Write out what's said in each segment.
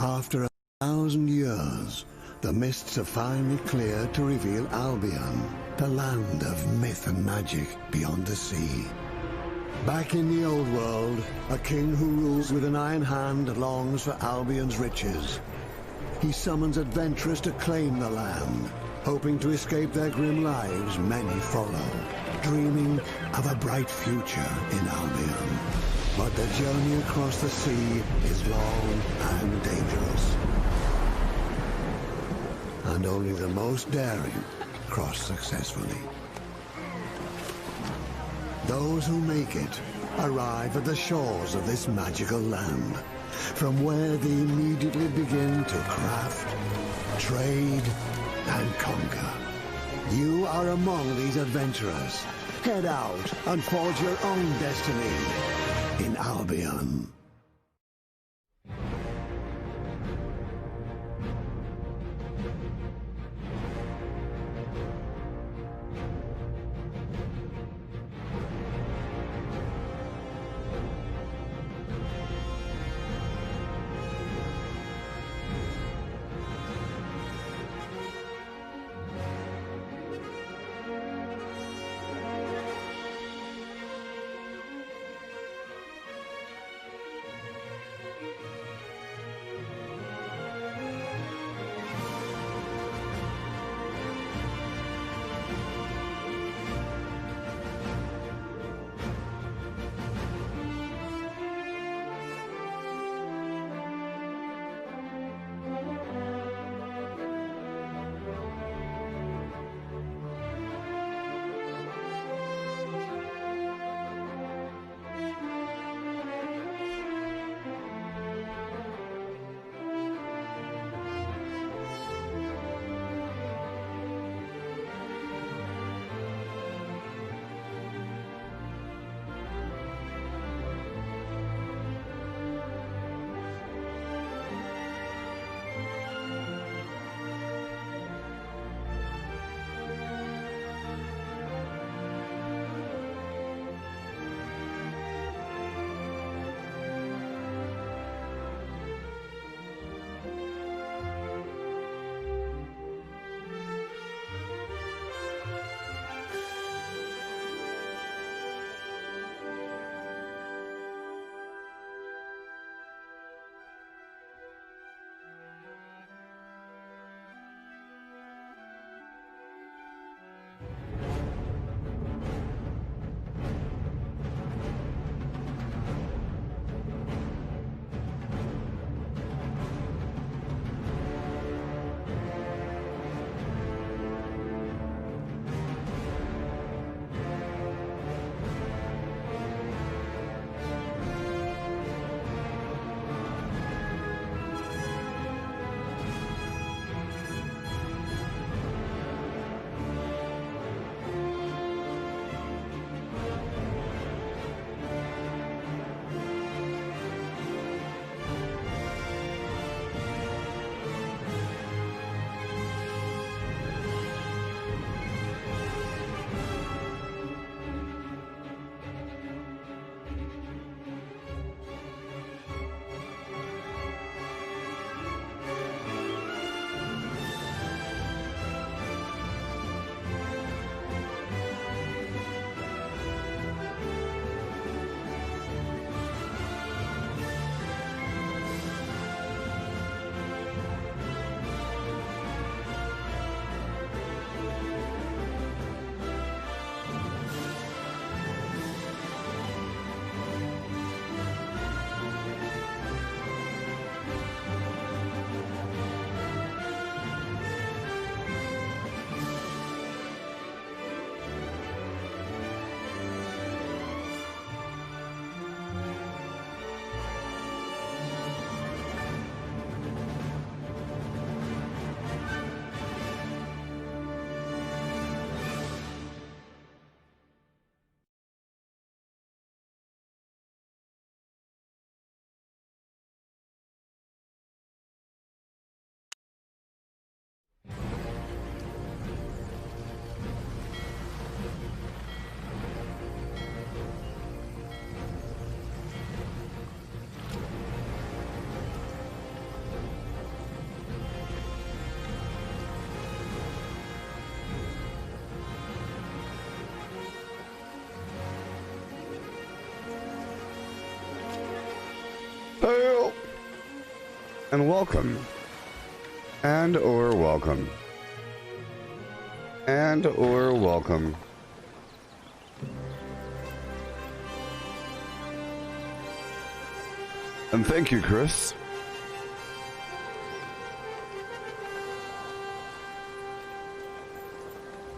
After 1,000 years, the mists have finally cleared to reveal Albion, the land of myth and magic beyond the sea. Back in the old world, a king who rules with an iron hand longs for Albion's riches. He summons adventurers to claim the land. Hoping to escape their grim lives, many follow, dreaming of a bright future in Albion. But the journey across the sea is long and dangerous. And only the most daring cross successfully. Those who make it arrive at the shores of this magical land, from where they immediately begin to craft, trade, and conquer. You are among these adventurers. Head out and forge your own destiny in Albion. Help! And welcome. And or welcome. And or welcome. And thank you, Chris.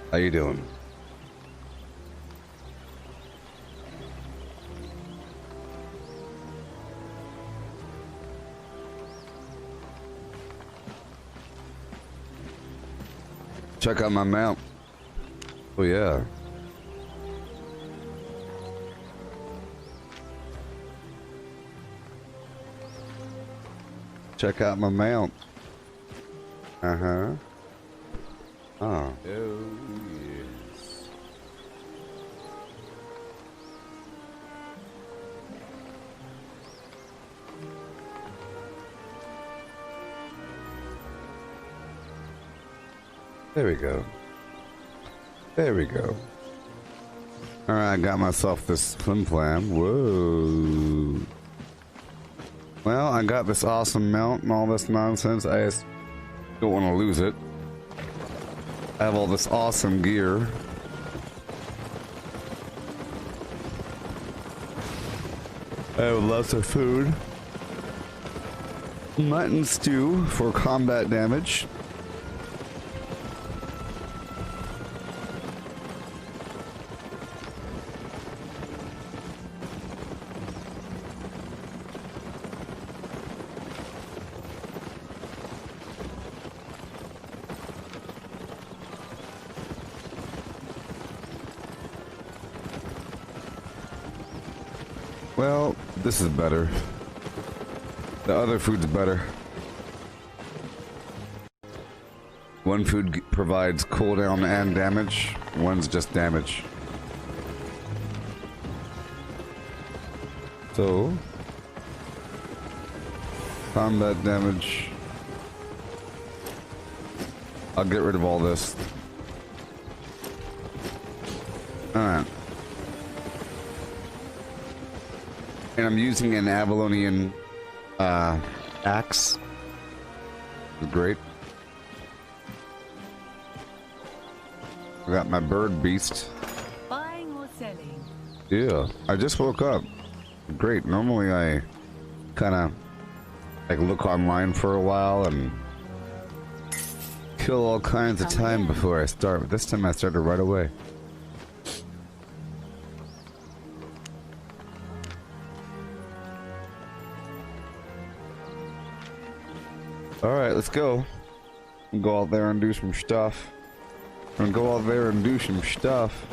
How you doing? Check out my map. Oh yeah. Check out my mount. Uh-huh. Oh. Oh, yes. There we go. There we go. Alright, I got myself this flim flam. Whoa. Well, I got this awesome mount and all this nonsense. I just don't want to lose it. I have all this awesome gear. I have lots of food. Mutton stew for combat damage. Well, this is better. The other food's better. One food provides cooldown and damage. One's just damage. So, combat damage. I'll get rid of all this. Alright. And I'm using an Avalonian axe. Great. I got my bird beast. Buying or selling? Yeah, I just woke up. Great. Normally I kind of like look online for a while and kill all kinds of time before I start. But this time I started right away. Alright, let's go. Go out there and do some stuff. And go out there and do some stuff.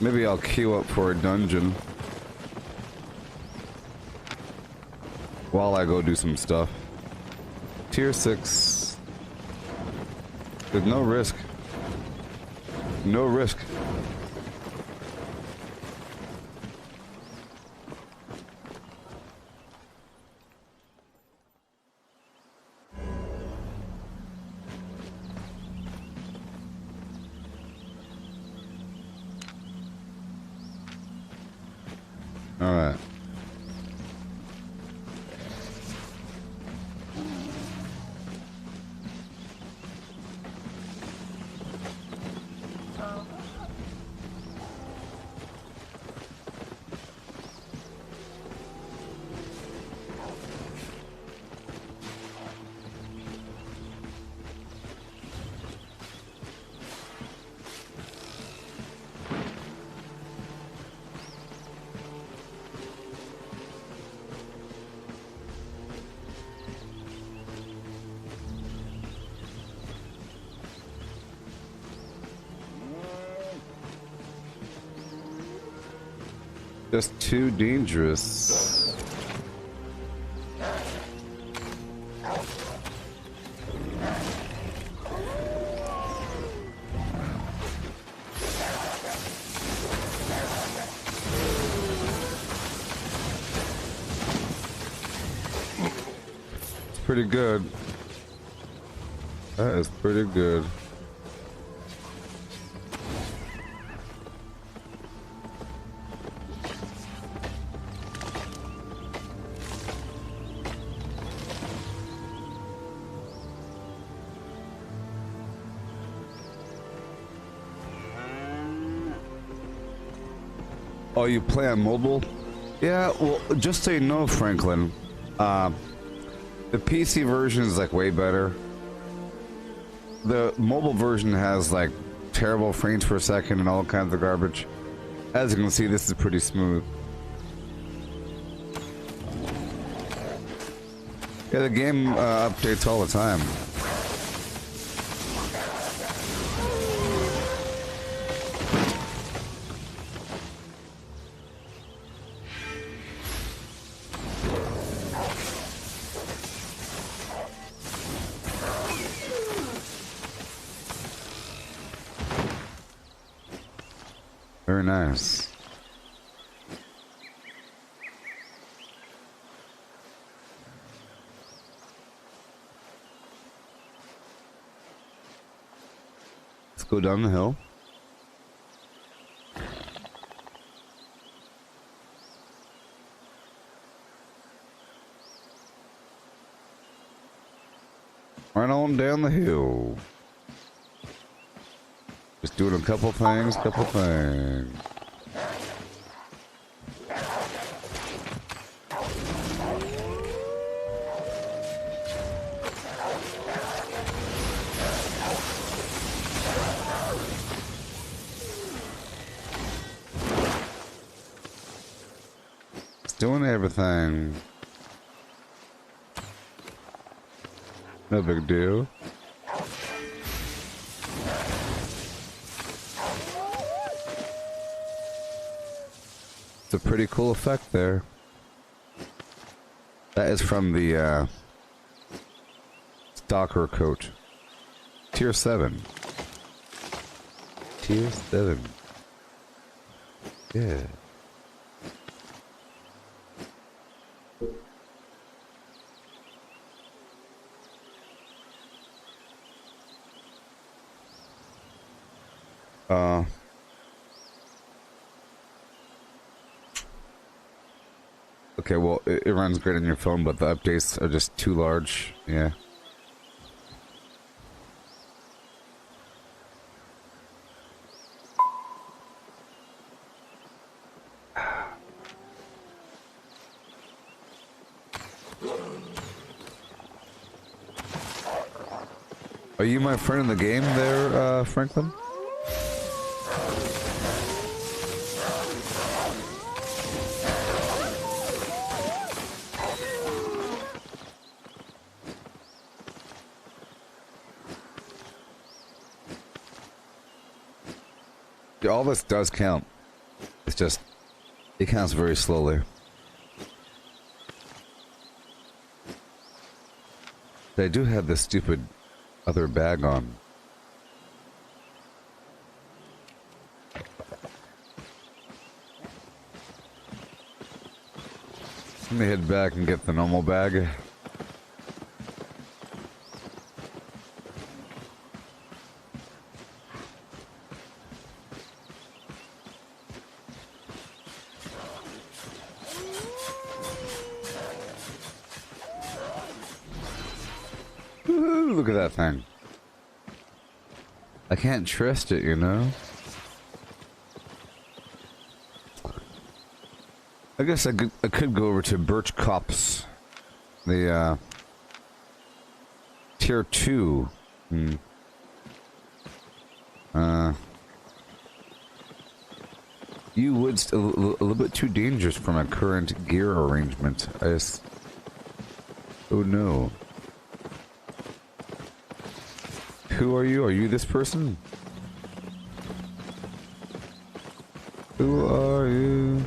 Maybe I'll queue up for a dungeon while I go do some stuff. Tier 6. There's no risk. No risk. Alright. Just too dangerous. It's pretty good. That is pretty good. Oh, you play on mobile? Yeah, well, just so you know, Franklin, the PC version is like way better. The mobile version has like terrible frames per second and all kinds of garbage. As you can see, this is pretty smooth. Yeah, the game updates all the time. Very nice. Let's go down the hill. Right on down the hill. Just doing a couple things, It's doing everything. No big deal. It's a pretty cool effect there. That is from the Stalker coat. Tier 7. Tier 7. Yeah. Okay, well, it runs great on your phone, but the updates are just too large. Yeah. Are you my friend in the game there, Franklin? All this does count. It's just, it counts very slowly. I do have this stupid other bag on. Let me head back and get the normal bag. Look at that thing. I can't trust it, you know? I guess I could go over to Birch Copse. The, Tier 2. You would a little bit too dangerous for my current gear arrangement. Oh no. Who are you? Are you this person? Who are you?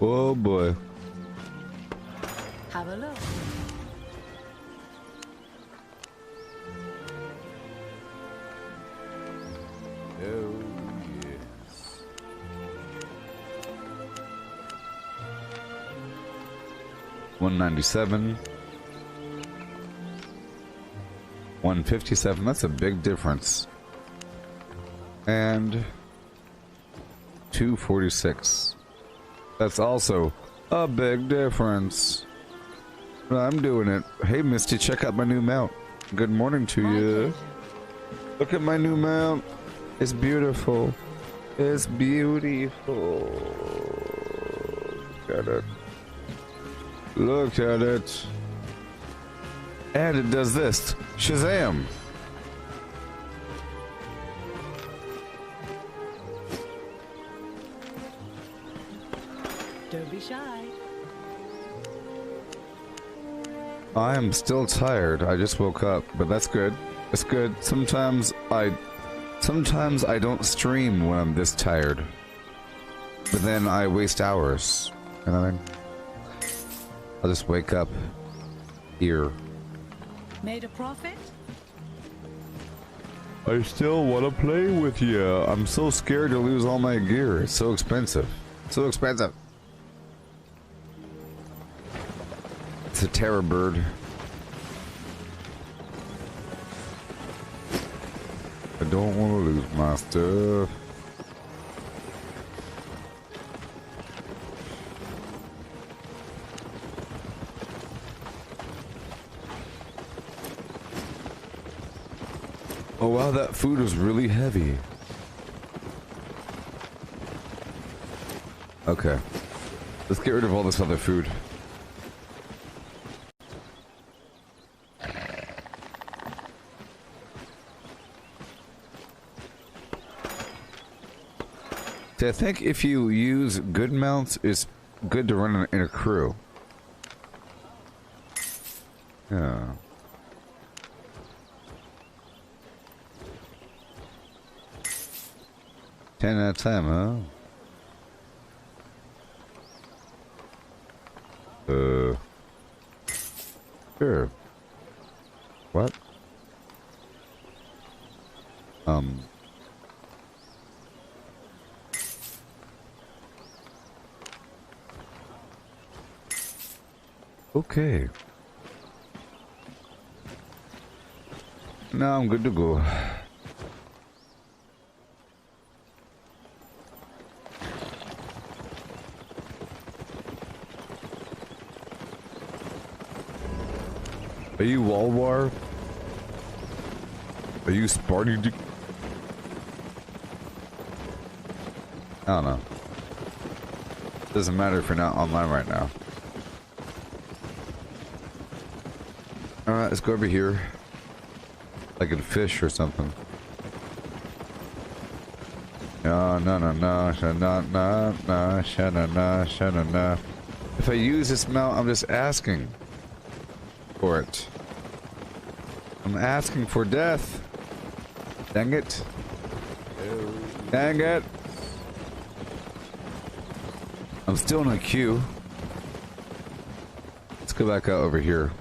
Oh boy. Have a look. Oh yes. $197. 157. That's a big difference. And 246. That's also a big difference. But I'm doing it. Hey, Misty, check out my new mount. Good morning to you. Look at my new mount. It's beautiful. It's beautiful. Look at it. Look at it. And it does this. Shazam! Don't be shy. I am still tired. I just woke up, but that's good. It's good. Sometimes I don't stream when I'm this tired. But then I waste hours. You know what I mean? I'll just wake up here. Made a profit? I still want to play with you. I'm so scared to lose all my gear. It's so expensive. So expensive. It's a terror bird. I don't want to lose my stuff. Oh wow, that food was really heavy. Okay. Let's get rid of all this other food. See, I think if you use good mounts, it's good to run in a crew. Yeah. Ten at a time, huh? Sure. What? Okay. Now I'm good to go. Are you Walwar? Are you Sparty? I don't know. Doesn't matter if you're not online right now. Alright, let's go over here. Like a fish or something. No. If I use this mount, I'm just asking for it. I'm asking for death. Dang it. Dang it. I'm still in a queue. Let's go back out over here.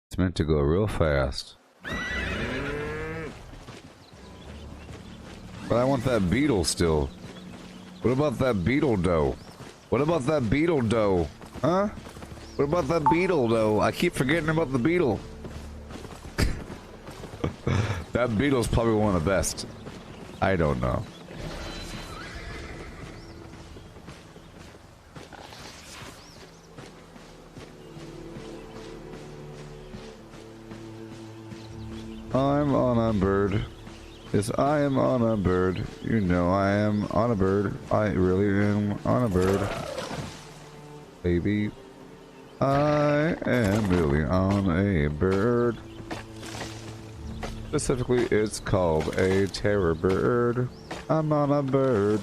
It's meant to go real fast. But I want that beetle still. What about that beetle dough? What about that beetle dough? Huh? What about that beetle dough? I keep forgetting about the beetle. That beetle's probably one of the best. I don't know. I'm on a bird. Yes, I am on a bird. You know I am on a bird. I really am on a bird. Baby. I am really on a bird. Specifically, it's called a terror bird. I'm on a bird.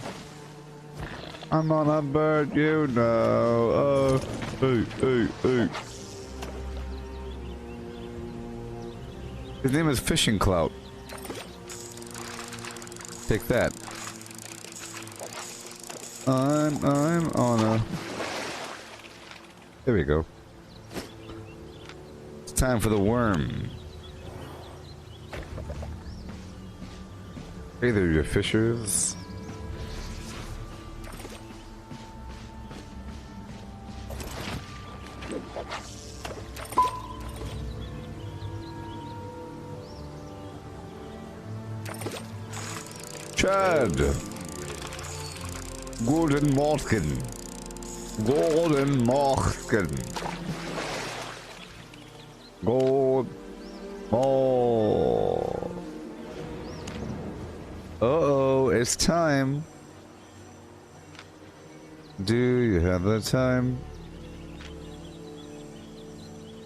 I'm on a bird, you know. Hey. His name is Fishing Clout. Take that. I'm on a... There we go. It's time for the worm. Hey there, you fishers. Chad. Guten Morgen. Guten Morgen. Good morning. Uh-oh, it's time. Do you have the time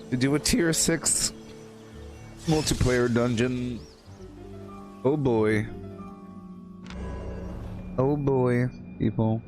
to do a tier 6 multiplayer dungeon? Oh boy. Oh boy, people.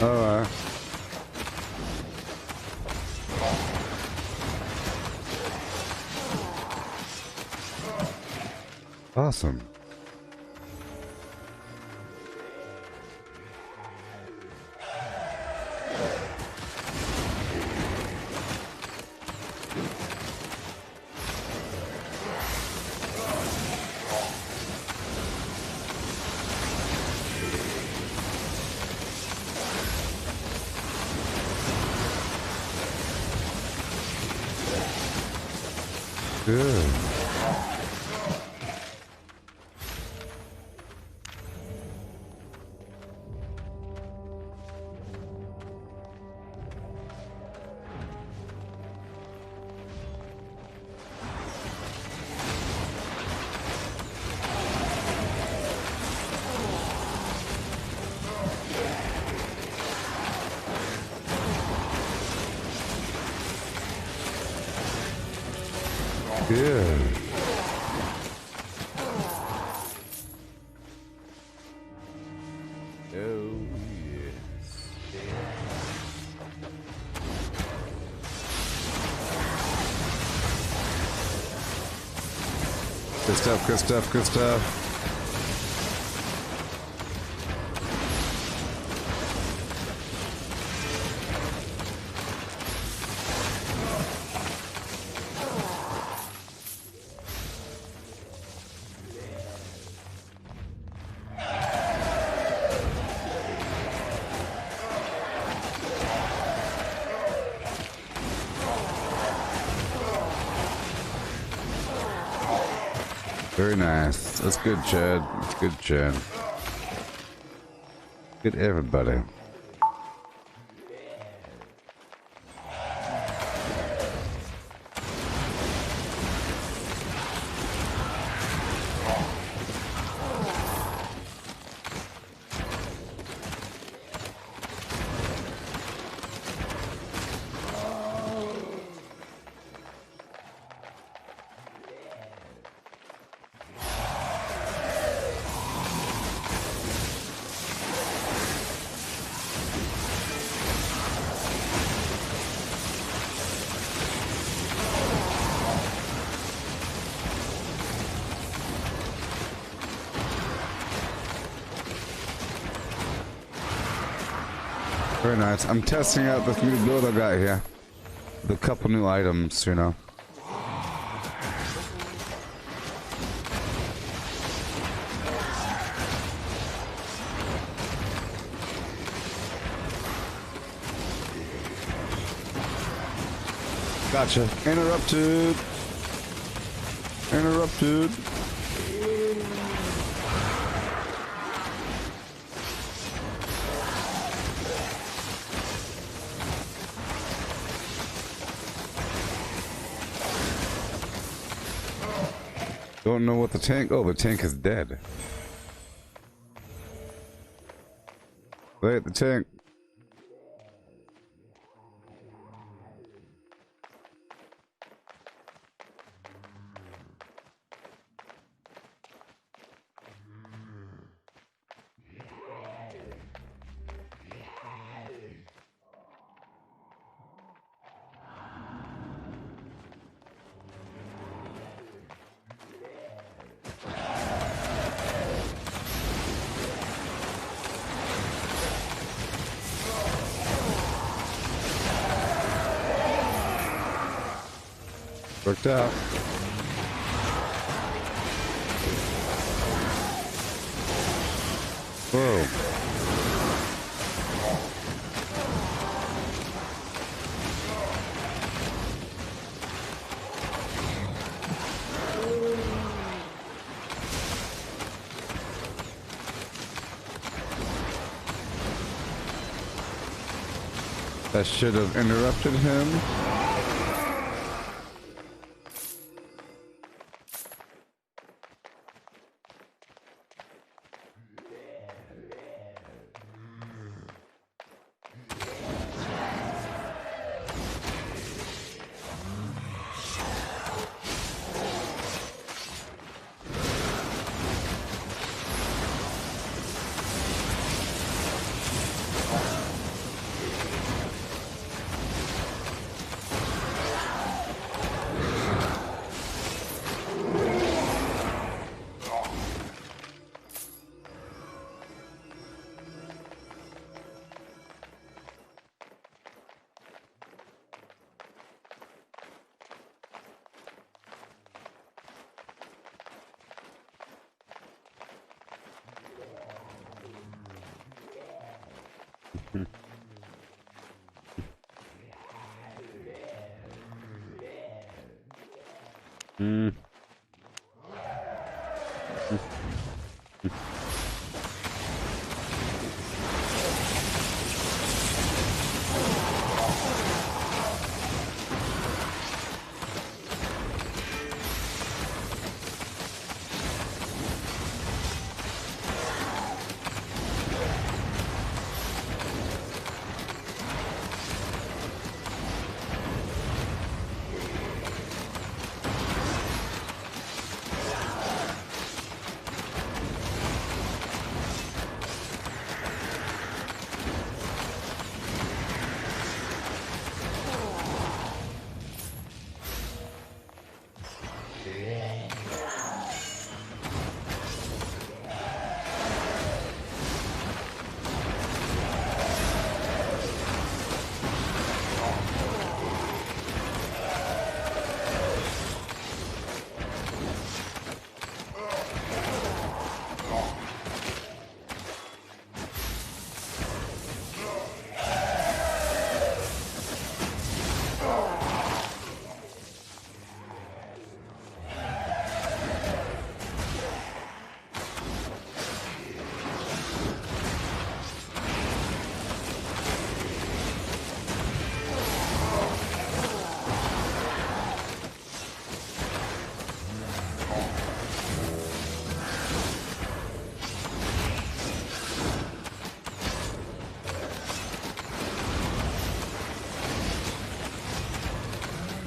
Alright. Awesome. Good. Good. Oh, yes. Good stuff, good stuff, good stuff. Very nice. That's good, Chad. That's good, Chad. Good, everybody. Very nice. I'm testing out this new build I got here. The couple new items, you know. Gotcha. Interrupted. Interrupted. Don't know what the tank... Oh, the tank is dead. Wait, the tank. Worked out. Whoa. That should have interrupted him.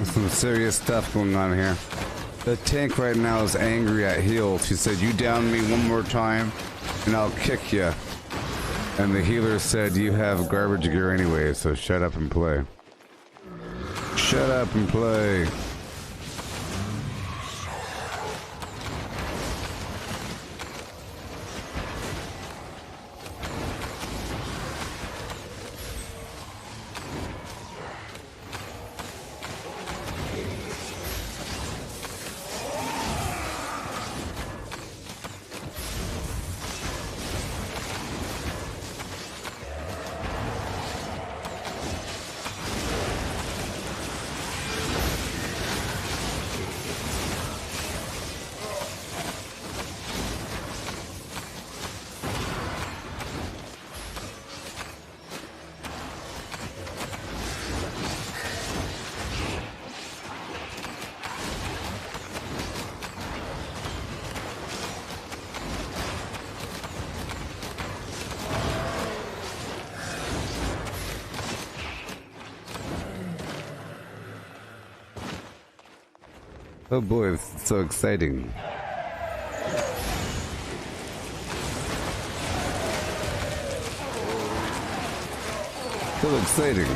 Some serious stuff going on here. The tank right now is angry at heal. She said, "You down me one more time and I'll kick you." And the healer said, "You have garbage gear anyway, so shut up and play." Shut up and play. Oh boy, it's so exciting. So exciting.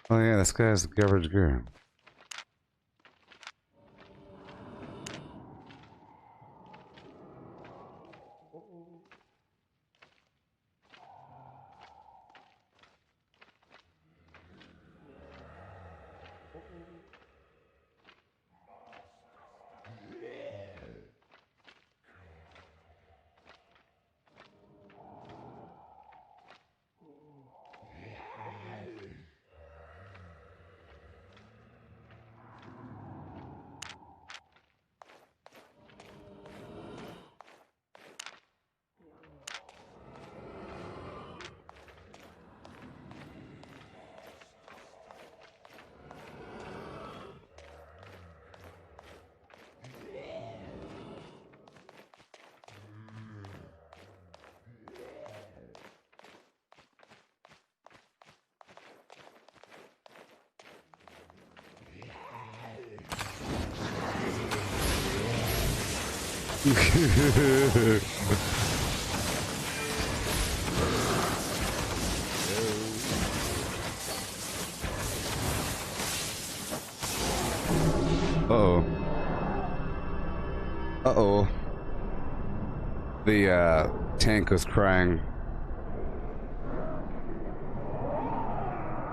Oh yeah, this guy's garbage gear. Uh-oh. Uh-oh. The tank was crying.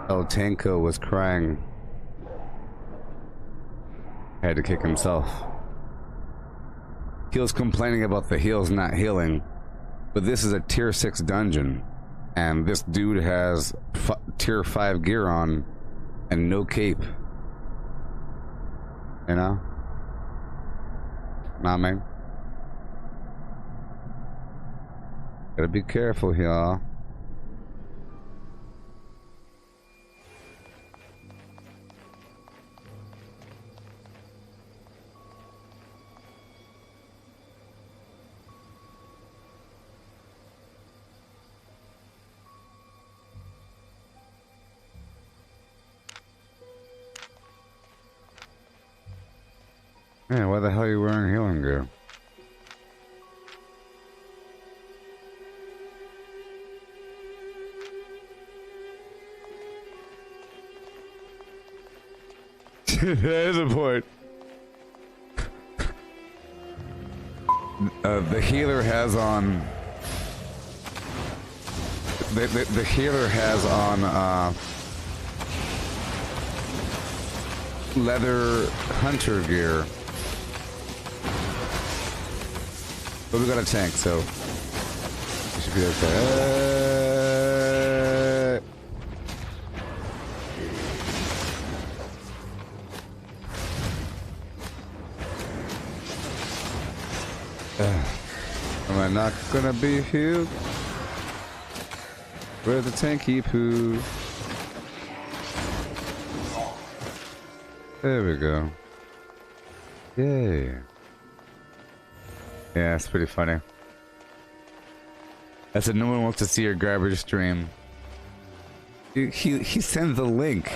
El Tanko was crying. Had to kick himself. He was complaining about the heals not healing, but this is a tier 6 dungeon, and this dude has tier 5 gear on and no cape. You know? Nah, man. Gotta be careful here. Man, why the hell are you wearing healing gear? That is a point. The healer has on... The healer has on, leather hunter gear. But we got a tank, so we should be okay. Am I not gonna be healed? Where's the tanky poo? There we go. Yay. Yeah, it's pretty funny. I said no one wants to see your garbage stream. He sends the link.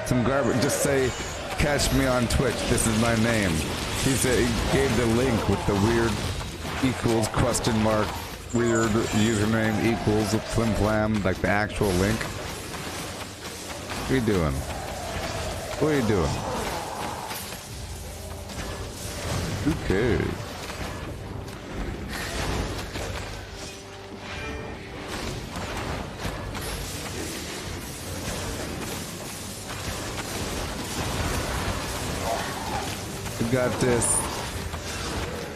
Some garbage. Just say, catch me on Twitch. This is my name. He said he gave the link with the weird equals question mark weird username equals flim flam, like the actual link. What are you doing? What are you doing? Who cares? got this.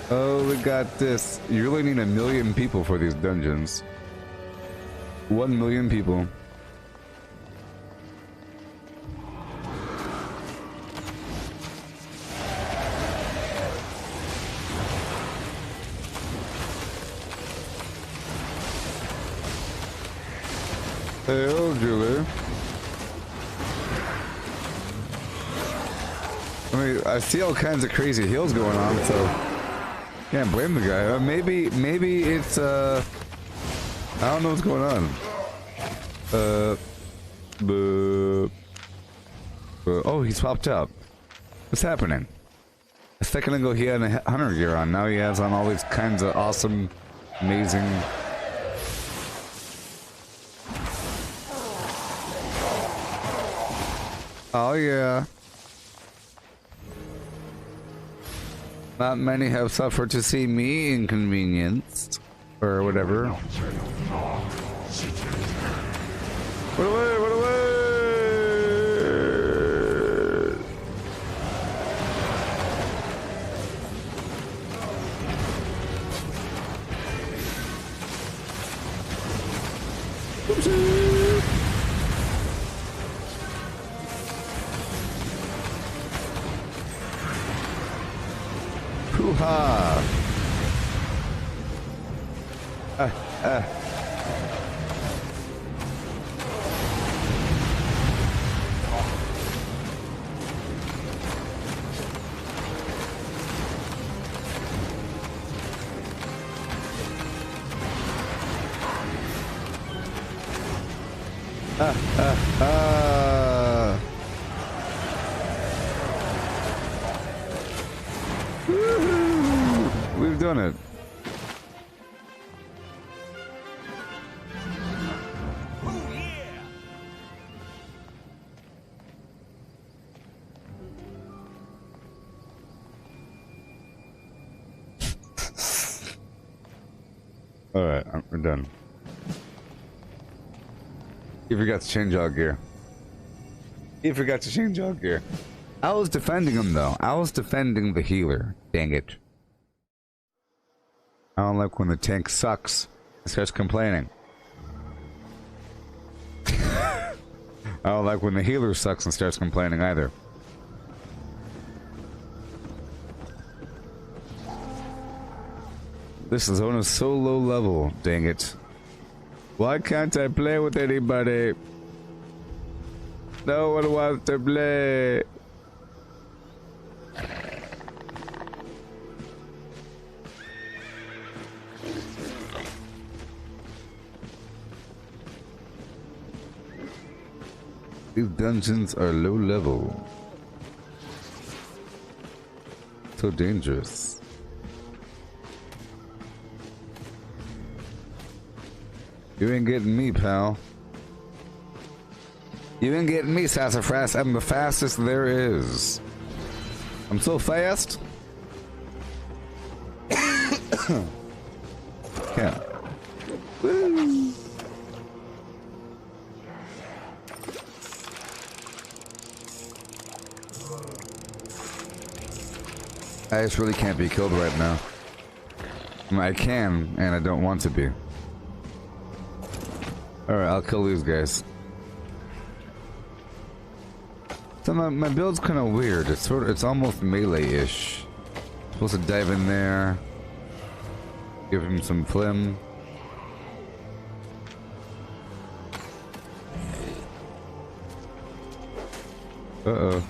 Oh, we got this. You really need 1 million people for these dungeons. 1 million people. Hello, Julie. I mean, I see all kinds of crazy heals going on, so can't blame the guy. Maybe it's I don't know what's going on. Oh, he's popped up. What's happening? A second ago he had a hunter gear on. Now he has on all these kinds of awesome, amazing. Oh yeah. Not many have suffered to see me inconvenienced, or whatever. What away, what away! Hoo-ha! We've done it. Alright, we're done. You forgot to change all gear. You forgot to change all gear. I was defending him though. I was defending the healer. Dang it. I don't like when the tank sucks and starts complaining. I don't like when the healer sucks and starts complaining either. This zone is so low level, dang it. Why can't I play with anybody? No one wants to play. These dungeons are low level. So dangerous. You ain't getting me, pal. You ain't getting me, Sassafras. I'm the fastest there is. I'm so fast. Yeah. Woo. I just really can't be killed right now. I mean, I can, and I don't want to be. Alright, I'll kill these guys. So my build's kind of weird. It's almost melee-ish. Supposed to dive in there, give him some phlegm. Uh-oh.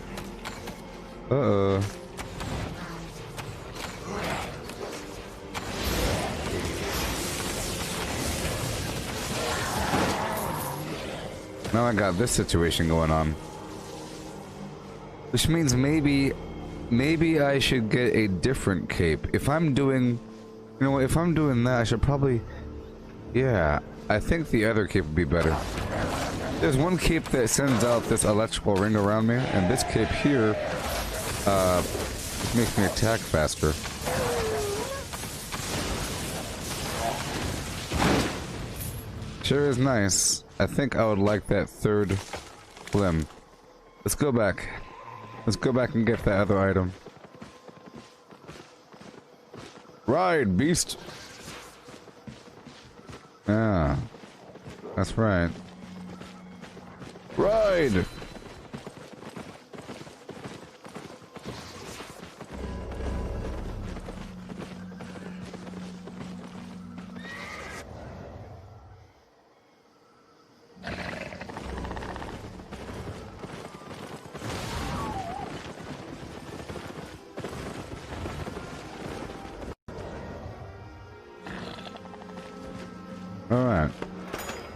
Uh-oh. Now I got this situation going on. Which means maybe I should get a different cape. If I'm doing, you know what, if I'm doing that, I should probably, yeah, I think the other cape would be better. There's one cape that sends out this electrical ring around me, and this cape here, makes me attack faster. Sure is nice. I think I would like that third limb. Let's go back. Let's go back and get that other item. Ride, beast. Yeah, that's right. Ride. All right.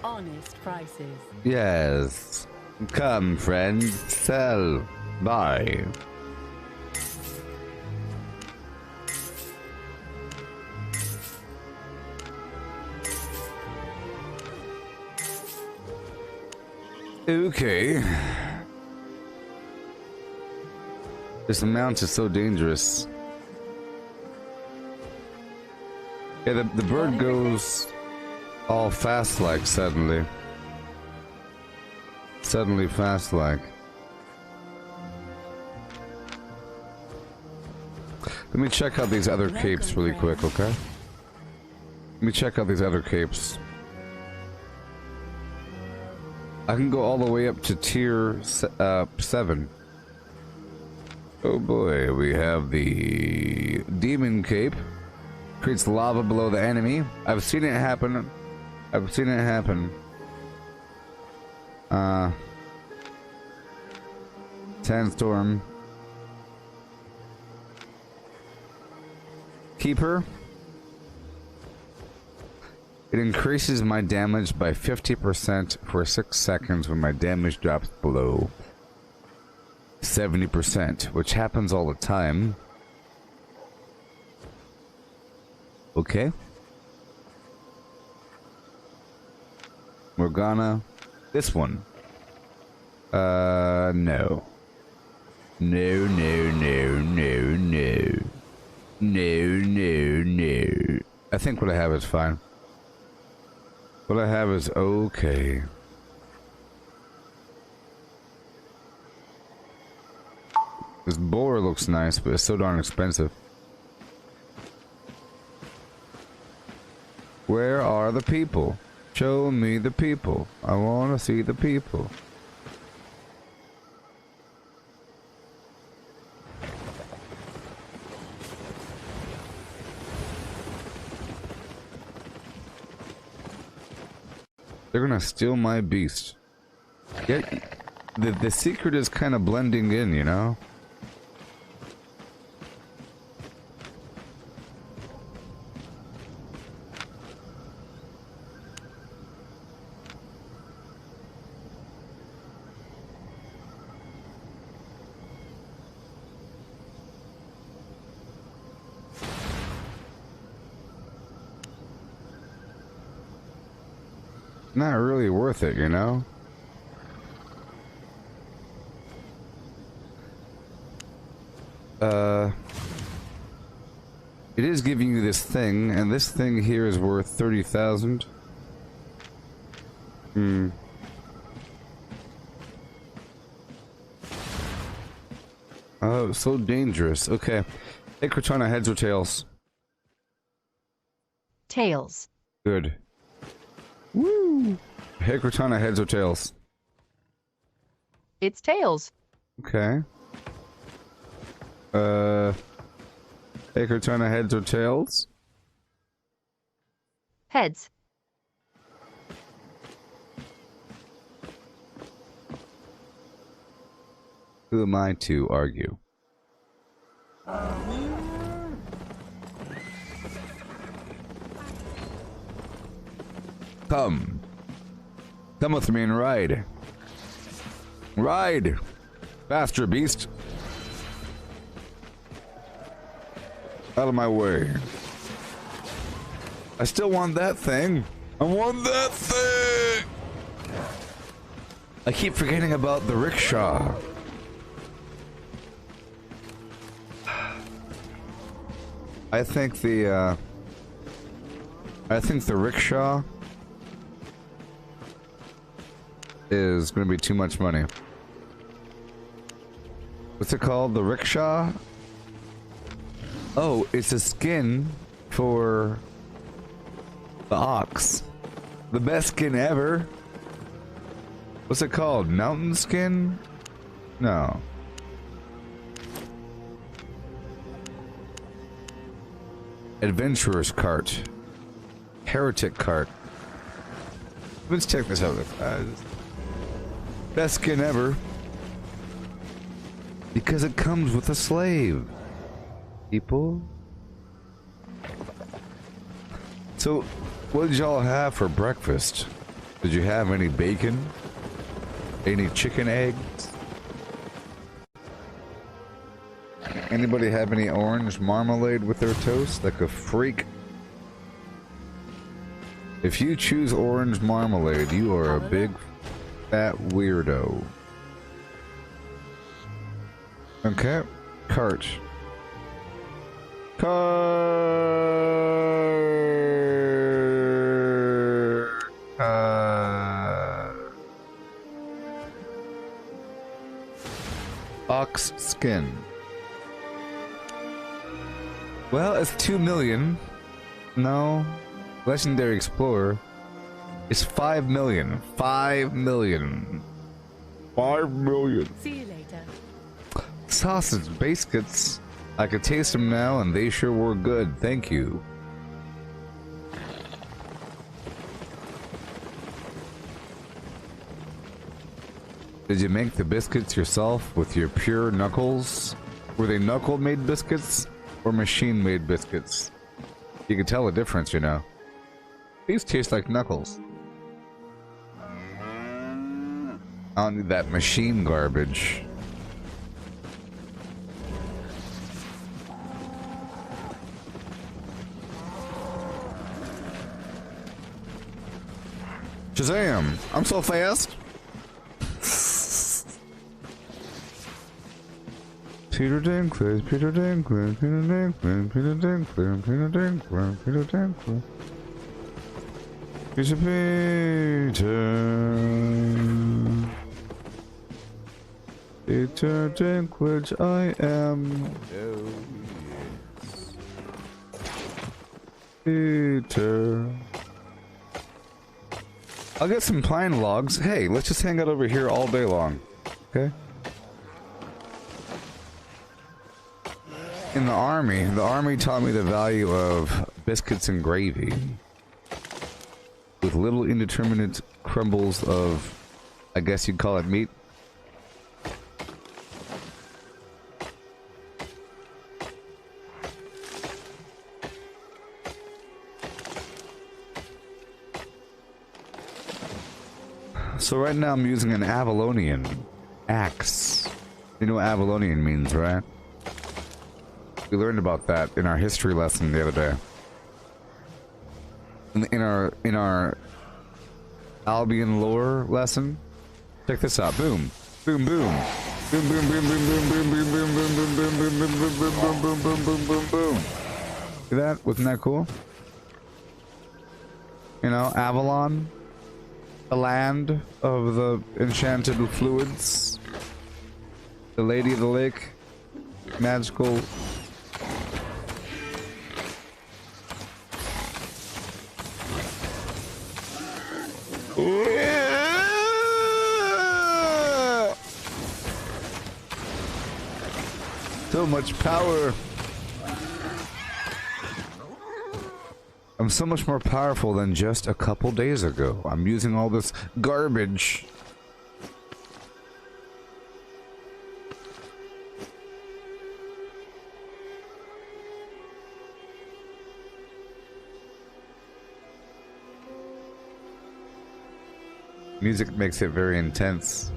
Honest prices. Yes. Come, friend. Sell. Buy. Okay. This mount is so dangerous. Yeah, the bird goes all fast-like suddenly. Suddenly fast-like. Let me check out these other capes really quick, okay? Let me check out these other capes. I can go all the way up to tier 7. Oh boy, we have the Demon Cape. Creates lava below the enemy. I've seen it happen. I've seen it happen. Sandstorm. Keeper. It increases my damage by 50% for 6 seconds when my damage drops below 70%, which happens all the time. Okay. Morgana. This one. No. No, no, no, no, no. No, no, no. I think what I have is fine. What I have is okay. This boar looks nice, but it's so darn expensive. Where are the people? Show me the people. I want to see the people. They're gonna steal my beast. Yet, the secret is kind of blending in, you know? Not really worth it, you know? It is giving you this thing, and this thing here is worth 30,000. Oh, so dangerous. Okay. Hey, Cortana, heads or tails? Tails. Good. Woo! Hey, Cortana, heads or tails? It's tails. Okay. Hey, Cortana, heads or tails? Heads. Who am I to argue? Come. Come with me and ride. Ride! Faster, beast. Out of my way. I still want that thing. I want that thing! I keep forgetting about the rickshaw. I think the rickshaw is going to be too much money. What's it called? The rickshaw? Oh, it's a skin for the ox. The best skin ever. What's it called? Mountain skin? No. Adventurer's cart. Heretic cart. Let's check this out. Best skin ever. Because it comes with a slave. People. So, what did y'all have for breakfast? Did you have any bacon? Any chicken eggs? Anybody have any orange marmalade with their toast? Like a freak? If you choose orange marmalade, you are a big fat weirdo. Okay. Cart. Ox skin. Well, it's 2 million. No. Legendary Explorer is 5 million. 5 million. 5 million. See you later. Sausage biscuits. I could taste them now, and they sure were good. Thank you. Did you make the biscuits yourself with your pure knuckles? Were they knuckle-made biscuits or machine-made biscuits? You can tell the difference, you know. These taste like knuckles. I don't need that machine garbage. Shazam! I'm so fast! Peter Dinklage, Peter Dinklage, Peter Dinklage, Peter Dinklage, Peter Dinklage, Peter Dinklage. He's a Peter Dinklage, I am. Oh, yes. Peter. I'll get some pine logs. Hey, let's just hang out over here all day long. Okay? In the army taught me the value of biscuits and gravy. With little indeterminate crumbles of, I guess you'd call it meat. So right now I'm using an Avalonian axe. You know what Avalonian means, right? We learned about that in our history lesson the other day. In our Albion lore lesson. Check this out. Boom. Boom boom. Boom boom boom boom boom boom boom boom boom boom boom boom boom boom boom boom boom boom boom boom. See that? Wasn't that cool? You know, Avalon, the land of the enchanted fluids, the lady of the lake, magical. So much power. I'm so much more powerful than just a couple days ago. I'm using all this garbage. Music makes it very intense.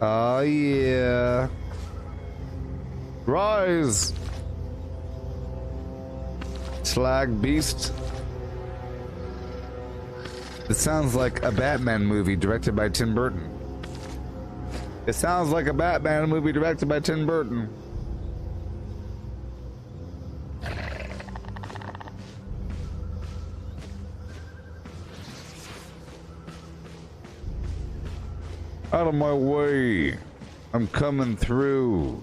Oh yeah. Rise! Slag beast. It sounds like a Batman movie directed by Tim Burton. It sounds like a Batman movie directed by Tim Burton. Out of my way. I'm coming through.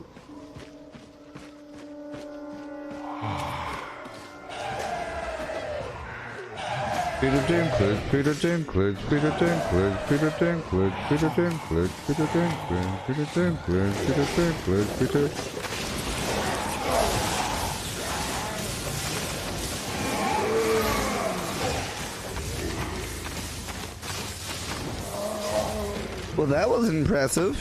Peter Dinklage, Peter Dinklage, Peter Dinklage, Peter Dinklage, Peter Dinklage, Peter Dinklage, Peter Dinklage, Peter Dinklage, Peter. Well, that was impressive.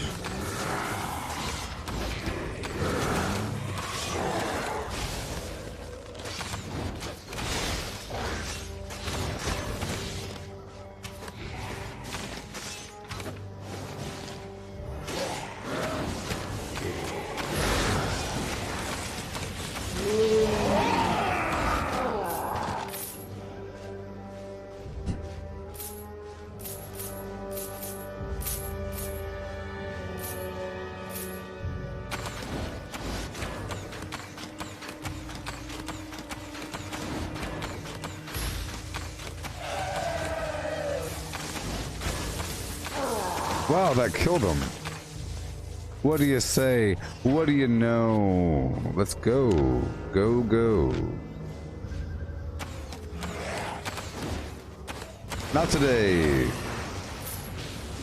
Wow, that killed him. What do you say? What do you know? Let's go. Go, go. Not today.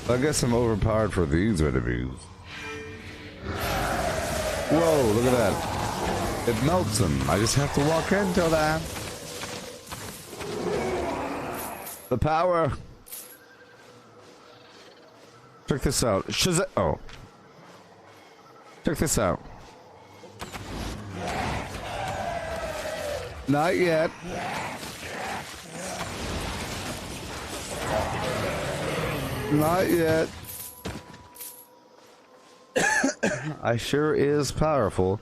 I guess I'm overpowered for these enemies. Whoa, look at that. It melts them. I just have to walk into that. The power. Check this out. Oh. Check this out. Not yet. Not yet. I sure is powerful.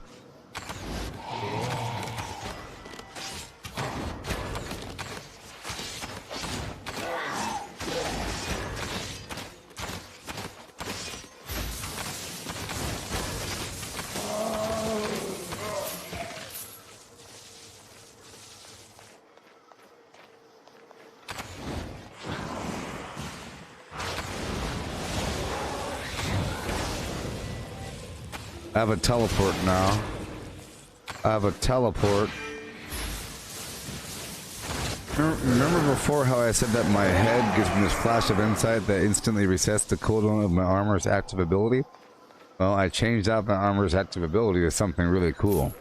I have a teleport now. I have a teleport. Remember before how I said that my head gives me this flash of insight that instantly resets the cooldown of my armor's active ability? Well, I changed out my armor's active ability to something really cool.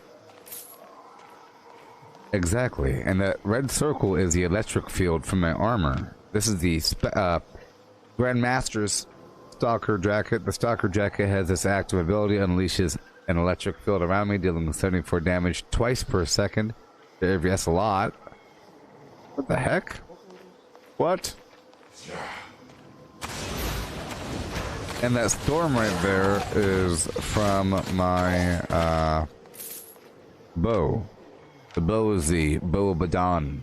Exactly, and that red circle is the electric field from my armor. This is the Grandmaster's Stalker Jacket. The Stalker Jacket has this active ability, unleashes an electric field around me, dealing 74 damage twice per second. That's a lot. What the heck? What? And that storm right there is from my bow. The bow is the Bow of Badon,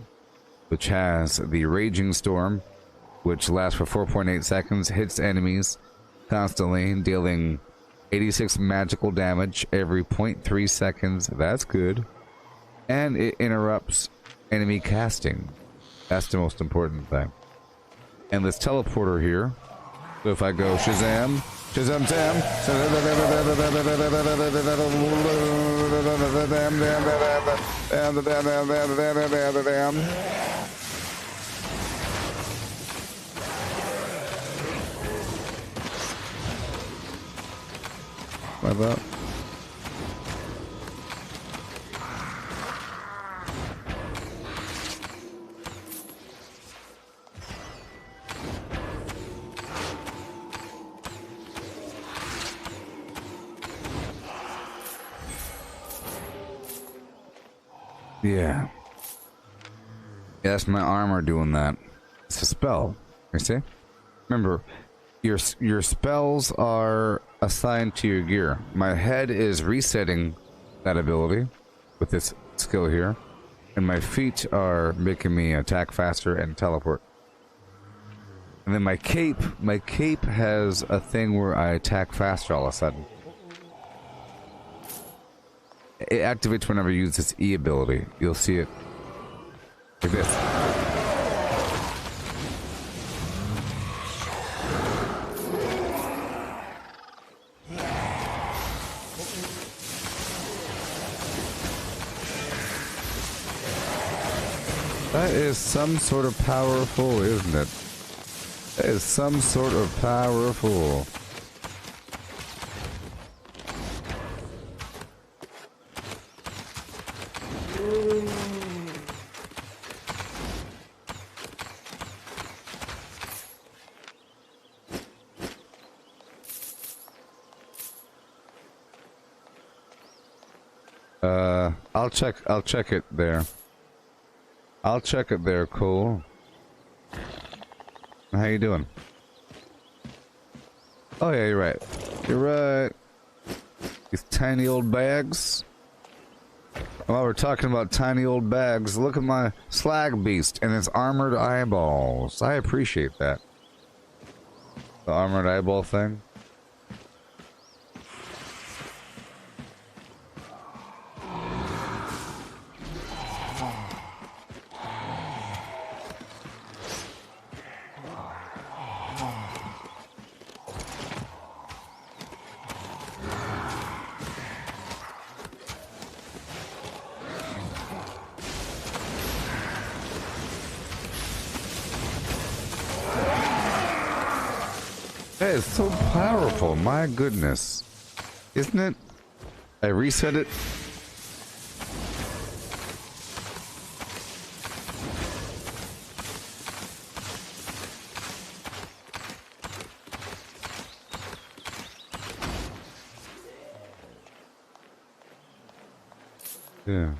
which has the Raging Storm, which lasts for 4.8 seconds, hits enemies constantly, dealing 86 magical damage every 0.3 seconds. That's good. And it interrupts enemy casting. That's the most important thing. And this teleporter here, so if I go Shazam, Shazam Sam, like that. Yeah. That's my armor doing that. It's a spell. You see? Remember, your spells are assigned to your gear. My head is resetting that ability with this skill here, and my feet are making me attack faster and teleport. And then my cape has a thing where I attack faster all of a sudden. It activates whenever you use this E ability. You'll see it like this. That is some sort of powerful, isn't it? That is some sort of powerful. I'll check it there. I'll check it there, Cole. How you doing? Oh yeah, you're right. You're right. These tiny old bags. While we're talking about tiny old bags, look at my slag beast and its armored eyeballs. I appreciate that. The armored eyeball thing. That is so powerful, my goodness. Isn't it? I reset it. Yeah.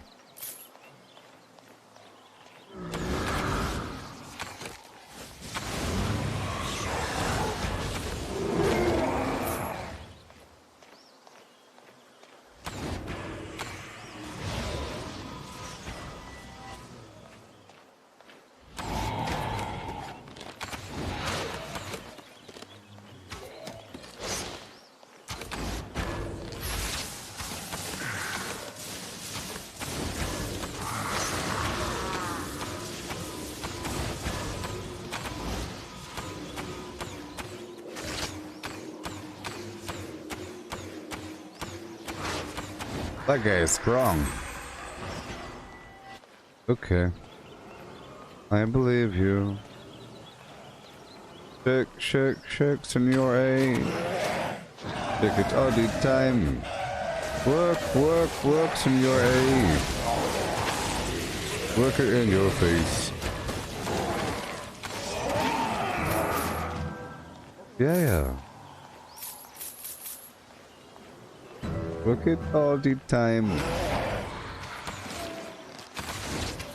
That guy is strong. Okay. I believe you. Shake, shake, shake, Senor A. Shake it all the time. Work, work, work, Senor A. Work it in your face. Yeah. Work it all the time.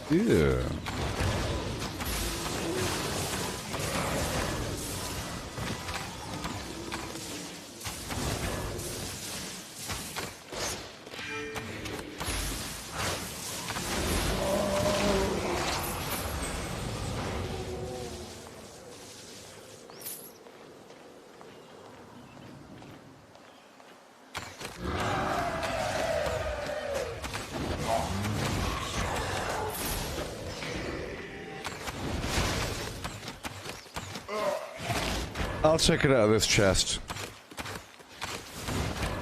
Yeah. I'll check it out, this chest.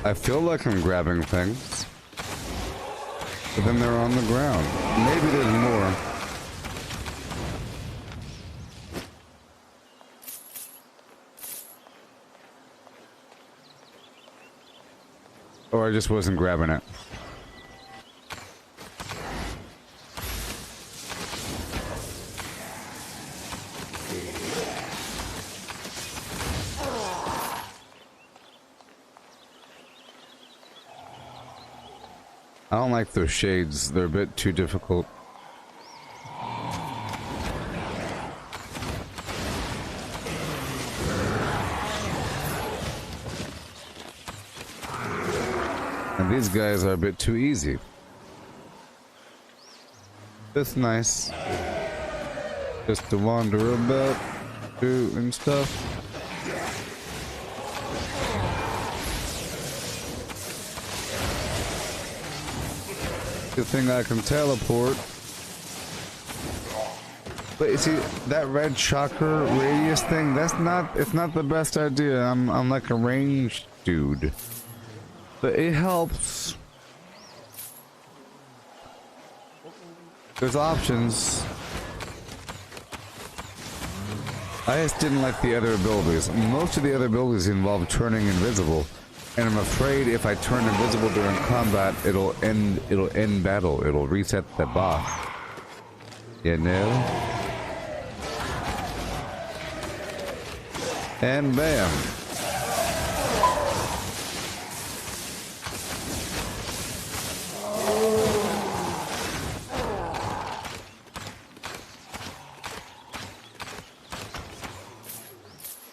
I feel like I'm grabbing things, but then they're on the ground. Maybe there's more. Or I just wasn't grabbing it. I don't like those shades. They're a bit too difficult. And these guys are a bit too easy. It's nice. Just to wander about, do and stuff. Good thing I can teleport. But you see, that red shocker radius thing, it's not the best idea. I'm like a ranged dude. But it helps. There's options. I just didn't like the other abilities. Most of the other abilities involve turning invisible, and I'm afraid if I turn invisible during combat, it'll end battle. It'll reset the boss. You know? And bam.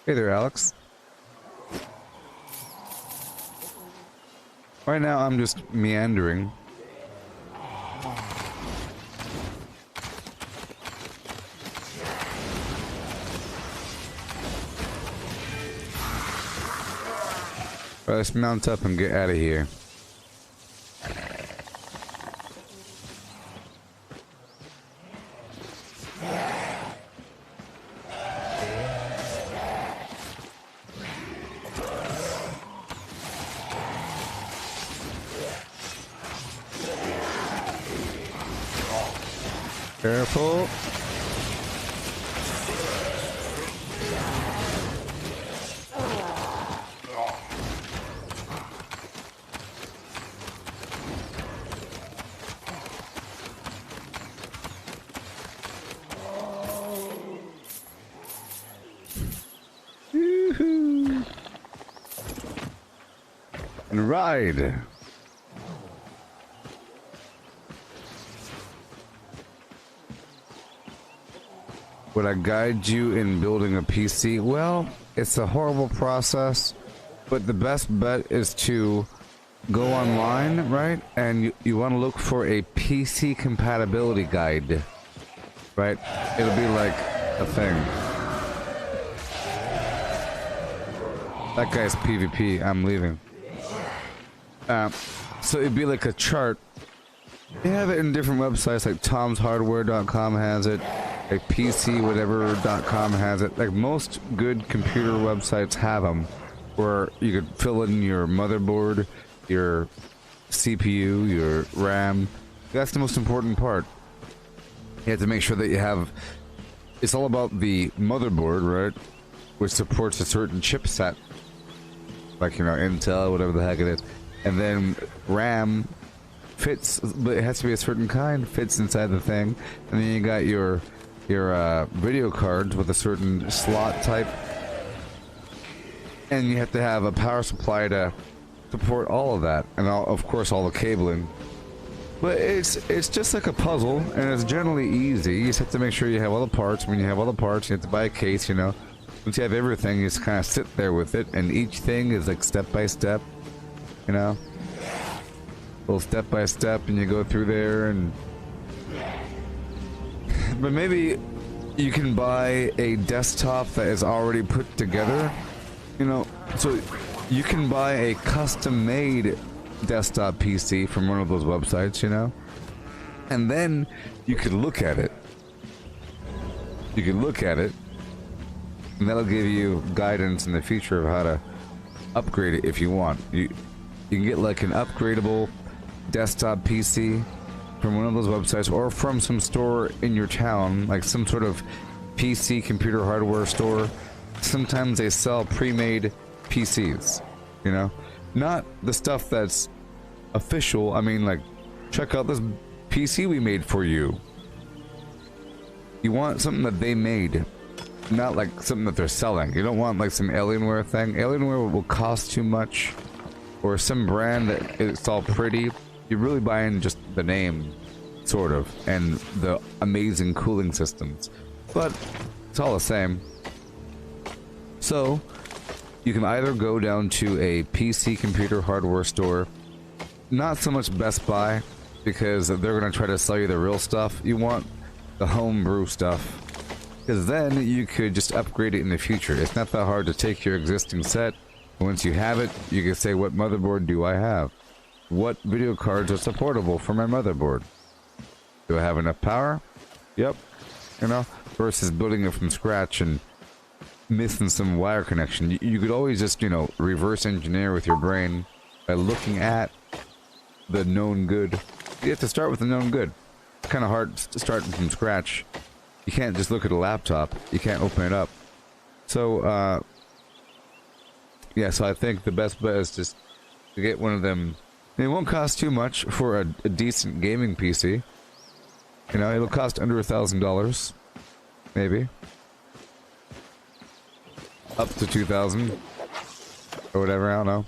Hey there, Alex. Right now, I'm just meandering. Let's mount up and get out of here. Careful. Woohoo. And ride. Would I guide you in building a PC? Well, it's a horrible process, but the best bet is to go online, right? And you want to look for a PC compatibility guide, right? It'll be like a thing. That guy's PvP. I'm leaving. So it'd be like a chart. They have it in different websites, like tomshardware.com has it. Like PCwhatever.com has it. Like most good computer websites have them, where you could fill in your motherboard, your CPU, your RAM. That's the most important part. You have to make sure that you have. It's all about the motherboard, right? Which supports a certain chipset, like Intel, whatever the heck it is, and then RAM fits, but it has to be a certain kind, fits inside the thing, and then you got your video cards with a certain slot type, and you have to have a power supply to support all of that, and of course all the cabling. But it's just like a puzzle, and it's generally easy. You just have to make sure you have all the parts. When you have all the parts, you have to buy a case. Once you have everything, you just kind of sit there with it, and each thing is like step by step, little step by step, and you go through there. And but maybe you can buy a desktop that is already put together, so you can buy a custom-made desktop PC from one of those websites, and then you could look at it. And that'll give you guidance in the future of how to upgrade it if you want. You can get like an upgradable desktop PC from one of those websites, or from some store in your town, like some sort of PC computer hardware store. Sometimes they sell pre-made PCs, not the stuff that's official. I mean, like, check out this PC we made for you. You want something that they made, not like something that they're selling. You don't want like some Alienware thing. Alienware will cost too much, or some brand that it's all pretty. You're really buying just the name, sort of, and the amazing cooling systems, but it's all the same. So you can either go down to a PC computer hardware store, not so much Best Buy, because they're going to try to sell you the real stuff. You want the homebrew stuff, because then you could just upgrade it in the future. It's not that hard to take your existing set. Once you have it, you can say, what motherboard do I have? What video cards are supportable for my motherboard? Do I have enough power? Yep. Versus building it from scratch and missing some wire connection. You could always just, reverse engineer with your brain by looking at the known good. You have to start with the known good. It's kind of hard to start from scratch. You can't just look at a laptop. You can't open it up. So, yeah, so I think the best bet is just to get one of them. It won't cost too much for a decent gaming PC. You know, it'll cost under $1,000, maybe. Up to 2,000 or whatever, I don't know.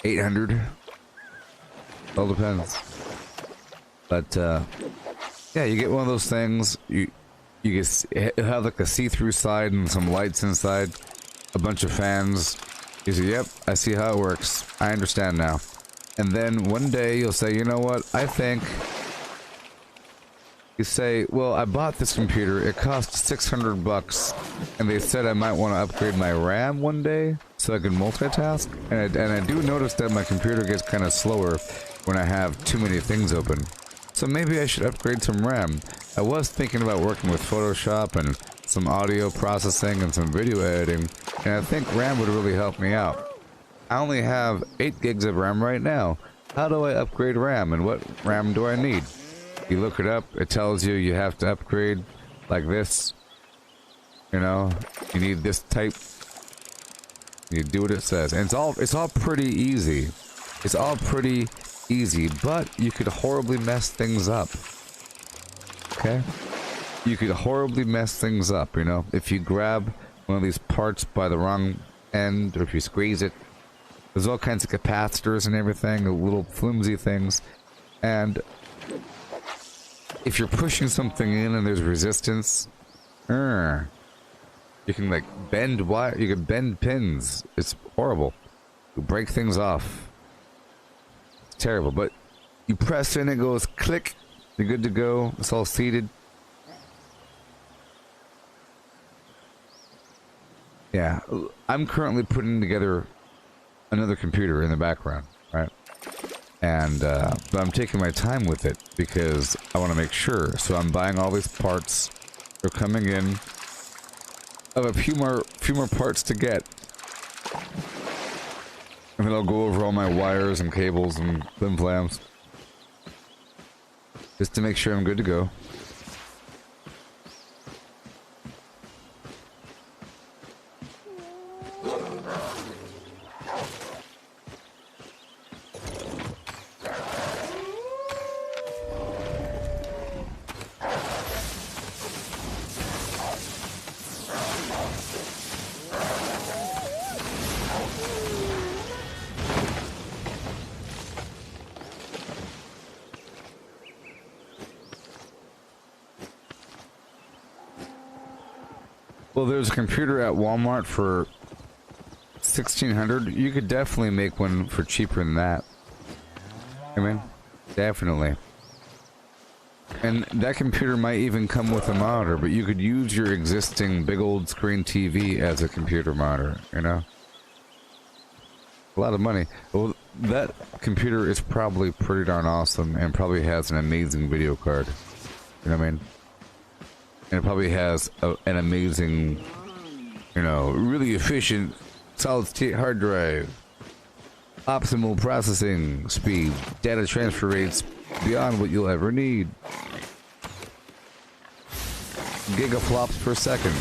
800. All depends. But yeah, you get one of those things. You have like a see-through side and some lights inside, a bunch of fans. You say, "Yep, I see how it works. I understand now." And then one day you'll say, "You know what? I think." You say, "Well, I bought this computer. It cost $600, and they said I might want to upgrade my RAM one day so I can multitask." And I do notice that my computer gets kind of slower when I have too many things open. So maybe I should upgrade some RAM. I was thinking about working with Photoshop and some audio processing and some video editing, and I think RAM would really help me out. I only have 8 gigs of RAM right now. How do I upgrade RAM, and what RAM do I need? You look it up, it tells you have to upgrade like this. You know, you need this type. You do what it says. And it's all pretty easy. It's all pretty easy, but you could horribly mess things up. Okay? You could horribly mess things up, you know? If you grab one of these parts by the wrong end, or if you squeeze it, there's all kinds of capacitors and everything, the little flimsy things. And if you're pushing something in and there's resistance, you can like bend wire, you can bend pins. It's horrible. You break things off. It's terrible, but you press in, it goes click, you're good to go. It's all seated. Yeah, I'm currently putting together another computer in the background, right? And but I'm taking my time with it because I want to make sure. So I'm buying all these parts. They're coming in. I have a few more parts to get, and then I'll go over all my wires and cables and flim flams just to make sure I'm good to go. Well, there's a computer at Walmart for $1,600. You could definitely make one for cheaper than that. I mean, definitely. And that computer might even come with a monitor, but you could use your existing big old screen TV as a computer monitor, you know? A lot of money. Well, that computer is probably pretty darn awesome and probably has an amazing video card. You know what I mean? And it probably has an amazing, you know, really efficient solid-state hard drive, optimal processing speed, data transfer rates beyond what you'll ever need, gigaflops per second.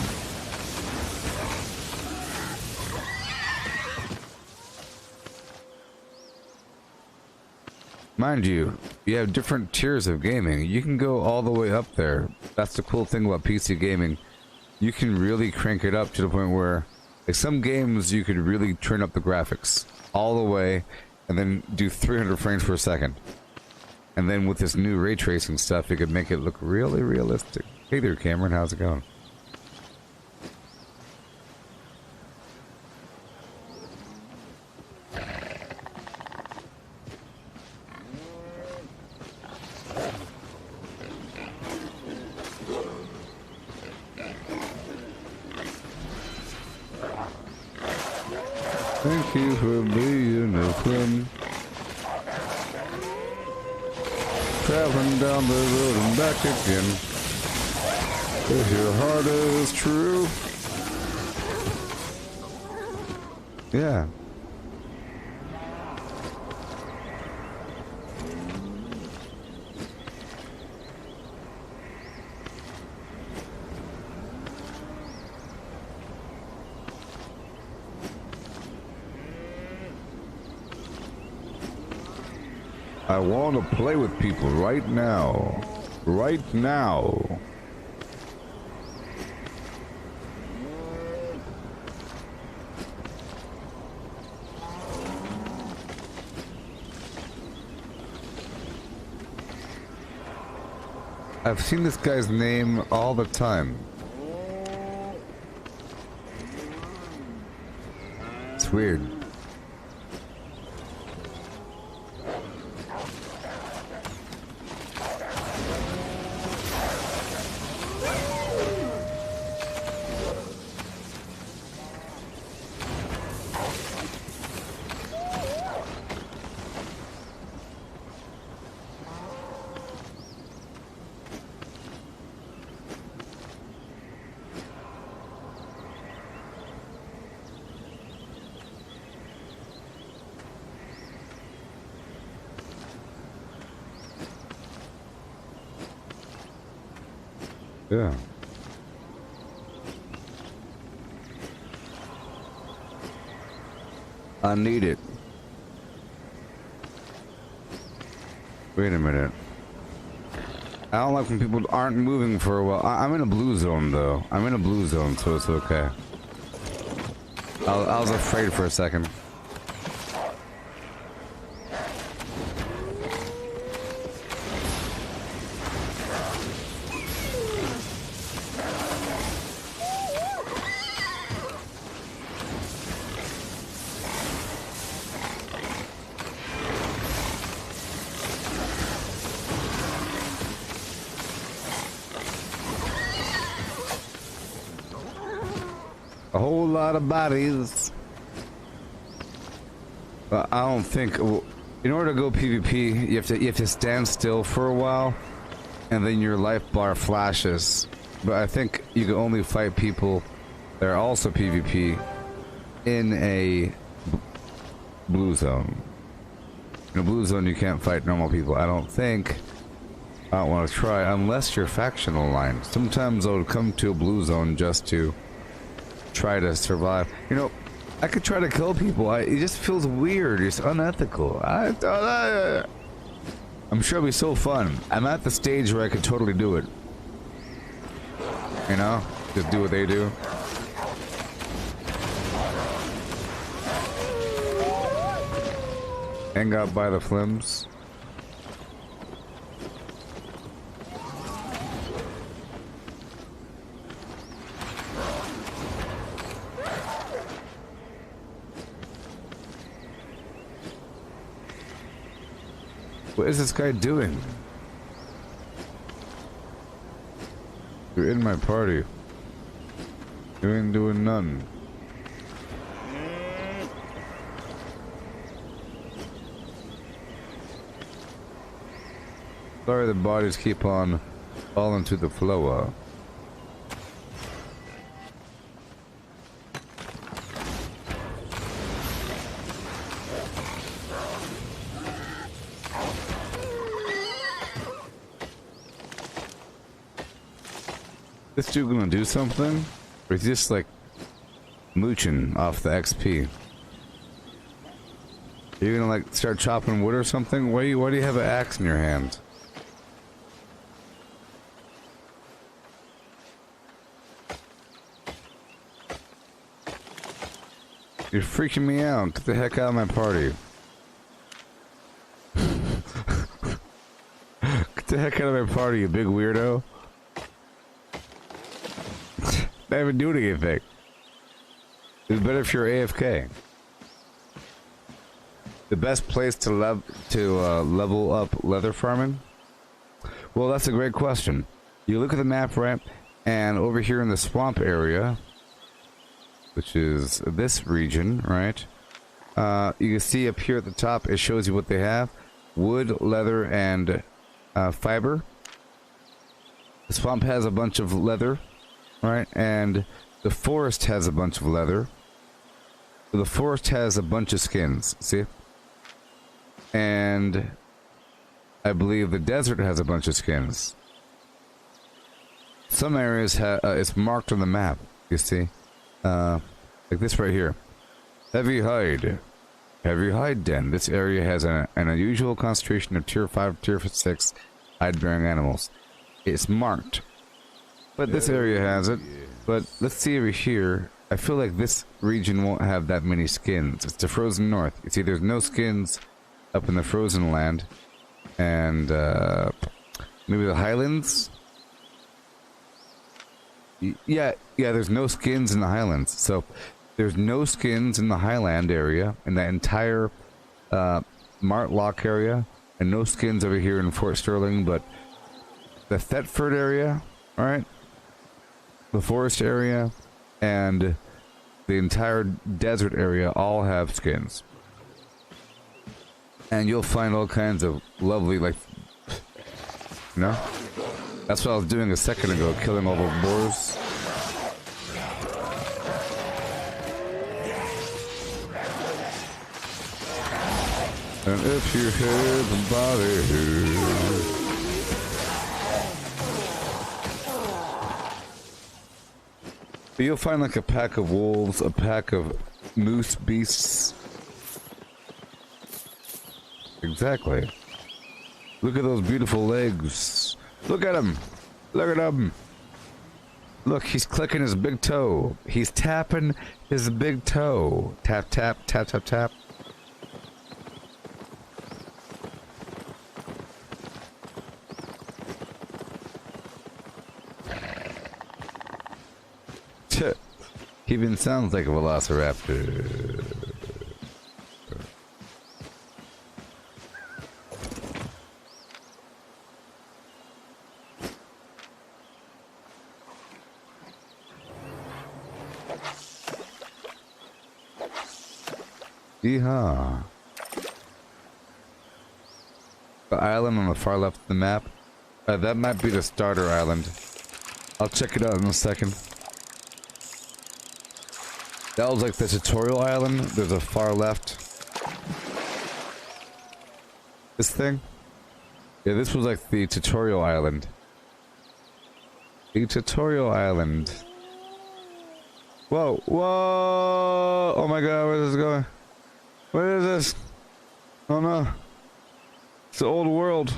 Mind you, you have different tiers of gaming. You can go all the way up there. That's the cool thing about PC gaming. You can really crank it up to the point where, like, some games you could really turn up the graphics all the way and then do 300 frames per second. And then with this new ray tracing stuff, you could make it look really realistic. Hey there, Cameron. How's it going? Thank you for being a friend. Traveling down the road and back again. If your heart is true. Yeah. I want to play with people right now. Right now. I've seen this guy's name all the time. It's weird. Yeah. I need it. Wait a minute. I don't like when people aren't moving for a while. I'm in a blue zone though. I'm in a blue zone, so it's okay. I was afraid for a second. A whole lot of bodies. But I don't think, in order to go PvP, you have to stand still for a while, and then your life bar flashes. But I think you can only fight people that are also PvP in a blue zone. In a blue zone, you can't fight normal people. I don't think. I don't want to try unless you're faction aligned. Sometimes I would come to a blue zone just to try to survive. You know, I could try to kill people. It just feels weird. It's unethical. I'm sure it'll be so fun. I'm at the stage where I could totally do it. You know, just do what they do. Hang out by the flims. What is this guy doing? You're in my party. You ain't doing none. Sorry, the bodies keep on falling to the floor. This dude gonna do something? Or is he just like mooching off the XP? Are you gonna like start chopping wood or something? Why do you have an axe in your hand? You're freaking me out. Get the heck out of my party. Get the heck out of my party, you big weirdo. Not even doing anything. It's better if you're AFK. The best place to level up leather farming? Well, that's a great question. You look at the map, right? And over here in the swamp area, which is this region, right? You can see up here at the top, it shows you what they have. Wood, leather, and fiber. The swamp has a bunch of leather, right? And the forest has a bunch of leather. So the forest has a bunch of skins, see? And I believe the desert has a bunch of skins. Some areas it's marked on the map, you see? Like this right here. Heavy hide. Heavy hide den. This area has an unusual concentration of tier 5, tier 6 hide-bearing animals. It's marked. But this area has it. But let's see over here. I feel like this region won't have that many skins. It's the frozen north. You see, there's no skins up in the frozen land. And, maybe the highlands? Yeah, there's no skins in the highlands. So, there's no skins in the highland area, in that entire, Martlock area. And no skins over here in Fort Sterling, but the Thetford area, alright? The forest area, and the entire desert area all have skins. And you'll find all kinds of lovely, like, you know? That's what I was doing a second ago, killing all those boars. And if you hit somebody... But you'll find like a pack of wolves, a pack of moose beasts. Exactly. Look at those beautiful legs. Look at him. Look at him. Look, he's clicking his big toe. He's tapping his big toe. Tap, tap, tap, tap, tap. He even sounds like a velociraptor. Yeehaw. The island on the far left of the map. That might be the starter island. I'll check it out in a second. That was like the tutorial island. There's a far left. This thing? Yeah, this was like the tutorial island. The tutorial island. Whoa, whoa! Oh my god, where is this going? What is this? Oh no. It's the old world.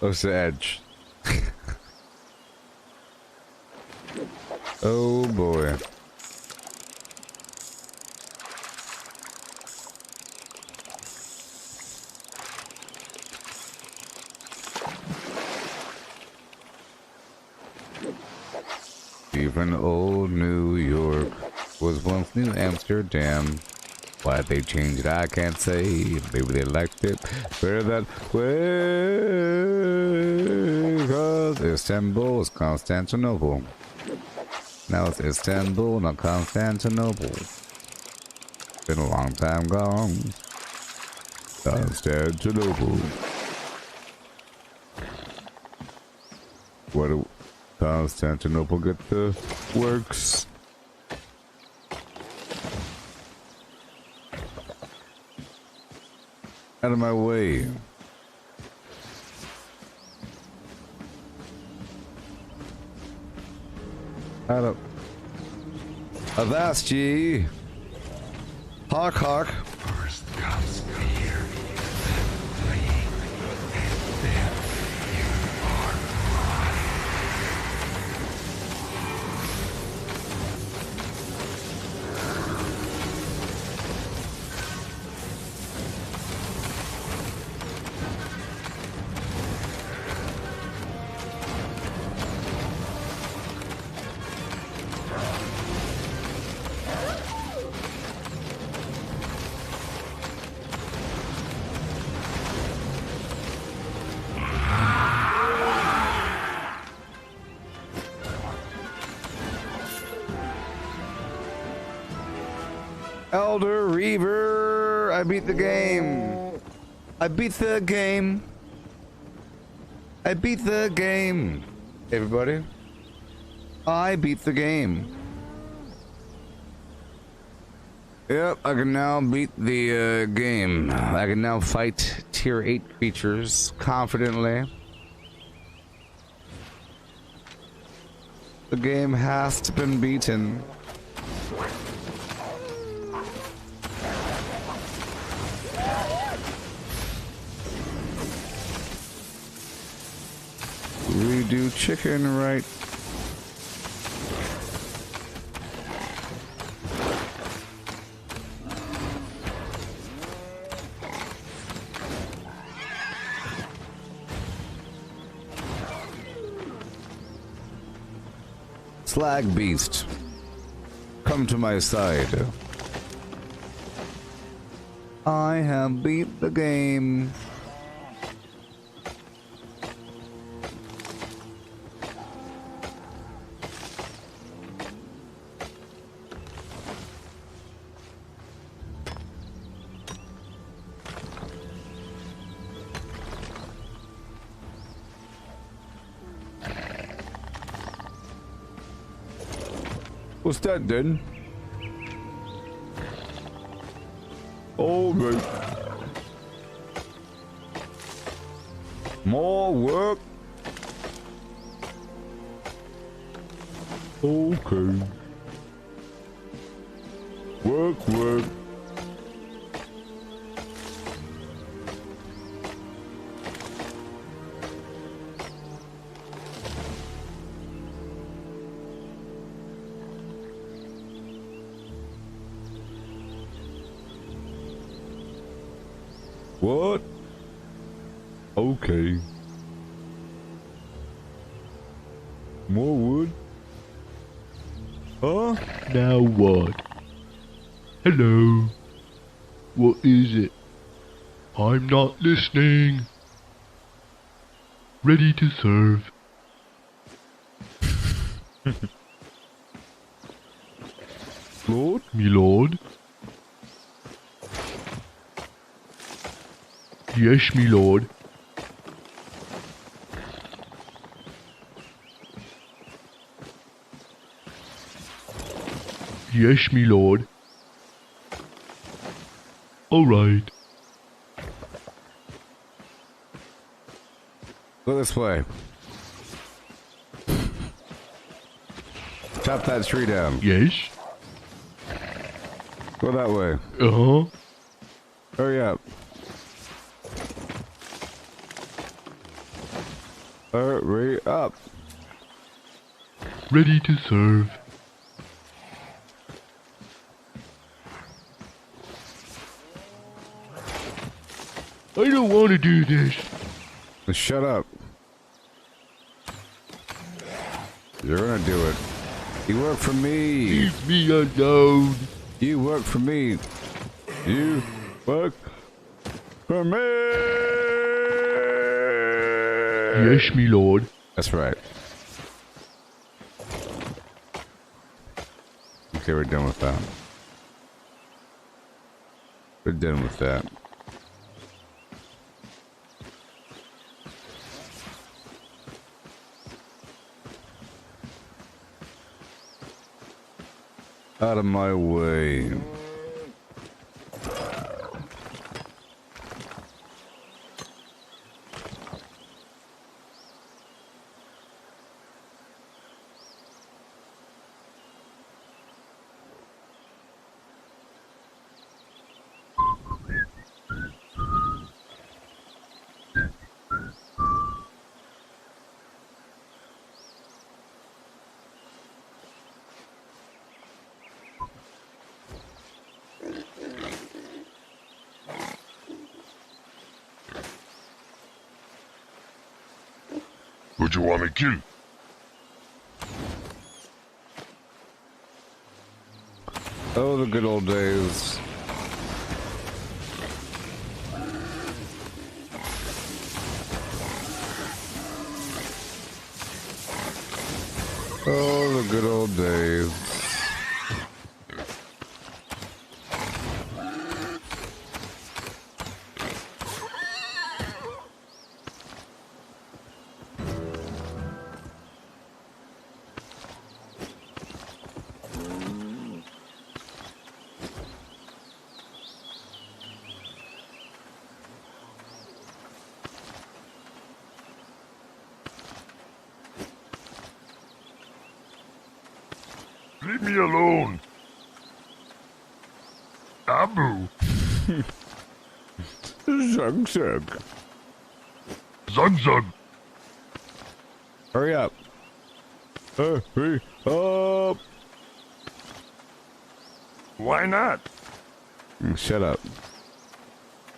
Oh, it's the edge. Oh boy. Even old New York was once New Amsterdam. Why they changed it, I can't say. Maybe they liked it better that way. Cause Istanbul is Constantinople. Now it's Istanbul, not Constantinople. Been a long time gone. Constantinople. What do Constantinople get the works? Out of my way. Out of... Avast ye! Hawk, hawk! First comes fear, then fleeing, and then you are mine. Elder Reaver! I beat the game! I beat the game! I beat the game! Everybody? I beat the game. Yep, I can now beat the game. I can now fight tier 8 creatures confidently. The game has been beaten. We do chicken right. Slag beast, come to my side. I have beat the game. What's that then? Oh, man. More work. Okay. Work, work. What? Okay. More wood? Huh? Now what? Hello? What is it? I'm not listening. Ready to serve. Lord? Me lord? Yes, me lord. Yes, me lord. All right. Go this way. Chop that tree down. Yes. Go that way. Uh-huh. Hurry up. Hurry up. Ready to serve. I don't want to do this. Just shut up. You're gonna do it. You work for me. Leave me alone. You work for me. You work for me. Yes, me lord. That's right. Okay, we're done with that. We're done with that. Out of my way. Who'd you want to kill? Oh, the good old days. Oh, the good old days. Leave me alone. Abu. Zug zug. Zug zug. Hurry up. Hurry up. Why not? Shut up.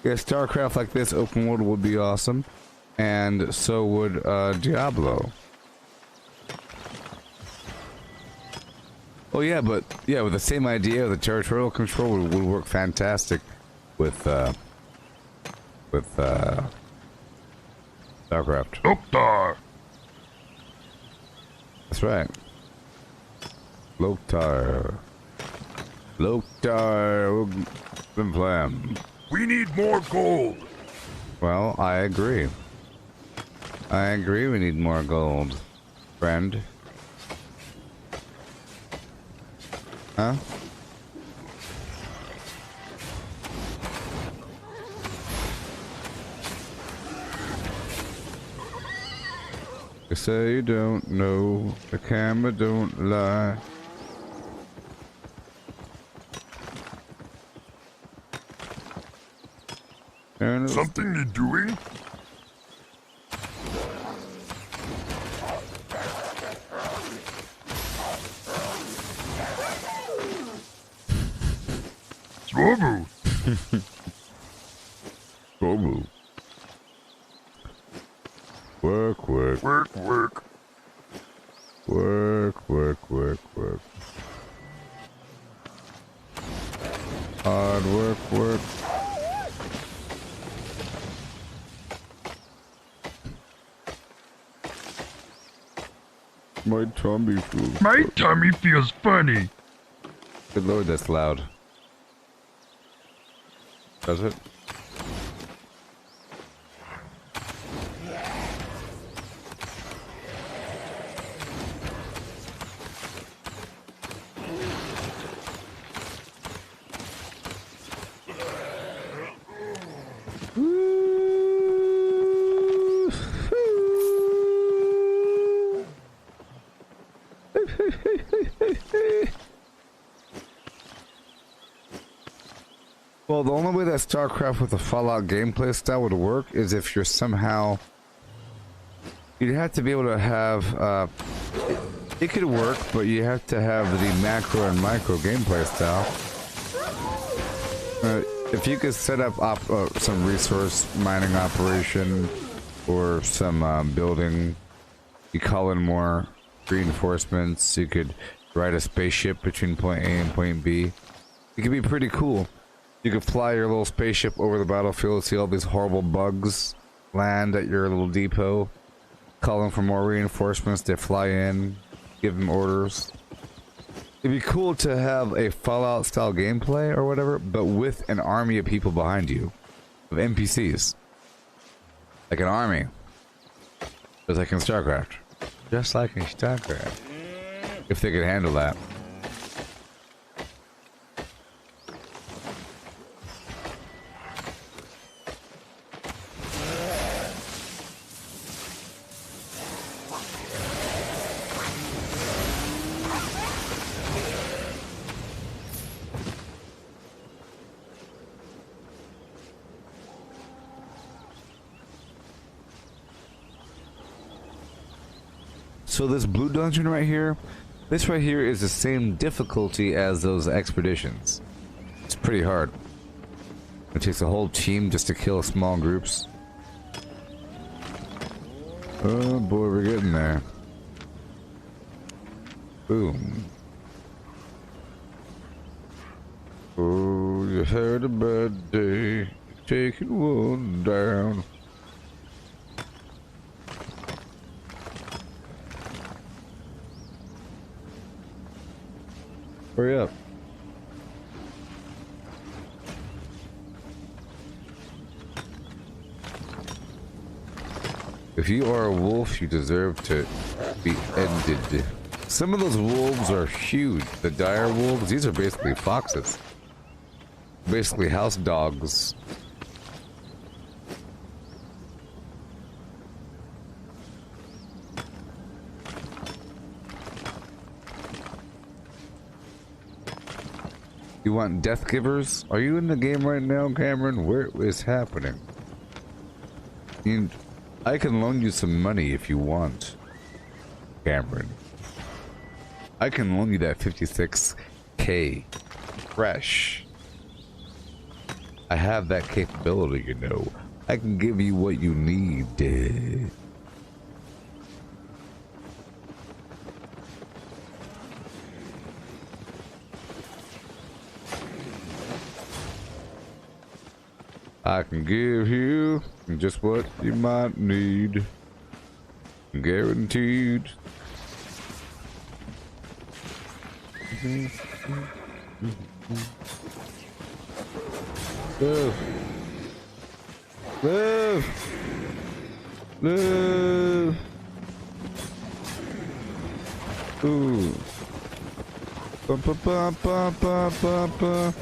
Yeah, StarCraft like this, open world would be awesome. And so would Diablo. Oh yeah, but yeah, with the same idea, the territorial control would work fantastic with StarCraft. Loktar. That's right. Loktar. Blam. We need more gold. Well, I agree. I agree we need more gold, friend. Huh? They say you don't know, the camera don't lie. Something you're doing? Swobu. Swobu. Work. Work. Work. Hard work. My tummy feels. My tummy feels funny. Good lord, that's loud. Does it? Well, the only way that StarCraft with a Fallout gameplay style would work is if you're somehow... You'd have to be able to have... it could work, but you have to have the macro and micro gameplay style. If you could set up some resource mining operation or some building, you call in more reinforcements, you could ride a spaceship between point A and point B. It could be pretty cool. You could fly your little spaceship over the battlefield, see all these horrible bugs land at your little depot, call them for more reinforcements, they fly in, give them orders. It'd be cool to have a Fallout style gameplay or whatever, but with an army of people behind you, of NPCs. Like an army. Just like in StarCraft. Just like in StarCraft. If they could handle that. So this blue dungeon right here, this right here is the same difficulty as those expeditions. It's pretty hard. It takes a whole team just to kill small groups. Oh boy, we're getting there. Boom. Oh, you had a bad day, taking one down. Hurry up. If you are a wolf, you deserve to be ended. Some of those wolves are huge. The dire wolves, these are basically foxes. Basically house dogs. You want death givers? Are you in the game right now, Cameron? Where is happening? I can loan you some money if you want. Cameron. I can loan you that 56K fresh. I have that capability, you know. I can give you what you need. I can give you just what you might need. Guaranteed. Live. Live. Live. Ooh. Ba ba ba ba ba ba ba.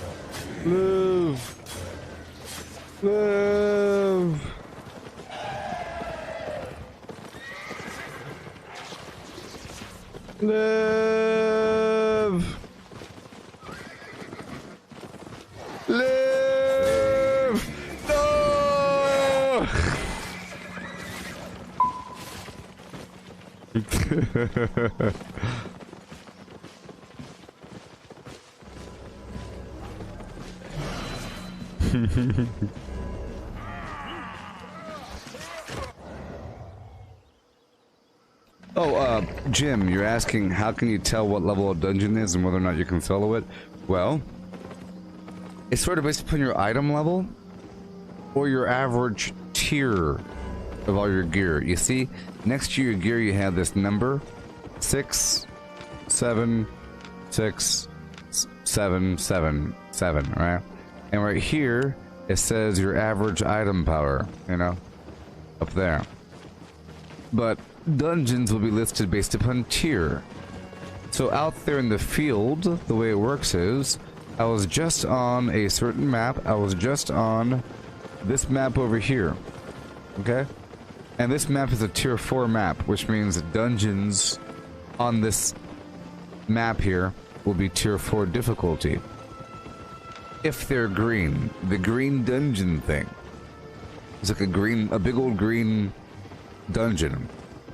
Live. Live. Live. Live. No. Oh, Jim, you're asking how can you tell what level a dungeon is and whether or not you can solo it? Well, it's sort of based upon your item level or your average tier of all your gear. You see, next to your gear you have this number 6, 7, 6, 7, 7, 7, right? And right here it says your average item power, you know, up there. But dungeons will be listed based upon tier. So out there in the field, the way it works is, I was just on a certain map. I was just on this map over here. Okay? And this map is a tier 4 map, which means dungeons on this map here will be tier 4 difficulty. If they're green. The green dungeon thing. It's like a big old green dungeon.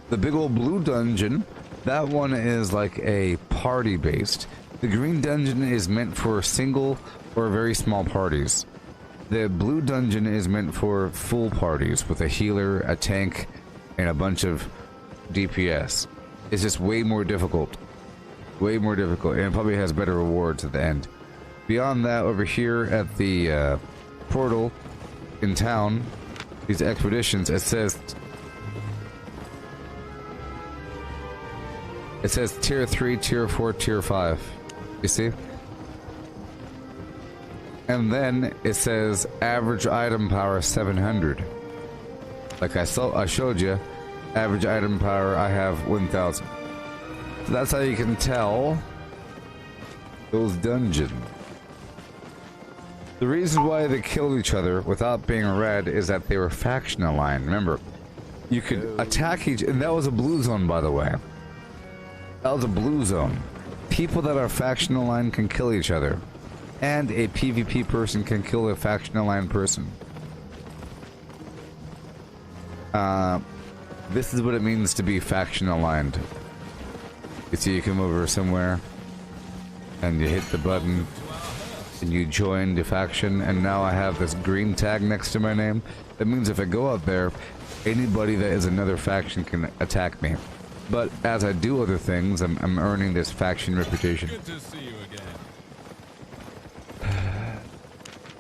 The big old blue dungeon, that one is like a party based. The green dungeon is meant for single or very small parties. The blue dungeon is meant for full parties with a healer, a tank, and a bunch of DPS. It's just way more difficult. Way more difficult, and it probably has better rewards at the end. Beyond that, over here at the portal in town, these expeditions, it says tier 3, tier 4, tier 5. You see? And then it says average item power 700. Like I showed you, average item power I have 1000. So that's how you can tell those dungeons. The reason why they killed each other without being red is that they were faction aligned. Remember, you could attack each, and that was a blue zone, by the way. That was a blue zone. People that are faction aligned can kill each other. And a PvP person can kill a faction aligned person. This is what it means to be faction aligned. You see, you come over somewhere, and you hit the button, and you join the faction, and now I have this green tag next to my name. That means if I go out there, anybody that is another faction can attack me. But as I do other things, I'm earning this faction reputation. Good to see you again.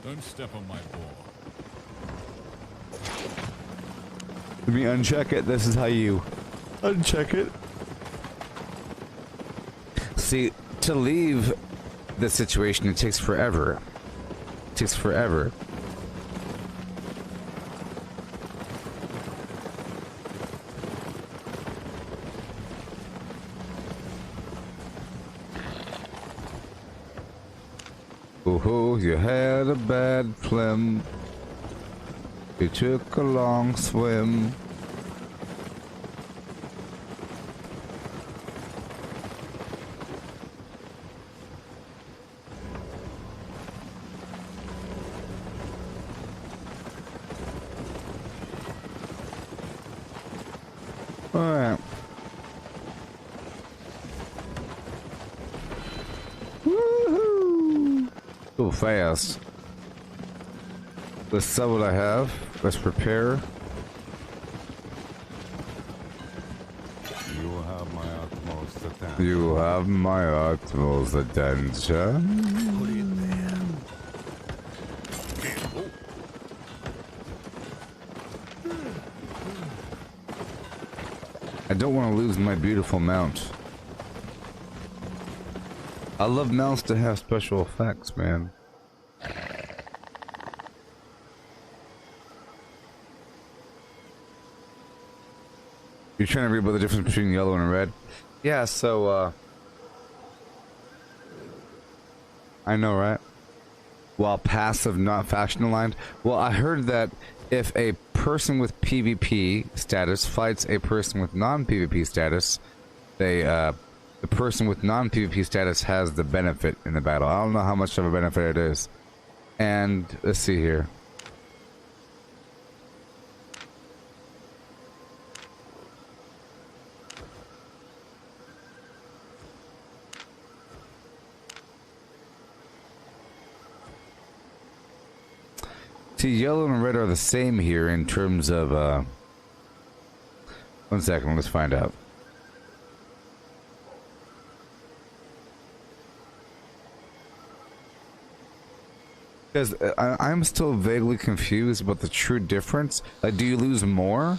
Don't step on my ball. Let me uncheck it. This is how you uncheck it. See, to leave the situation, it takes forever. It takes forever. Oh, you had a bad phlegm. You took a long swim. Alright. fast. Let's sell what I have. Let's prepare. You will have my utmost attention. You have my utmost attention. Put it there. I don't want to lose my beautiful mount. I love mounts to have special effects, man. You're trying to read about the difference between yellow and red? Yeah, so, I know, right? While passive, not faction aligned. Well, I heard that if a person with PvP status fights a person with non-PvP status, the person with non-PvP status has the benefit in the battle. I don't know how much of a benefit it is. And, let's see here. See, yellow and red are the same here in terms of, 1 second, let's find out. Because I'm still vaguely confused about the true difference. Like, do you lose more?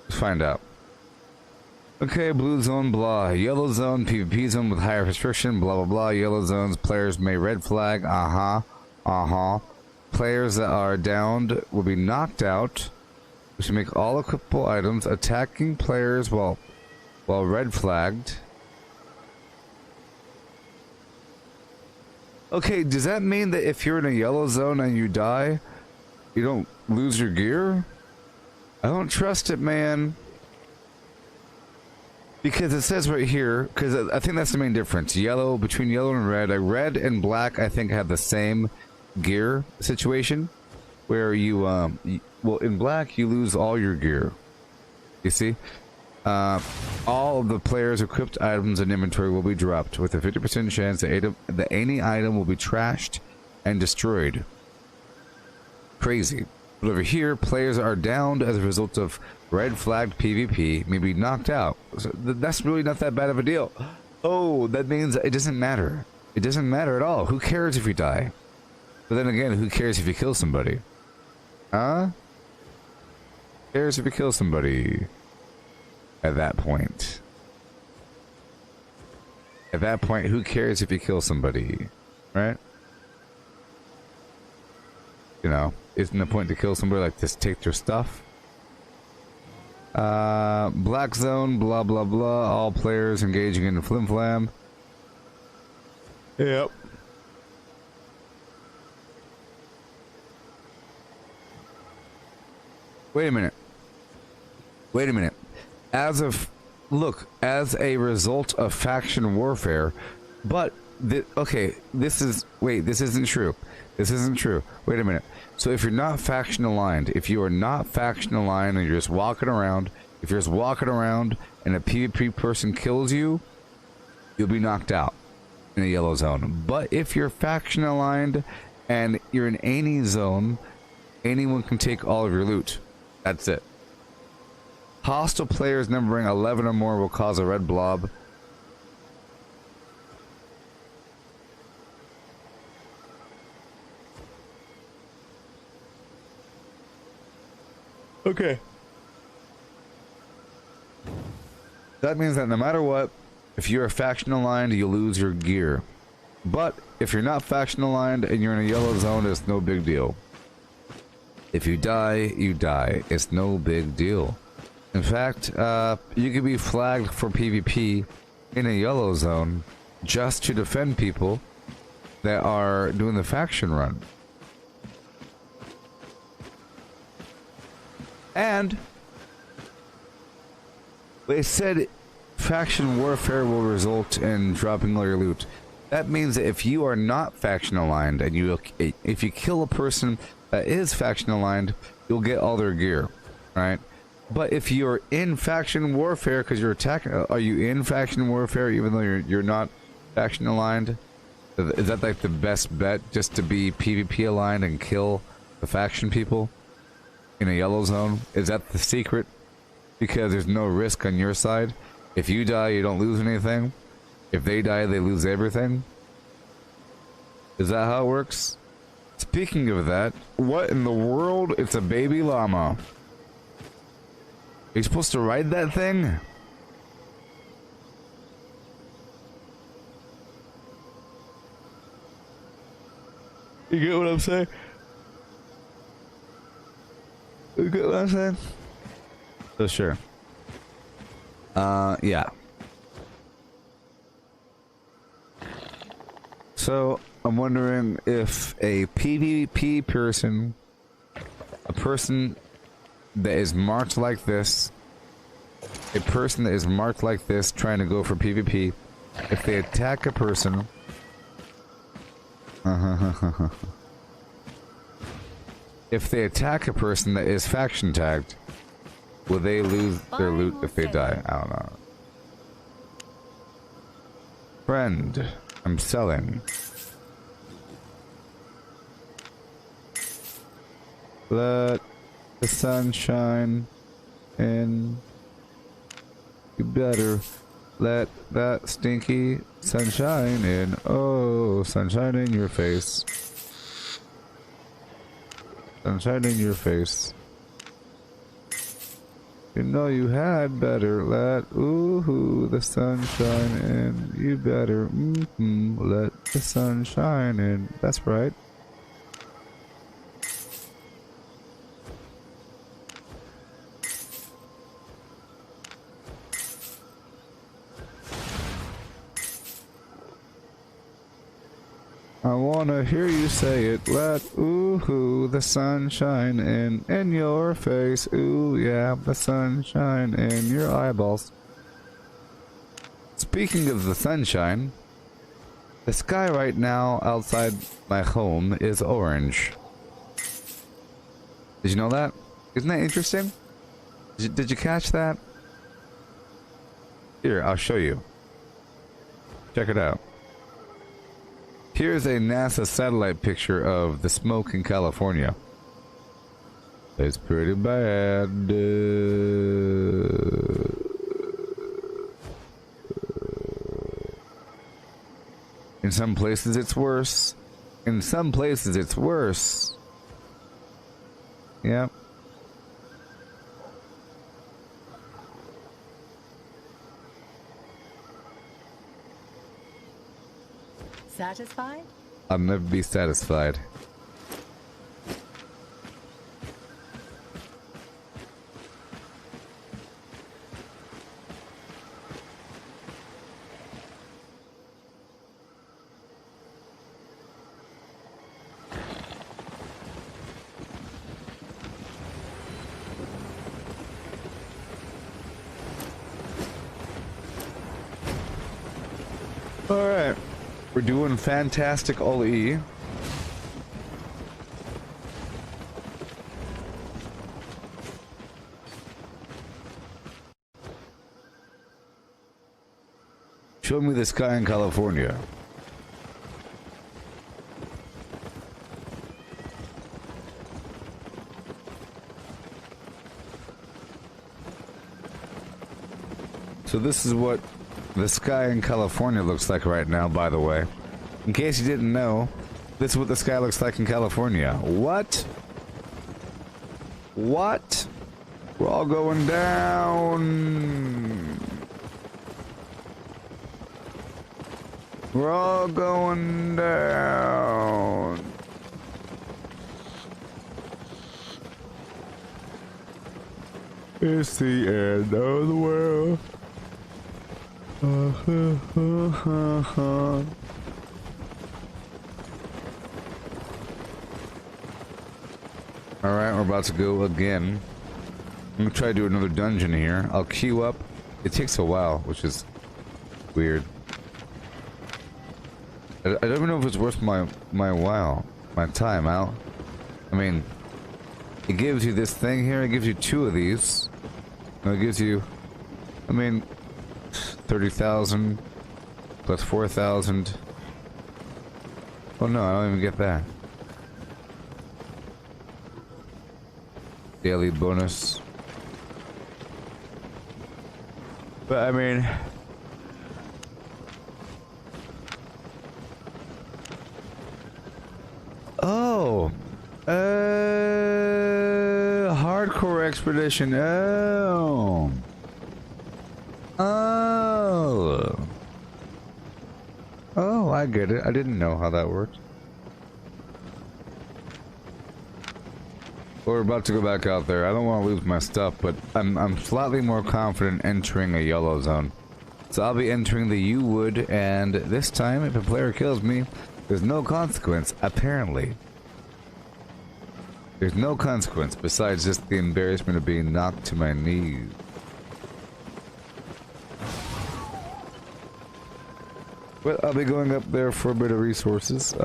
Let's find out. Okay, blue zone, blah. Yellow zone, PvP zone with higher restriction, blah, blah, blah. Yellow zones, players may red flag, Players that are downed will be knocked out. We should make all equipable items. Attacking players while red flagged. Okay, does that mean that if you're in a yellow zone and you die, you don't lose your gear? I don't trust it, man. Because it says right here, because I think that's the main difference. Yellow, between yellow and red. Red and black, I think, have the same gear situation. Where you, well, in black, you lose all your gear. You see? All of the players' equipped items and inventory will be dropped, with a 50% chance that any item will be trashed and destroyed. Crazy. But over here, players are downed as a result of red flagged PvP, may be knocked out. So that's really not that bad of a deal. Oh, that means it doesn't matter. It doesn't matter at all. Who cares if you die? But then again, who cares if you kill somebody? Huh? Who cares if you kill somebody? At that point. At that point, who cares if you kill somebody? Right? You know, isn't the point to kill somebody like just take their stuff? Black zone, blah blah blah. All players engaging in flim flam. Yep. Wait a minute. Wait a minute. As a result of faction warfare, but okay, this isn't true. This isn't true. Wait a minute. So if you're not faction aligned, if you are not faction aligned and you're just walking around, if you're just walking around and a PvP person kills you, you'll be knocked out in a yellow zone. But if you're faction aligned and you're in any zone, anyone can take all of your loot. That's it. Hostile players numbering 11 or more will cause a red blob. Okay. That means that no matter what, if you're faction aligned, you lose your gear. But if you're not faction aligned and you're in a yellow zone, it's no big deal. If you die, you die. It's no big deal. In fact, you could be flagged for PvP in a yellow zone just to defend people that are doing the faction run. And they said faction warfare will result in dropping all your loot. That means that if you are not faction aligned and if you kill a person that is faction aligned, you'll get all their gear, right? But if you're in faction warfare because you're attacking, are you in faction warfare even though you're not faction aligned? Is that like the best bet, just to be PvP aligned and kill the faction people in a yellow zone? Is that the secret? Because there's no risk on your side. If you die, you don't lose anything. If they die, they lose everything. Is that how it works? Speaking of that, what in the world? It's a baby llama. Are you supposed to ride that thing? You get what I'm saying? You get what I'm saying? So sure. Yeah. So I'm wondering if a PvP person, a person that is marked like this, a person that is marked like this trying to go for PvP, if they attack a person, if they attack a person that is faction tagged, will they lose their loot if they die? I don't know. Friend, I'm selling. Let the sun shine in. You better let that stinky sunshine in. Oh, sunshine in your face. Sunshine in your face. You know you had better let the sunshine in. You better let the sun shine in. That's right. I wanna hear you say it. Let the sunshine in your face. Ooh yeah, the sunshine in your eyeballs. Speaking of the sunshine, the sky right now outside my home is orange. Did you know that? Isn't that interesting? Did you catch that? Here, I'll show you. Check it out. Here's a NASA satellite picture of the smoke in California. It's pretty bad. In some places it's worse. In some places it's worse. Yep. Satisfied? I'll never be satisfied. Alright. We're doing fantastic Oli. Show me the sky in California. So this is what the sky in California looks like right now, by the way. In case you didn't know, this is what the sky looks like in California. What? What? We're all going down. We're all going down. It's the end of the world. Alright, we're about to go again. I'm gonna try to do another dungeon here. I'll queue up. It takes a while, which is weird. I don't even know if it's worth my time out. I mean, it gives you this thing here. It gives you 2 of these. And it gives you, I mean, 30,000 plus 4,000. Oh no, I don't even get that. Daily bonus. But I mean... Oh! Hardcore expedition. Oh! Oh! Oh, I get it. I didn't know how that worked. We're about to go back out there. I don't want to lose my stuff, but I'm slightly more confident entering a yellow zone. So I'll be entering the U wood, and this time, if a player kills me, there's no consequence, apparently. There's no consequence besides just the embarrassment of being knocked to my knees. Well, I'll be going up there for a bit of resources.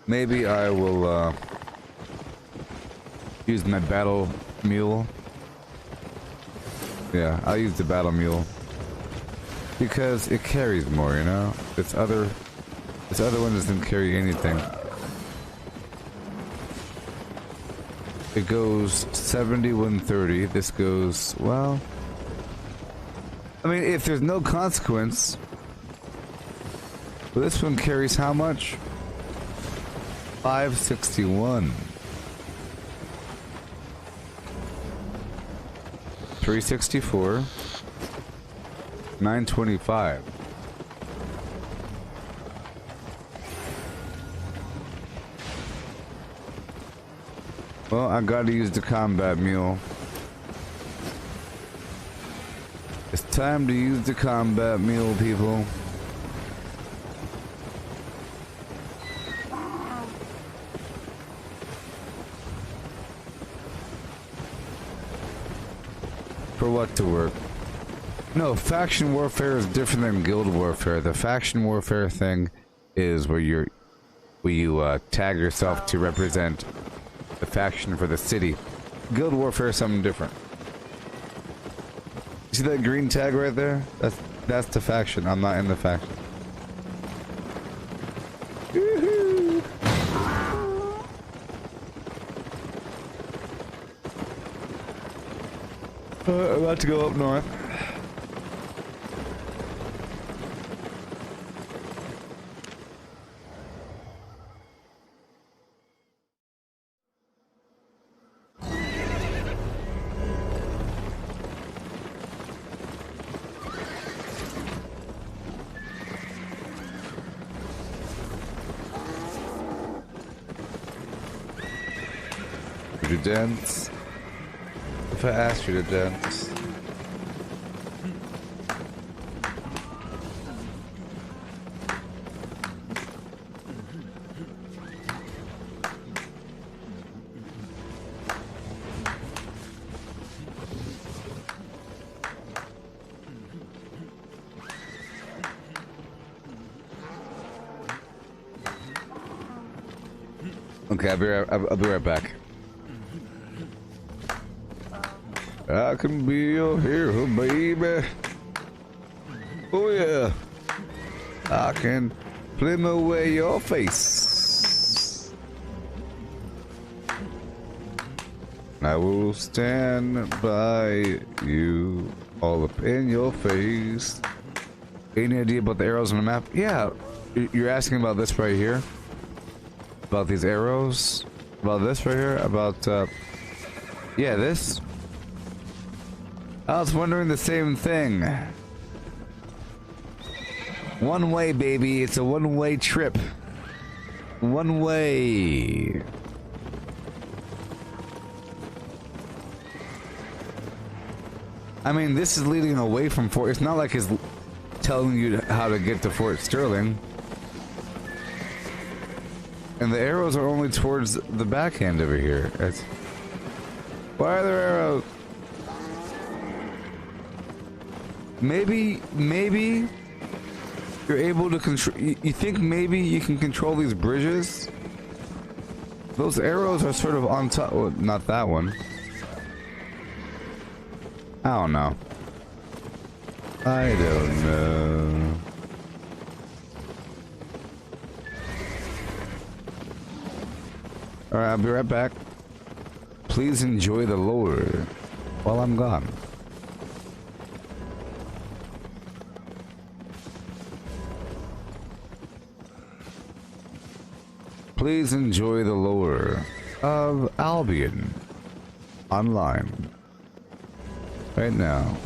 Maybe I will use my battle mule. Yeah, I'll use the battle mule because it carries more, you know. This other one doesn't carry anything. It goes 70, 130. This goes, well, I mean, if there's no consequence, well, this one carries how much? 561. 364. 925. Well, I gotta use the combat mule. It's time to use the combat mule, people. For what to work? No, faction warfare is different than guild warfare. The faction warfare thing is where you tag yourself to represent the faction for the city. Guild warfare is something different. See that green tag right there? That's the faction. I'm not in the faction. I'm about to go up north. Would you dance? If I asked you to dance. Okay, I'll be right back. I can be your hero, baby. Oh yeah. I can flame away your face. I will stand by you, all up in your face. Any idea about the arrows on the map? Yeah, you're asking about this right here? About these arrows? About this right here? About, yeah, this? I was wondering the same thing. One way, baby. It's a one-way trip. One way. I mean, this is leading away from Fort. It's not like it's telling you how to get to Fort Sterling. And the arrows are only towards the backhand over here. Why are there arrows? Maybe you're able to control. You think maybe you can control these bridges? Those arrows are sort of on top. Well, not that one. I don't know. I don't know. Alright, I'll be right back. Please enjoy the lore while I'm gone. Please enjoy the lore of Albion online right now.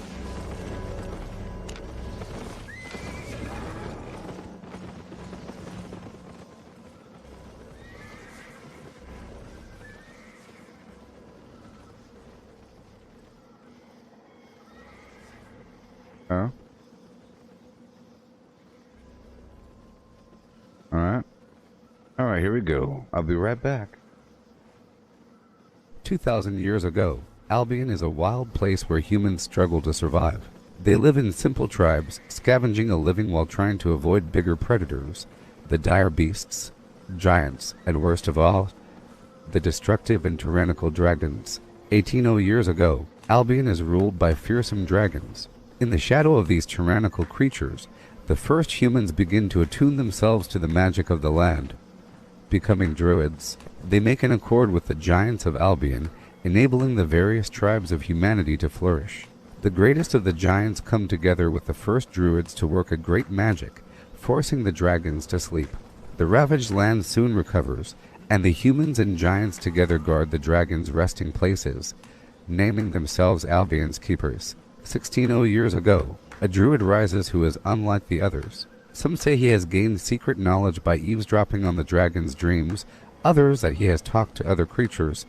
Huh? Alright. Alright, here we go. I'll be right back. 2,000 years ago, Albion is a wild place where humans struggle to survive. They live in simple tribes, scavenging a living while trying to avoid bigger predators, the dire beasts, giants, and worst of all, the destructive and tyrannical dragons. 1800 years ago, Albion is ruled by fearsome dragons. In the shadow of these tyrannical creatures, the first humans begin to attune themselves to the magic of the land. Becoming druids, they make an accord with the giants of Albion, enabling the various tribes of humanity to flourish. The greatest of the giants come together with the first druids to work a great magic, forcing the dragons to sleep. The ravaged land soon recovers, and the humans and giants together guard the dragons' resting places, naming themselves Albion's keepers. 1600 years ago, a druid rises who is unlike the others. Some say he has gained secret knowledge by eavesdropping on the dragon's dreams, others that he has talked to other creatures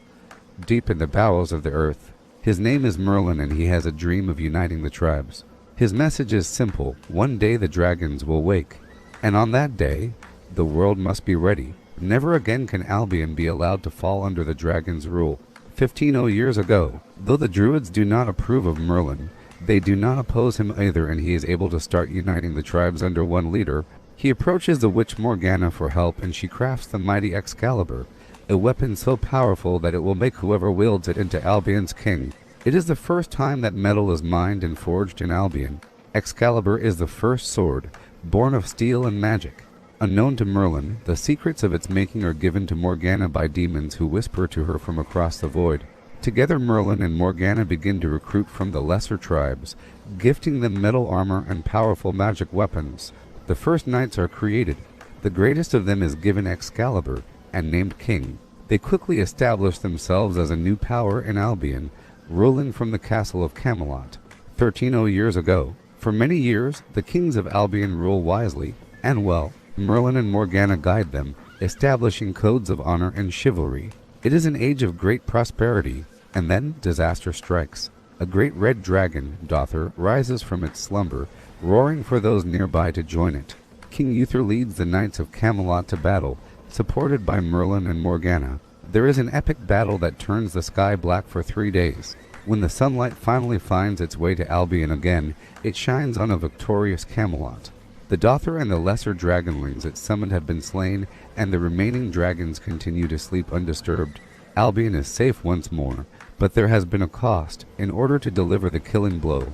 deep in the bowels of the earth. His name is Merlin, and he has a dream of uniting the tribes. His message is simple: one day the dragons will wake, and on that day, the world must be ready. Never again can Albion be allowed to fall under the dragon's rule. 1500 years ago, though the druids do not approve of Merlin, they do not oppose him either, and he is able to start uniting the tribes under one leader. He approaches the witch Morgana for help, and she crafts the mighty Excalibur, a weapon so powerful that it will make whoever wields it into Albion's king. It is the first time that metal is mined and forged in Albion. Excalibur is the first sword, born of steel and magic. Unknown to Merlin, the secrets of its making are given to Morgana by demons who whisper to her from across the void. Together Merlin and Morgana begin to recruit from the lesser tribes, gifting them metal armor and powerful magic weapons. The first knights are created. The greatest of them is given Excalibur and named King. They quickly establish themselves as a new power in Albion, ruling from the castle of Camelot. 1300 years ago, for many years, the kings of Albion rule wisely and well. Merlin and Morgana guide them, establishing codes of honor and chivalry. It is an age of great prosperity, and then disaster strikes. A great red dragon, Dother, rises from its slumber, roaring for those nearby to join it. King Uther leads the knights of Camelot to battle, supported by Merlin and Morgana. There is an epic battle that turns the sky black for 3 days. When the sunlight finally finds its way to Albion again, it shines on a victorious Camelot. The Dother and the lesser dragonlings it summoned have been slain, and the remaining dragons continue to sleep undisturbed. Albion is safe once more, but there has been a cost. In order to deliver the killing blow,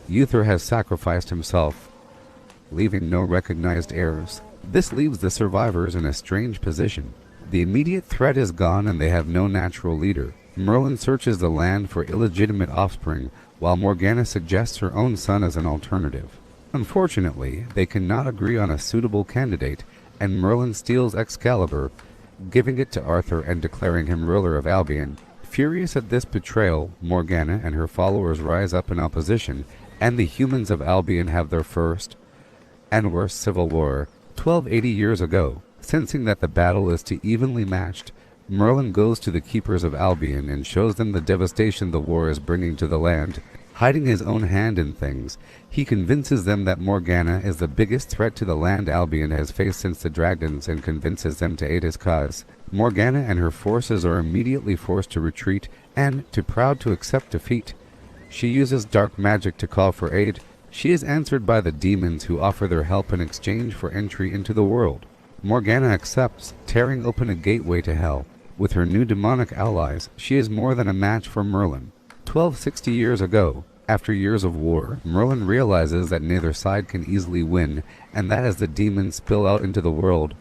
Uther has sacrificed himself, leaving no recognized heirs. This leaves the survivors in a strange position. The immediate threat is gone, and they have no natural leader. Merlin searches the land for illegitimate offspring, while Morgana suggests her own son as an alternative. Unfortunately, they cannot agree on a suitable candidate, and Merlin steals Excalibur, giving it to Arthur and declaring him ruler of Albion. Furious at this betrayal, Morgana and her followers rise up in opposition, and the humans of Albion have their first and worst civil war. 1280 years ago, sensing that the battle is too evenly matched, Merlin goes to the keepers of Albion and shows them the devastation the war is bringing to the land. Hiding his own hand in things, he convinces them that Morgana is the biggest threat to the land Albion has faced since the dragons, and convinces them to aid his cause. Morgana and her forces are immediately forced to retreat and too proud to accept defeat. She uses dark magic to call for aid. She is answered by the demons, who offer their help in exchange for entry into the world. Morgana accepts, tearing open a gateway to hell. With her new demonic allies, she is more than a match for Merlin. 1260 years ago, After years of war, Merlin realizes that neither side can easily win, and that as the demons spill out into the world,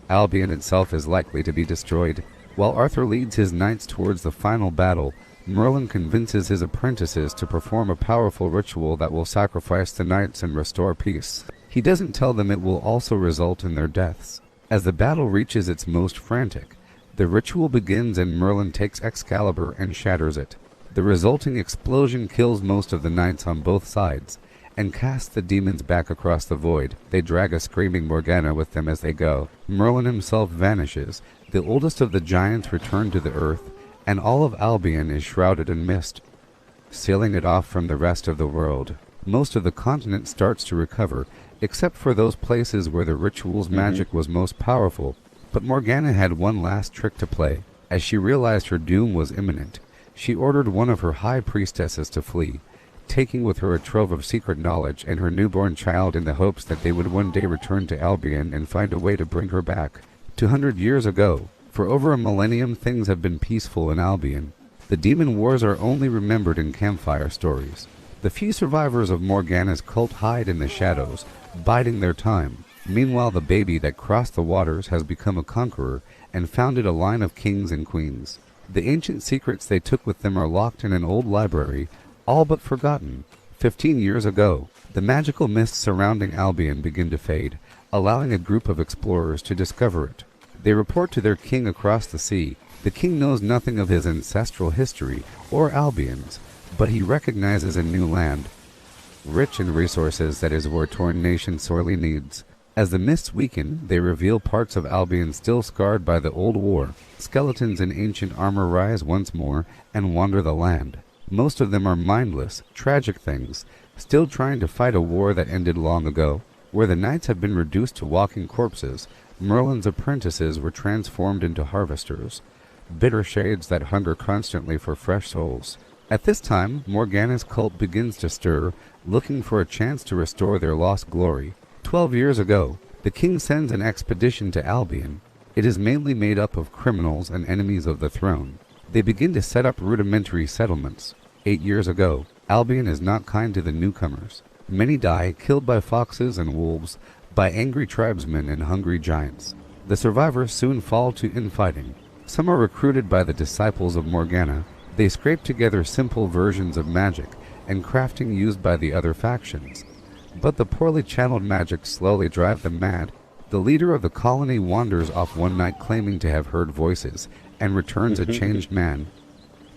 Albion itself is likely to be destroyed. While Arthur leads his knights towards the final battle, Merlin convinces his apprentices to perform a powerful ritual that will sacrifice the knights and restore peace. He doesn't tell them it will also result in their deaths. As the battle reaches its most frantic, the ritual begins and Merlin takes Excalibur and shatters it. The resulting explosion kills most of the knights on both sides, and casts the demons back across the void. They drag a screaming Morgana with them as they go. Merlin himself vanishes, the oldest of the giants return to the earth, and all of Albion is shrouded in mist, sealing it off from the rest of the world. Most of the continent starts to recover, except for those places where the ritual's magic was most powerful. But Morgana had one last trick to play. As she realized her doom was imminent, she ordered one of her high priestesses to flee, taking with her a trove of secret knowledge and her newborn child in the hopes that they would one day return to Albion and find a way to bring her back. 200 years ago, for over a millennium, things have been peaceful in Albion. The demon wars are only remembered in campfire stories. The few survivors of Morgana's cult hide in the shadows, biding their time. Meanwhile, the baby that crossed the waters has become a conqueror and founded a line of kings and queens. The ancient secrets they took with them are locked in an old library, all but forgotten. 15 years ago, the magical mists surrounding Albion begin to fade, allowing a group of explorers to discover it. They report to their king across the sea. The king knows nothing of his ancestral history or Albion's, but he recognizes a new land, rich in resources that his war-torn nation sorely needs. As the mists weaken, they reveal parts of Albion still scarred by the old war. Skeletons in ancient armor rise once more and wander the land. Most of them are mindless, tragic things, still trying to fight a war that ended long ago. Where the knights have been reduced to walking corpses, Merlin's apprentices were transformed into harvesters, bitter shades that hunger constantly for fresh souls. At this time, Morgana's cult begins to stir, looking for a chance to restore their lost glory. 12 years ago, the king sends an expedition to Albion. It is mainly made up of criminals and enemies of the throne. They begin to set up rudimentary settlements. 8 years ago, Albion is not kind to the newcomers. Many die, killed by foxes and wolves, by angry tribesmen and hungry giants. The survivors soon fall to infighting. Some are recruited by the disciples of Morgana. They scrape together simple versions of magic and crafting used by the other factions. But the poorly channeled magic slowly drive them mad. The leader of the colony wanders off one night claiming to have heard voices, and returns a changed man,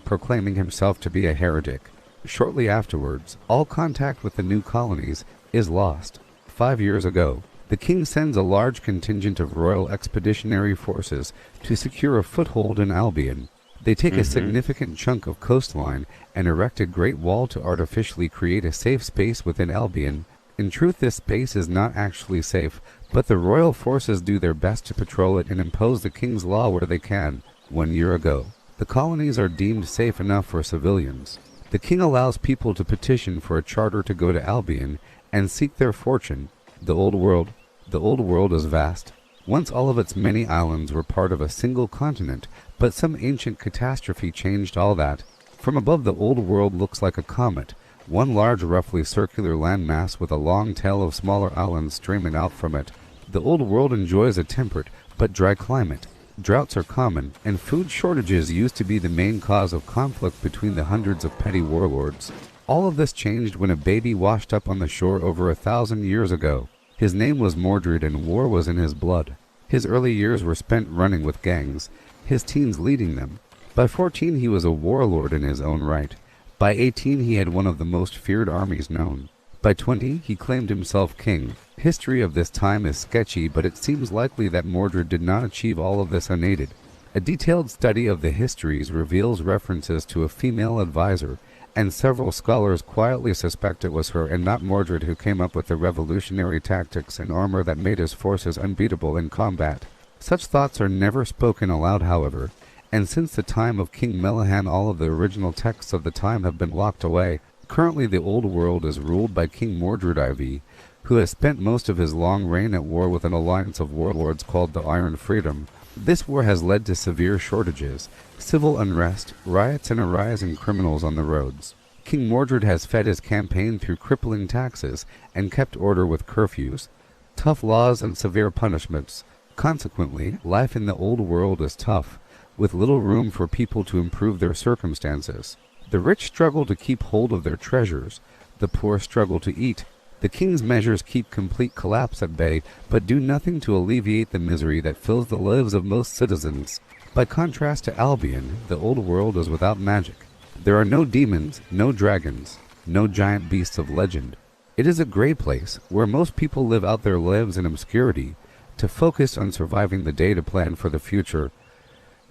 proclaiming himself to be a heretic. Shortly afterwards, all contact with the new colonies is lost. 5 years ago, the king sends a large contingent of royal expeditionary forces to secure a foothold in Albion. They take a significant chunk of coastline and erect a great wall to artificially create a safe space within Albion. In truth, this space is not actually safe, but the royal forces do their best to patrol it and impose the king's law where they can. 1 year ago, the colonies are deemed safe enough for civilians. The king allows people to petition for a charter to go to Albion and seek their fortune. The old world is vast. Once all of its many islands were part of a single continent, but some ancient catastrophe changed all that. From above, the old world looks like a comet, one large roughly circular landmass with a long tail of smaller islands streaming out from it. The old world enjoys a temperate but dry climate. Droughts are common, and food shortages used to be the main cause of conflict between the hundreds of petty warlords. All of this changed when a baby washed up on the shore over 1,000 years ago. His name was Mordred, and war was in his blood. His early years were spent running with gangs, his teens leading them. By 14 he was a warlord in his own right. By 18 he had one of the most feared armies known. By 20 he claimed himself king. History of this time is sketchy, but it seems likely that Mordred did not achieve all of this unaided. A detailed study of the histories reveals references to a female advisor, and several scholars quietly suspect it was her and not Mordred who came up with the revolutionary tactics and armor that made his forces unbeatable in combat. Such thoughts are never spoken aloud, however, and since the time of King Melihan all of the original texts of the time have been locked away. Currently the old world is ruled by King Mordred IV, who has spent most of his long reign at war with an alliance of warlords called the Iron Freedom. This war has led to severe shortages, civil unrest, riots, and a rise in criminals on the roads. King Mordred has fed his campaign through crippling taxes and kept order with curfews, tough laws and severe punishments. Consequently, life in the old world is tough, with little room for people to improve their circumstances. The rich struggle to keep hold of their treasures, the poor struggle to eat. The king's measures keep complete collapse at bay, but do nothing to alleviate the misery that fills the lives of most citizens. By contrast to Albion, the old world is without magic. There are no demons, no dragons, no giant beasts of legend. It is a gray place where most people live out their lives in obscurity, to focus on surviving the day to plan for the future,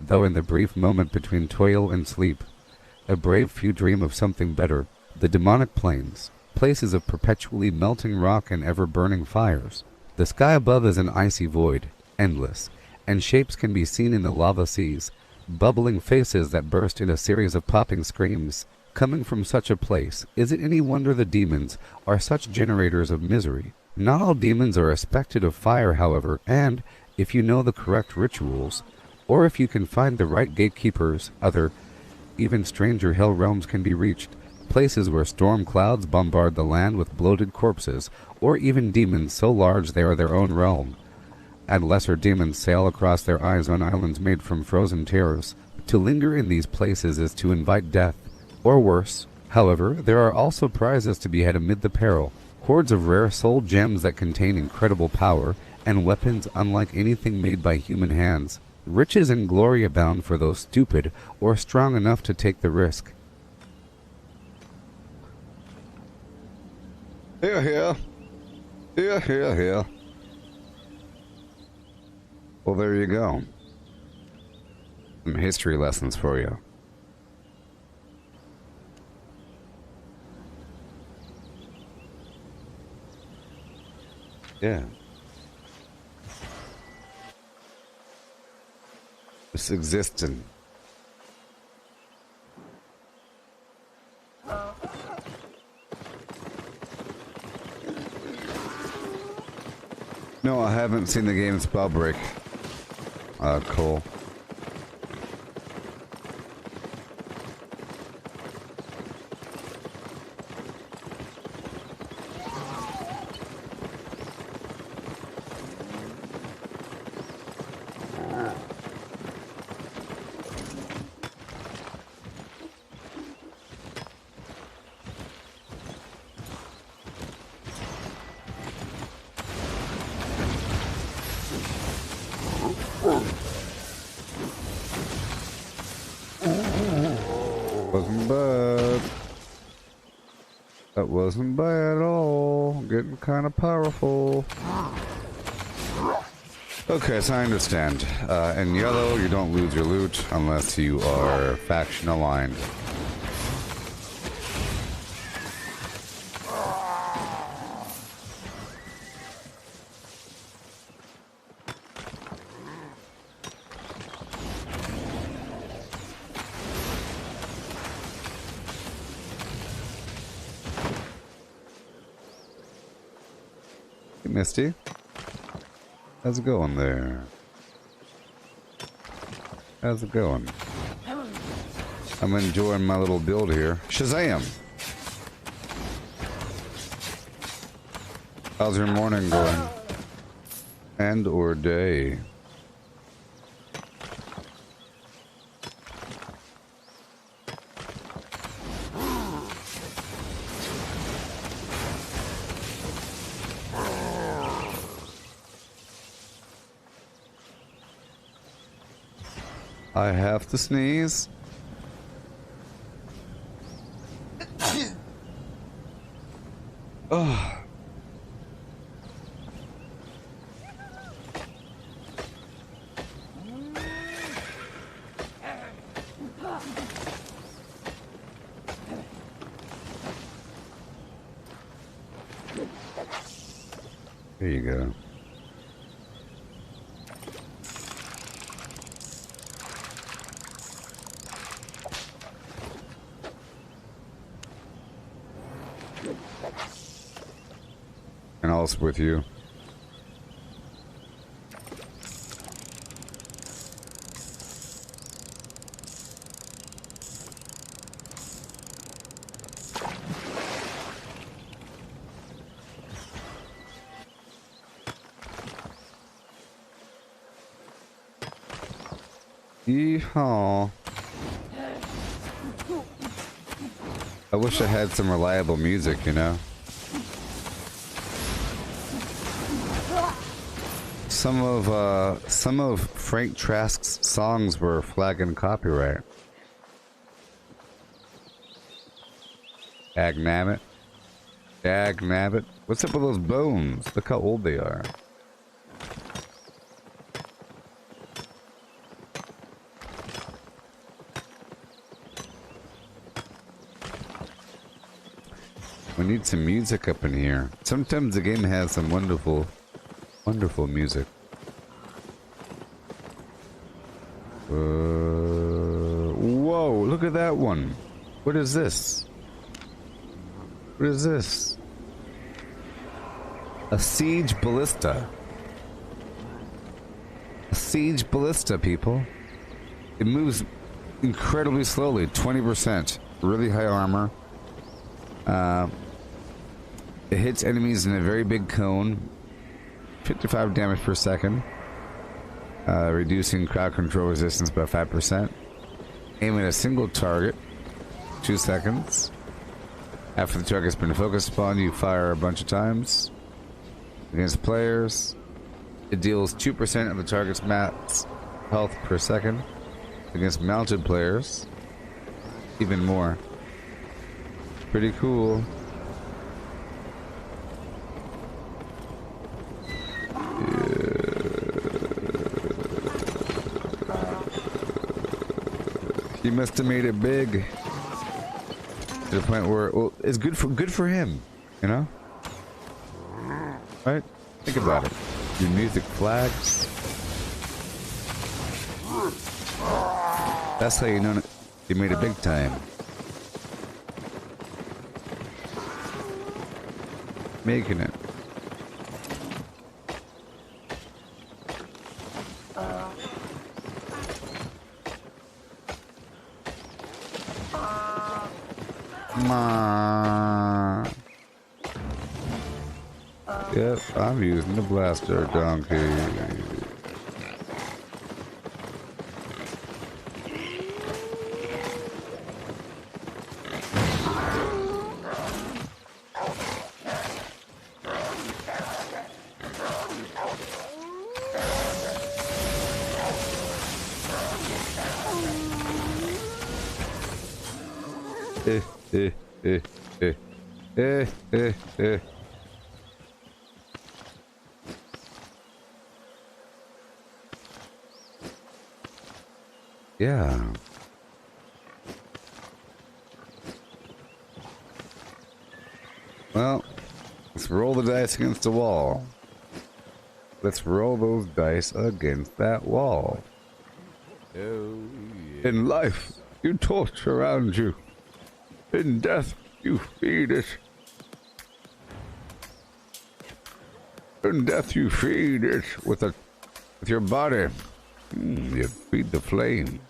though in the brief moment between toil and sleep, a brave few dream of something better. The demonic plains, places of perpetually melting rock and ever-burning fires. The sky above is an icy void, endless, and shapes can be seen in the lava seas, bubbling faces that burst in a series of popping screams. Coming from such a place, is it any wonder the demons are such generators of misery? Not all demons are expected of fire, however, and, if you know the correct rituals, or if you can find the right gatekeepers, other, even stranger hell realms can be reached, places where storm clouds bombard the land with bloated corpses, or even demons so large they are their own realm. And lesser demons sail across their eyes on islands made from frozen terrors. To linger in these places is to invite death, or worse. However, there are also prizes to be had amid the peril. Hoards of rare soul gems that contain incredible power, and weapons unlike anything made by human hands. Riches and glory abound for those stupid or strong enough to take the risk. Here, here. Here, here, here. Well, there you go. Some history lessons for you. Yeah. Just existing. No, I haven't seen the game Spellbreak. Cool. Wasn't bad. That wasn't bad at all. Getting kind of powerful. Okay, so I understand. In yellow, you don't lose your loot unless you are faction aligned. Hey, Misty. How's it going there? How's it going? I'm enjoying my little build here. Shazam! How's your morning going? And or day? I have to sneeze. Oh. There you go. And all's with you. Yeehaw. I wish I had some reliable music, you know? Some of Frank Trask's songs were flagging copyright. Dagnabbit. Dagnabbit. What's up with those bones? Look how old they are. We need some music up in here. Sometimes the game has some wonderful, wonderful music. Whoa, look at that one. What is this? What is this? A siege ballista. A siege ballista, people. It moves incredibly slowly, 20%. Really high armor. It hits enemies in a very big cone. 55 damage per second. Reducing crowd control resistance by 5%. Aim at a single target. 2 seconds. After the target's been focused upon, you fire a bunch of times. Against players, it deals 2% of the target's max health per second. Against mounted players, even more. Pretty cool. He must have made it big to the point where, well, it's good for him, you know? Right? Think about it. Your music flags. That's how you know you made it big time. Making it. Yep, I'm using the blaster donkey. Yeah. Well, let's roll the dice against the wall. Let's roll those dice against that wall. Oh, yeah. In life, you torch around you. In death, you feed it. In death, you feed it with your body. You feed the flame.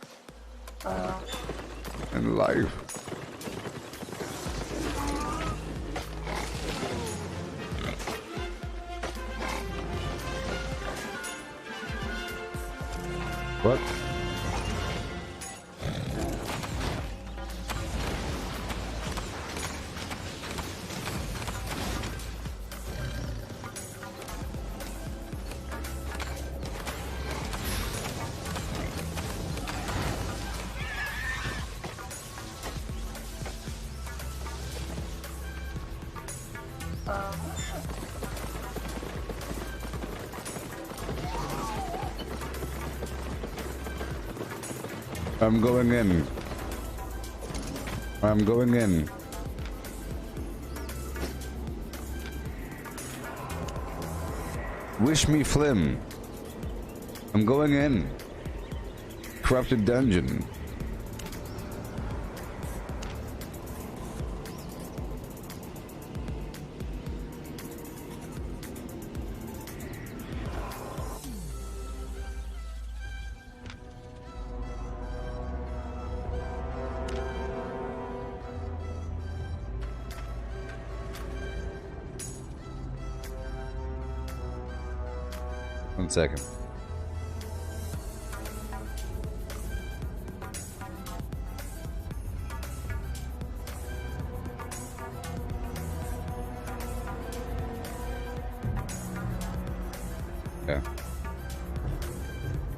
In life. What? I'm going in. I'm going in. Wish me flim. I'm going in. Corrupted dungeon. One second.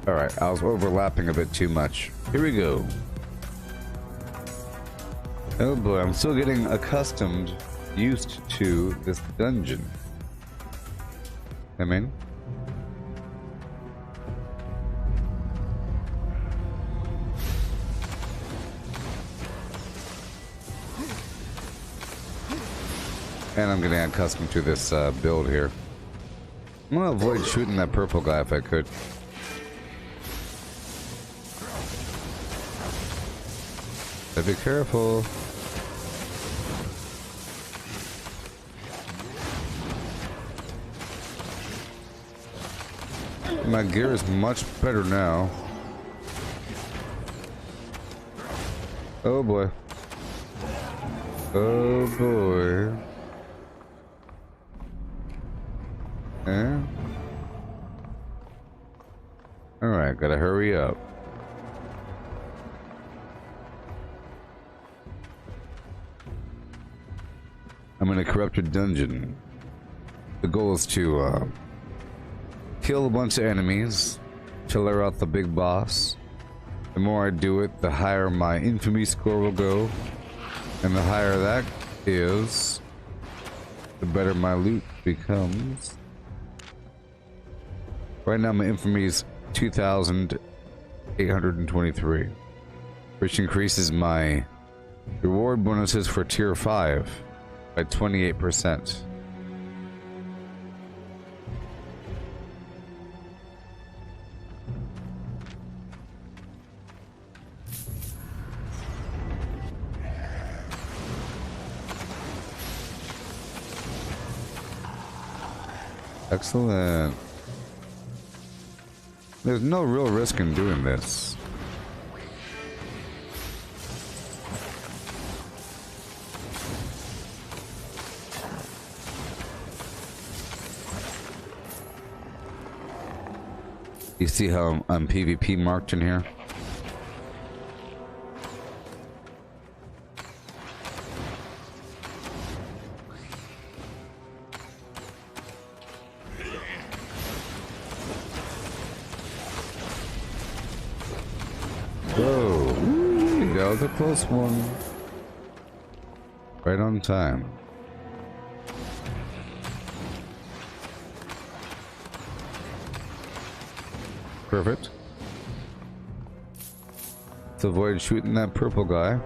Alright, I was overlapping a bit too much. Here we go. Oh boy, I'm still getting accustomed, used to this dungeon. I mean... And I'm getting accustomed to this build here. I'm gonna avoid shooting that purple guy if I could. Be careful. My gear is much better now. Oh boy. Oh boy. Eh? Alright, gotta hurry up. I'm in a corrupted dungeon. The goal is to kill a bunch of enemies, clear out the big boss. The more I do it, the higher my infamy score will go. And the higher that is, the better my loot becomes. Right now my infamy is 2,823, which increases my reward bonuses for tier 5 by 28%. Excellent. There's no real risk in doing this. You see how I'm PvP marked in here? Whoa, ooh, that was a close one. Right on time. Perfect. Let's avoid shooting that purple guy.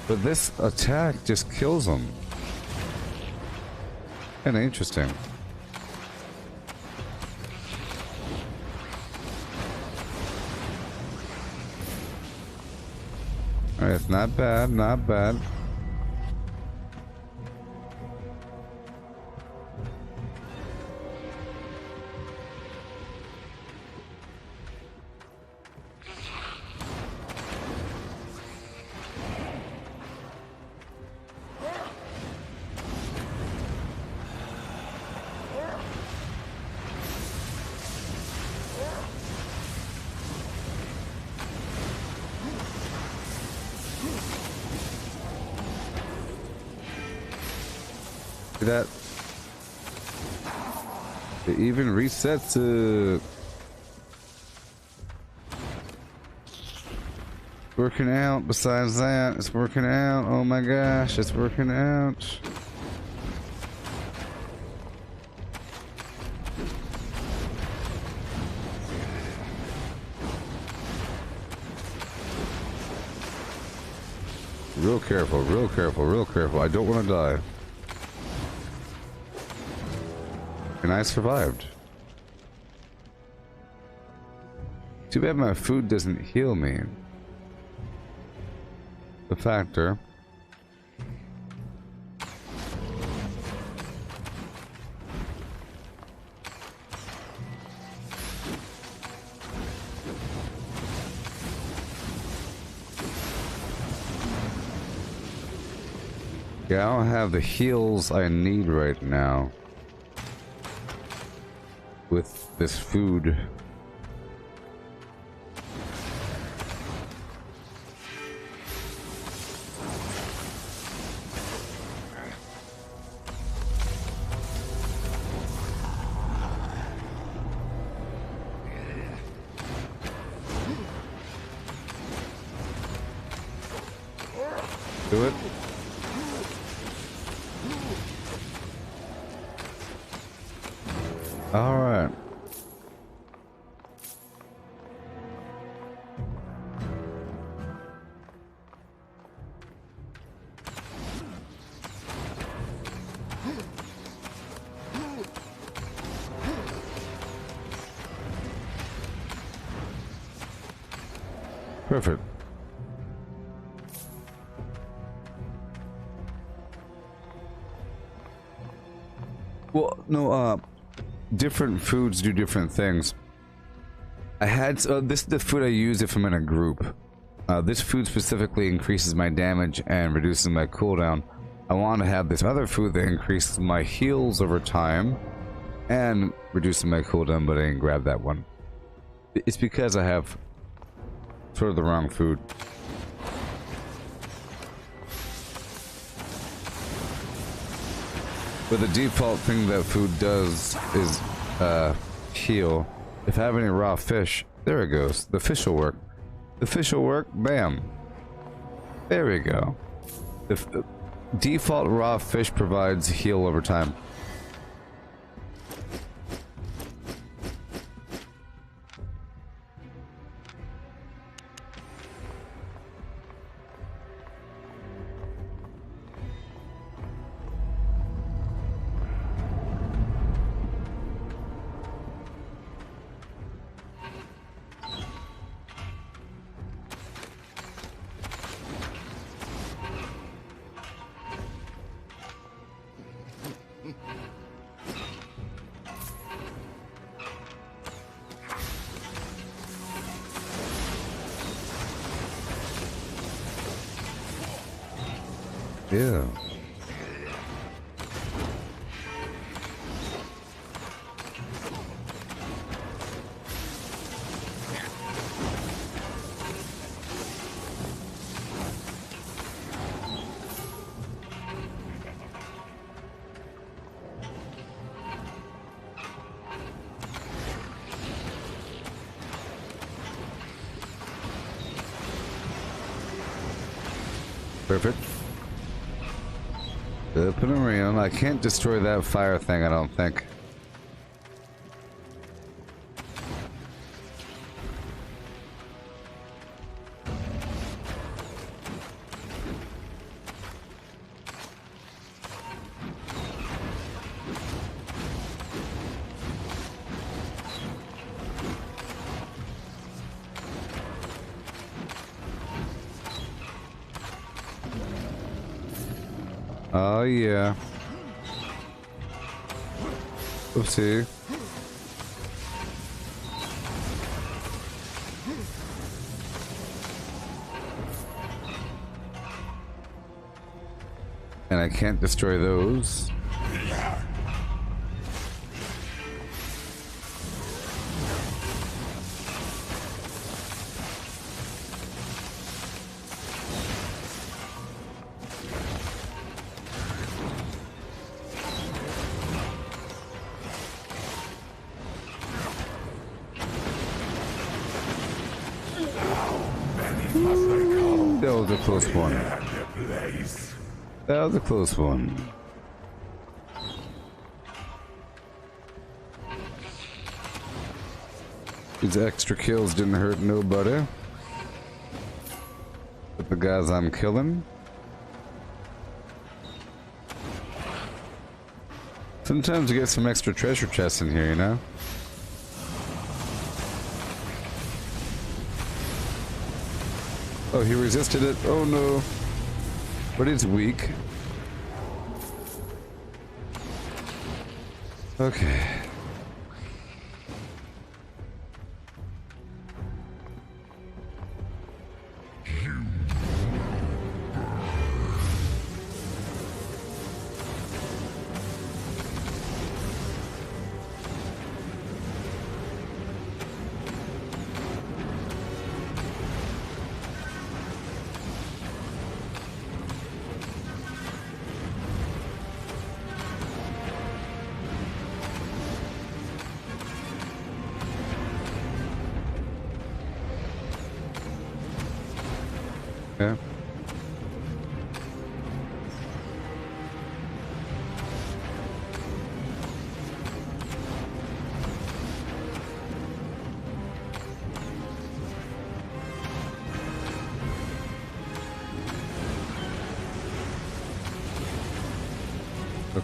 But this attack just kills him. Kinda interesting. Alright, not bad, not bad. That it even resets it. Working out. Besides that, it's working out. Oh my gosh, it's working out. Real careful, real careful, real careful. I don't want to die. And I survived. Too bad my food doesn't heal me. The factor. Yeah, I don't have the heals I need right now. With this food. Do it. All right. Perfect. Well, no, different foods do different things. I had, this is the food I use if I'm in a group. This food specifically increases my damage and reduces my cooldown. I want to have this other food that increases my heals over time and reduces my cooldown, but I didn't grab that one. It's because I have sort of the wrong food. But the default thing that food does is heal. If I have any raw fish, there it goes. The fish will work. The fish will work. Bam. There we go. If default raw fish provides heal over time. Yeah. Perfect. Up and around. I can't destroy that fire thing, I don't think. Oh yeah. Oopsie. And I can't destroy those. That was a close one. That was a close one. These extra kills didn't hurt nobody. But the guys I'm killing. Sometimes you get some extra treasure chests in here, you know? Oh, he resisted it. Oh no. But he's weak. Okay.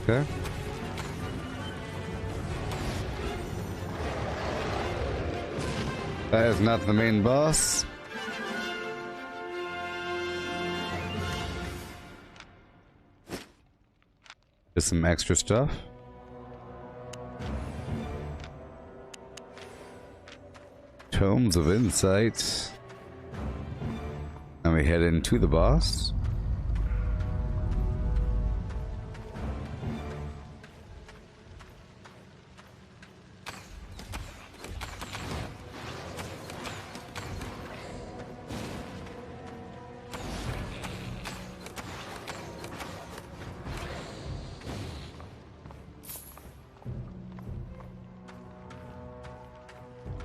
Okay. That is not the main boss. Just some extra stuff. Tomes of Insight. And we head into the boss.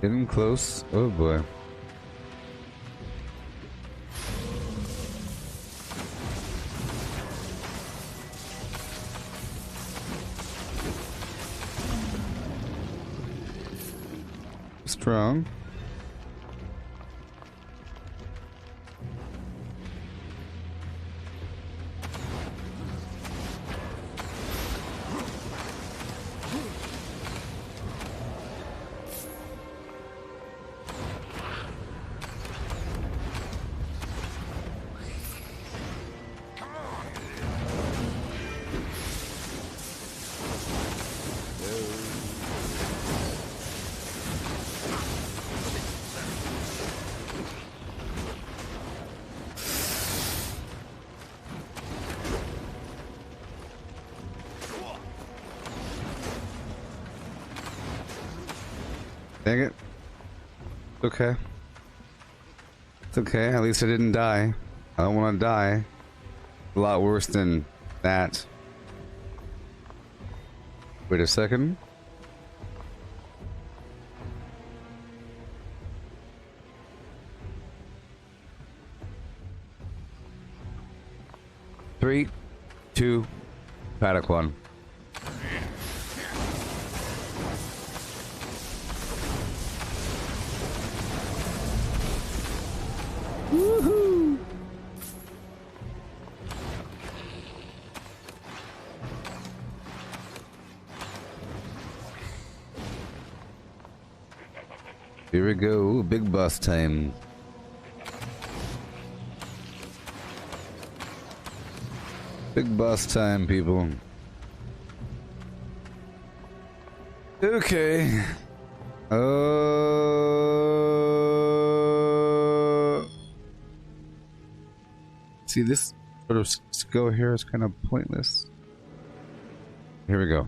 Getting close. Oh boy. Strong. Dang it. It's okay. It's okay. At least I didn't die. I don't want to die. A lot worse than that. Wait a second. Three, two, paddock one. Woohoo! Here we go, big boss time. Big boss time, people. Okay. See, this sort of skill here is kind of pointless. Here we go.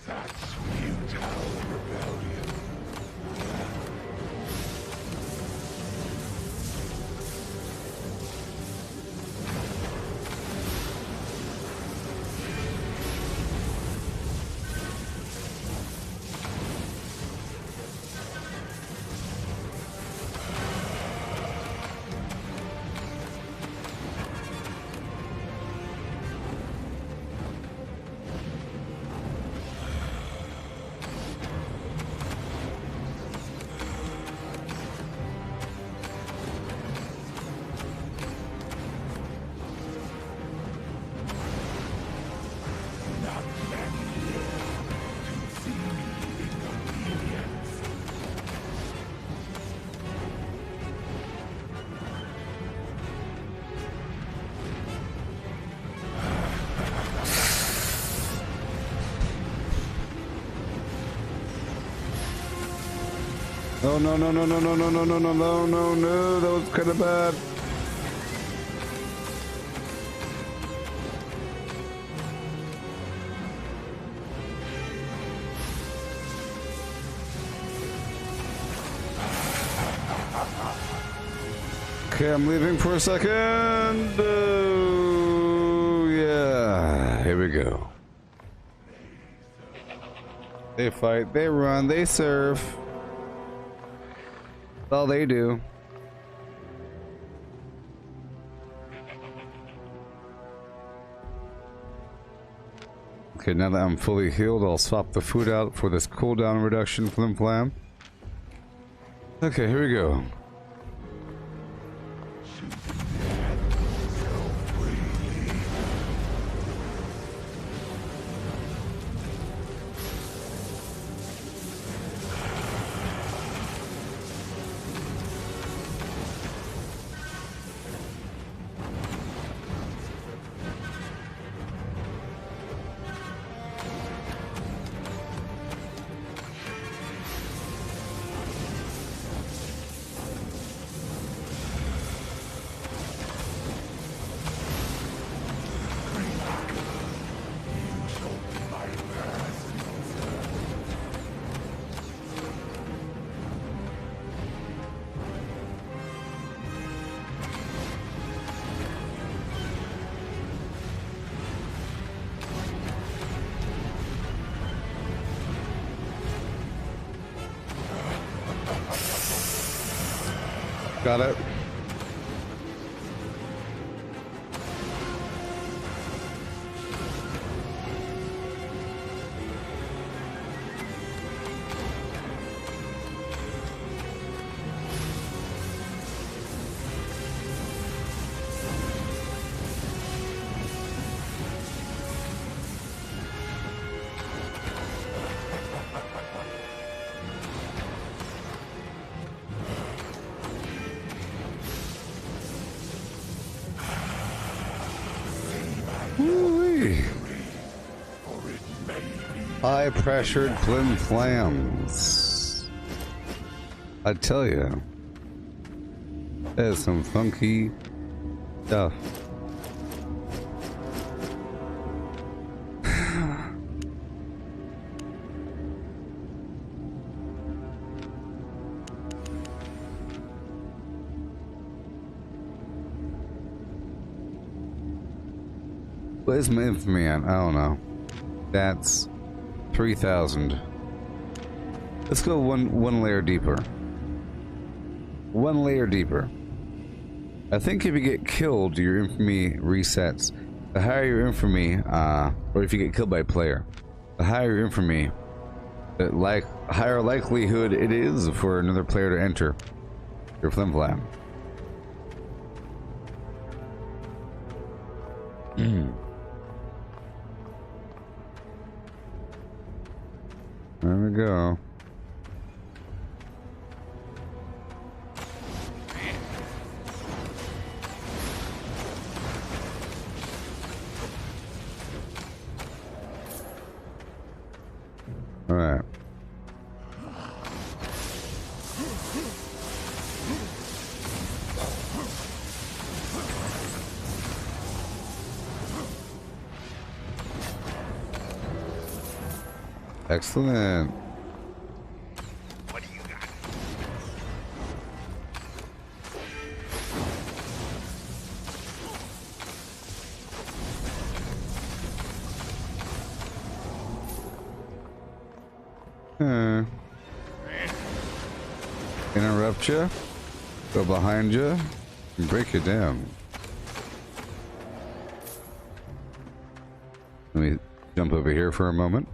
That's futile rebellion. Oh no no no no no no no no no no no no, that was kind of bad. Okay, I'm leaving for a second. Oh, yeah, here we go. They fight, they run, they serve. That's all they do. Okay, now that I'm fully healed, I'll swap the food out for this cooldown reduction flim flam. Okay, here we go. Got it. Woo-wee. High pressured flim flams. I tell you, there's some funky stuff. Where's my infamy at? I don't know. That's 3,000. Let's go one layer deeper. One layer deeper. I think if you get killed, your infamy resets. The higher your infamy, or if you get killed by a player, the higher your infamy, the higher likelihood it is for another player to enter your flim flam. There we go. All right. Excellent. What do you got? Interrupt you, go behind you, and break you down. Let me jump over here for a moment.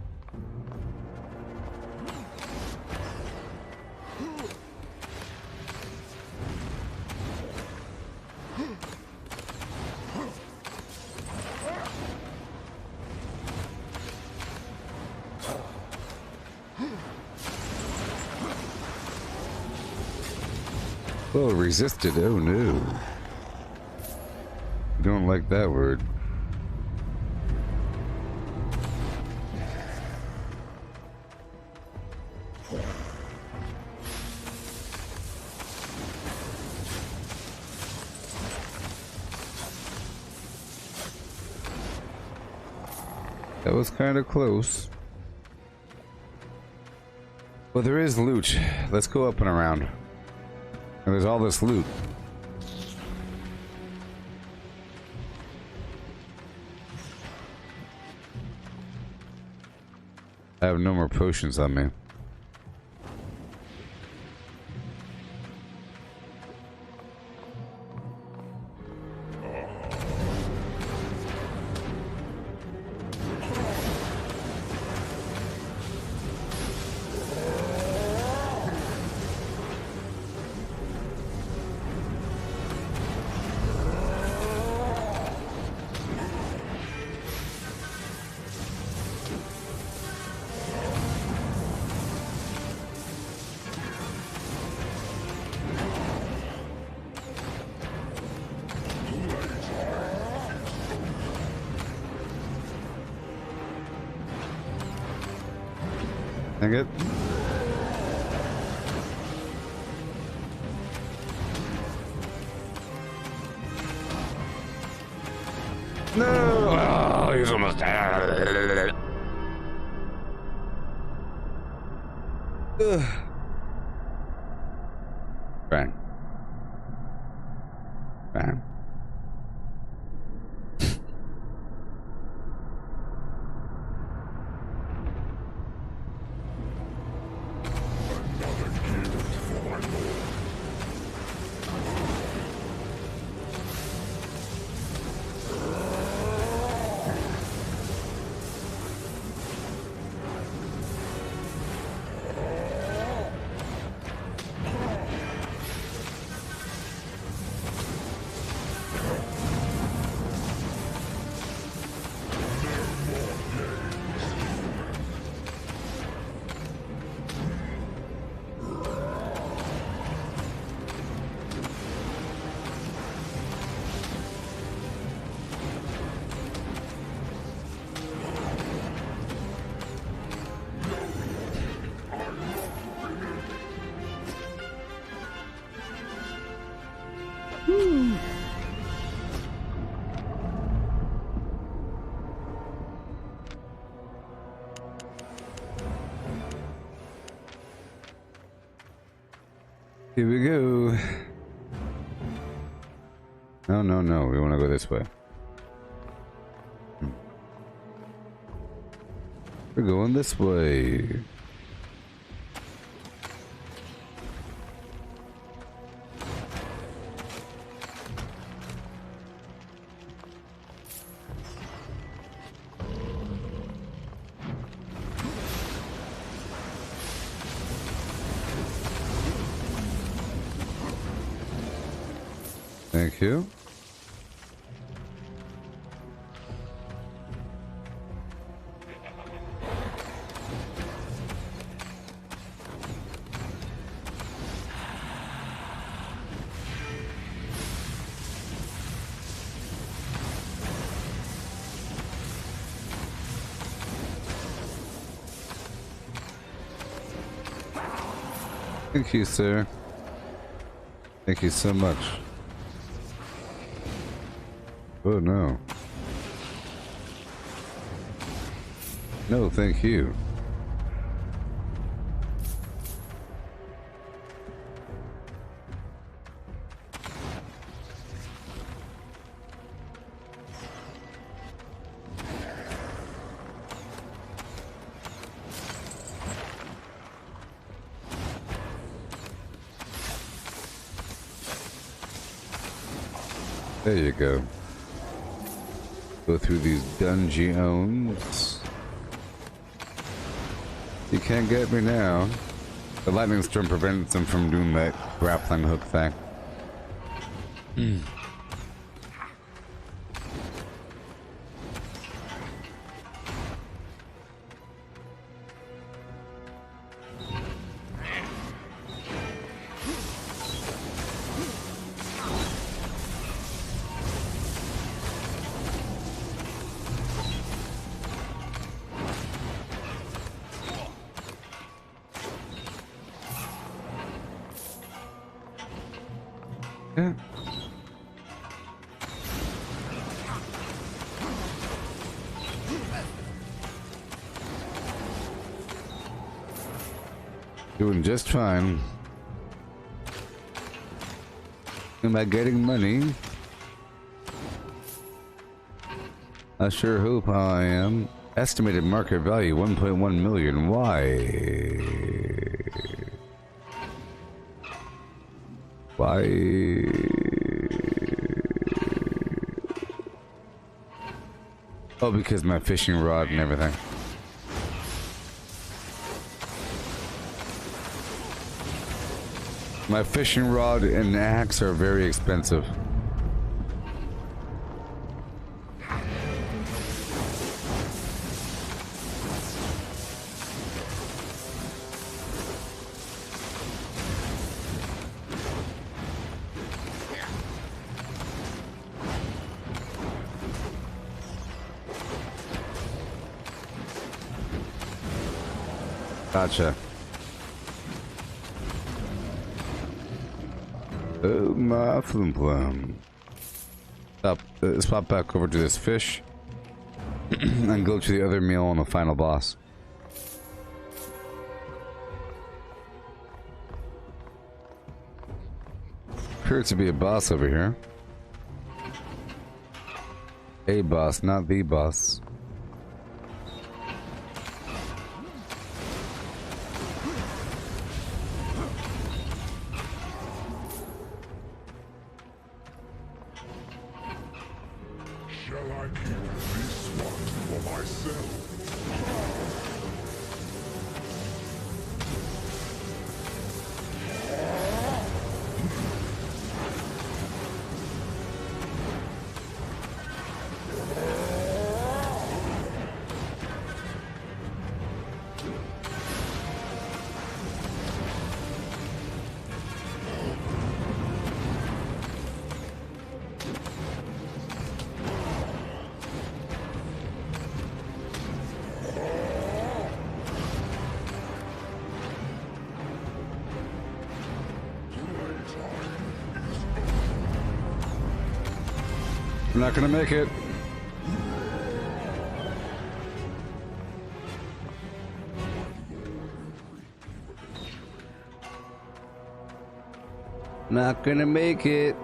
Oh, resisted. Oh no. Don't like that word. That was kind of close. Well, there is loot. Let's go up and around. And there's all this loot. I have no more potions on me. Dang it. No! Oh, he's almost dead. Bang. Bang. Here we go. No, no, no. We want to go this way. We're going this way. Thank you. Thank you, sir. Thank you so much. Oh no. No, thank you. There you go. Go through these dungeons. You can't get me now. The lightning storm prevents them from doing that grappling hook thing. Yeah. Doing just fine. Am I getting money? I sure hope I am. Estimated market value 1.1 million. Why? Why? Oh, because my fishing rod and everything. My fishing rod and axe are very expensive. Gotcha. Oh, my flim flam. Stop. Let's pop back over to this fish and go to the other meal on the final boss. Appears to be a boss over here. A boss, not the boss. I'm not gonna make it. Not gonna make it.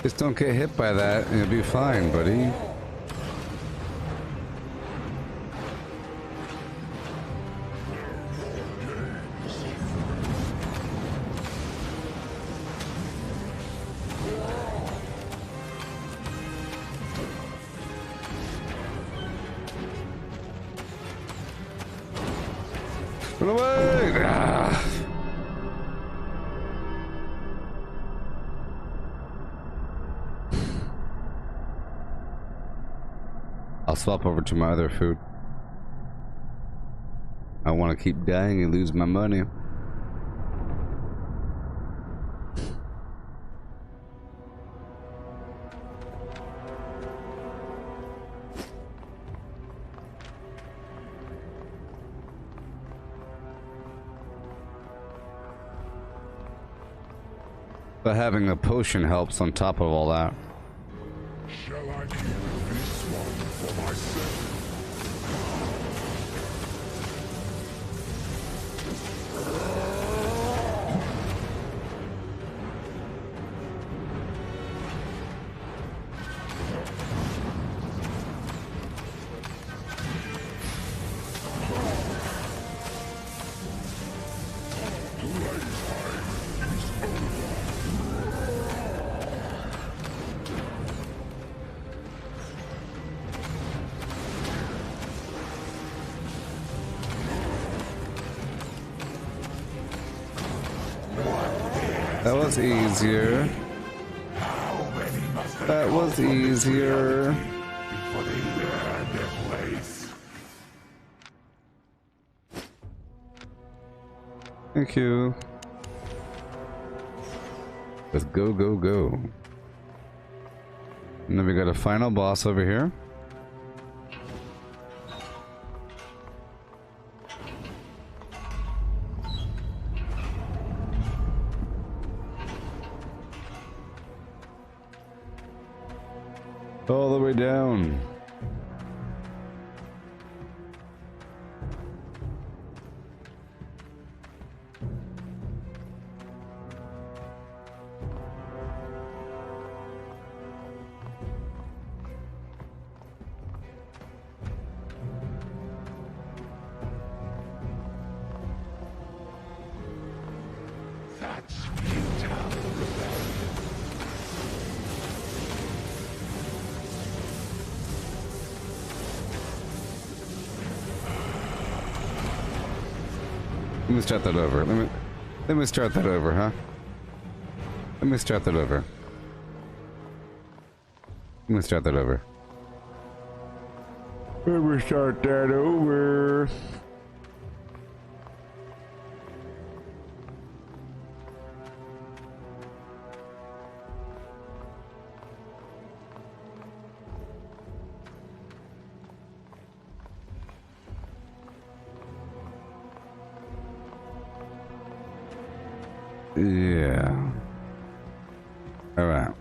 Just don't get hit by that and you'll be fine, buddy. Run away! Ah. I'll swap over to my other food. I want to keep dying and lose my money. But having a potion helps on top of all that. Shall I keep this one for myself? That was easier. That was easier. Before they learn their place. Thank you. Let's go, go, go. And then we got a final boss over here. All the way down. That's futile rebellion. Let me start that over. Let me start that over, huh? Let me start that over. Let me start that over. Let me start that over. Yeah. All right.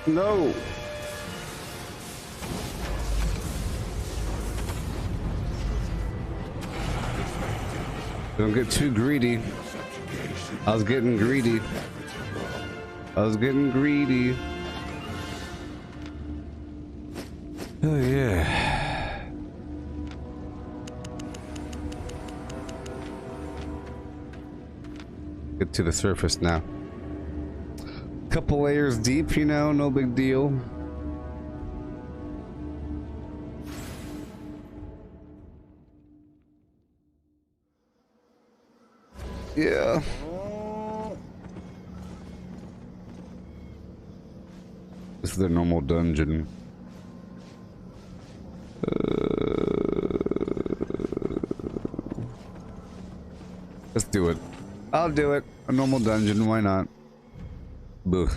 No. Don't get too greedy. I was getting greedy. Oh yeah. Get to the surface now. Couple layers deep, you know, no big deal. Yeah. This is the normal dungeon. Let's do it. I'll do it. A normal dungeon, why not? Boo.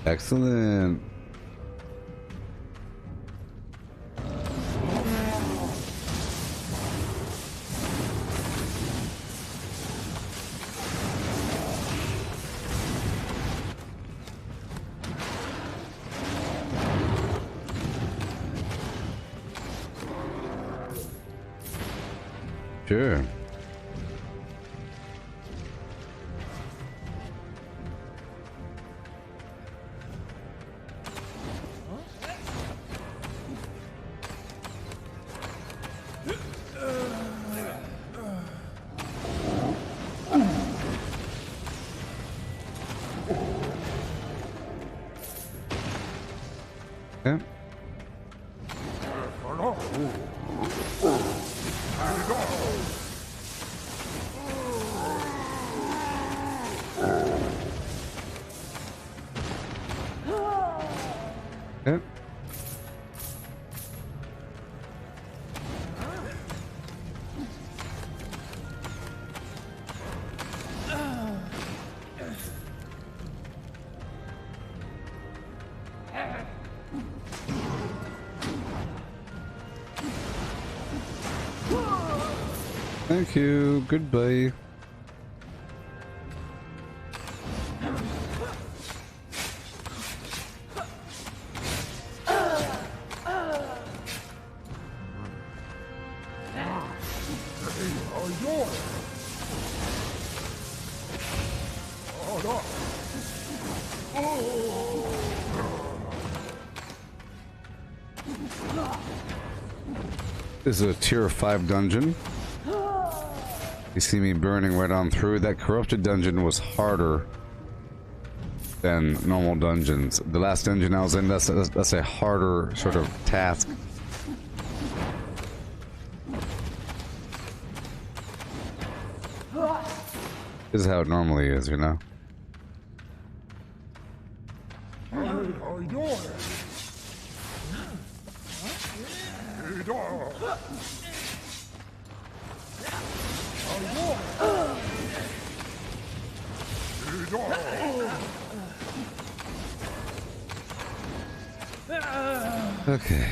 Excellent. Sure. Okay. Okay. Thank you. Goodbye. This is a tier 5 dungeon. You see me burning right on through. That corrupted dungeon was harder than normal dungeons. The last dungeon I was in, that's a harder sort of task. This is how it normally is, you know? How you doing? Okay.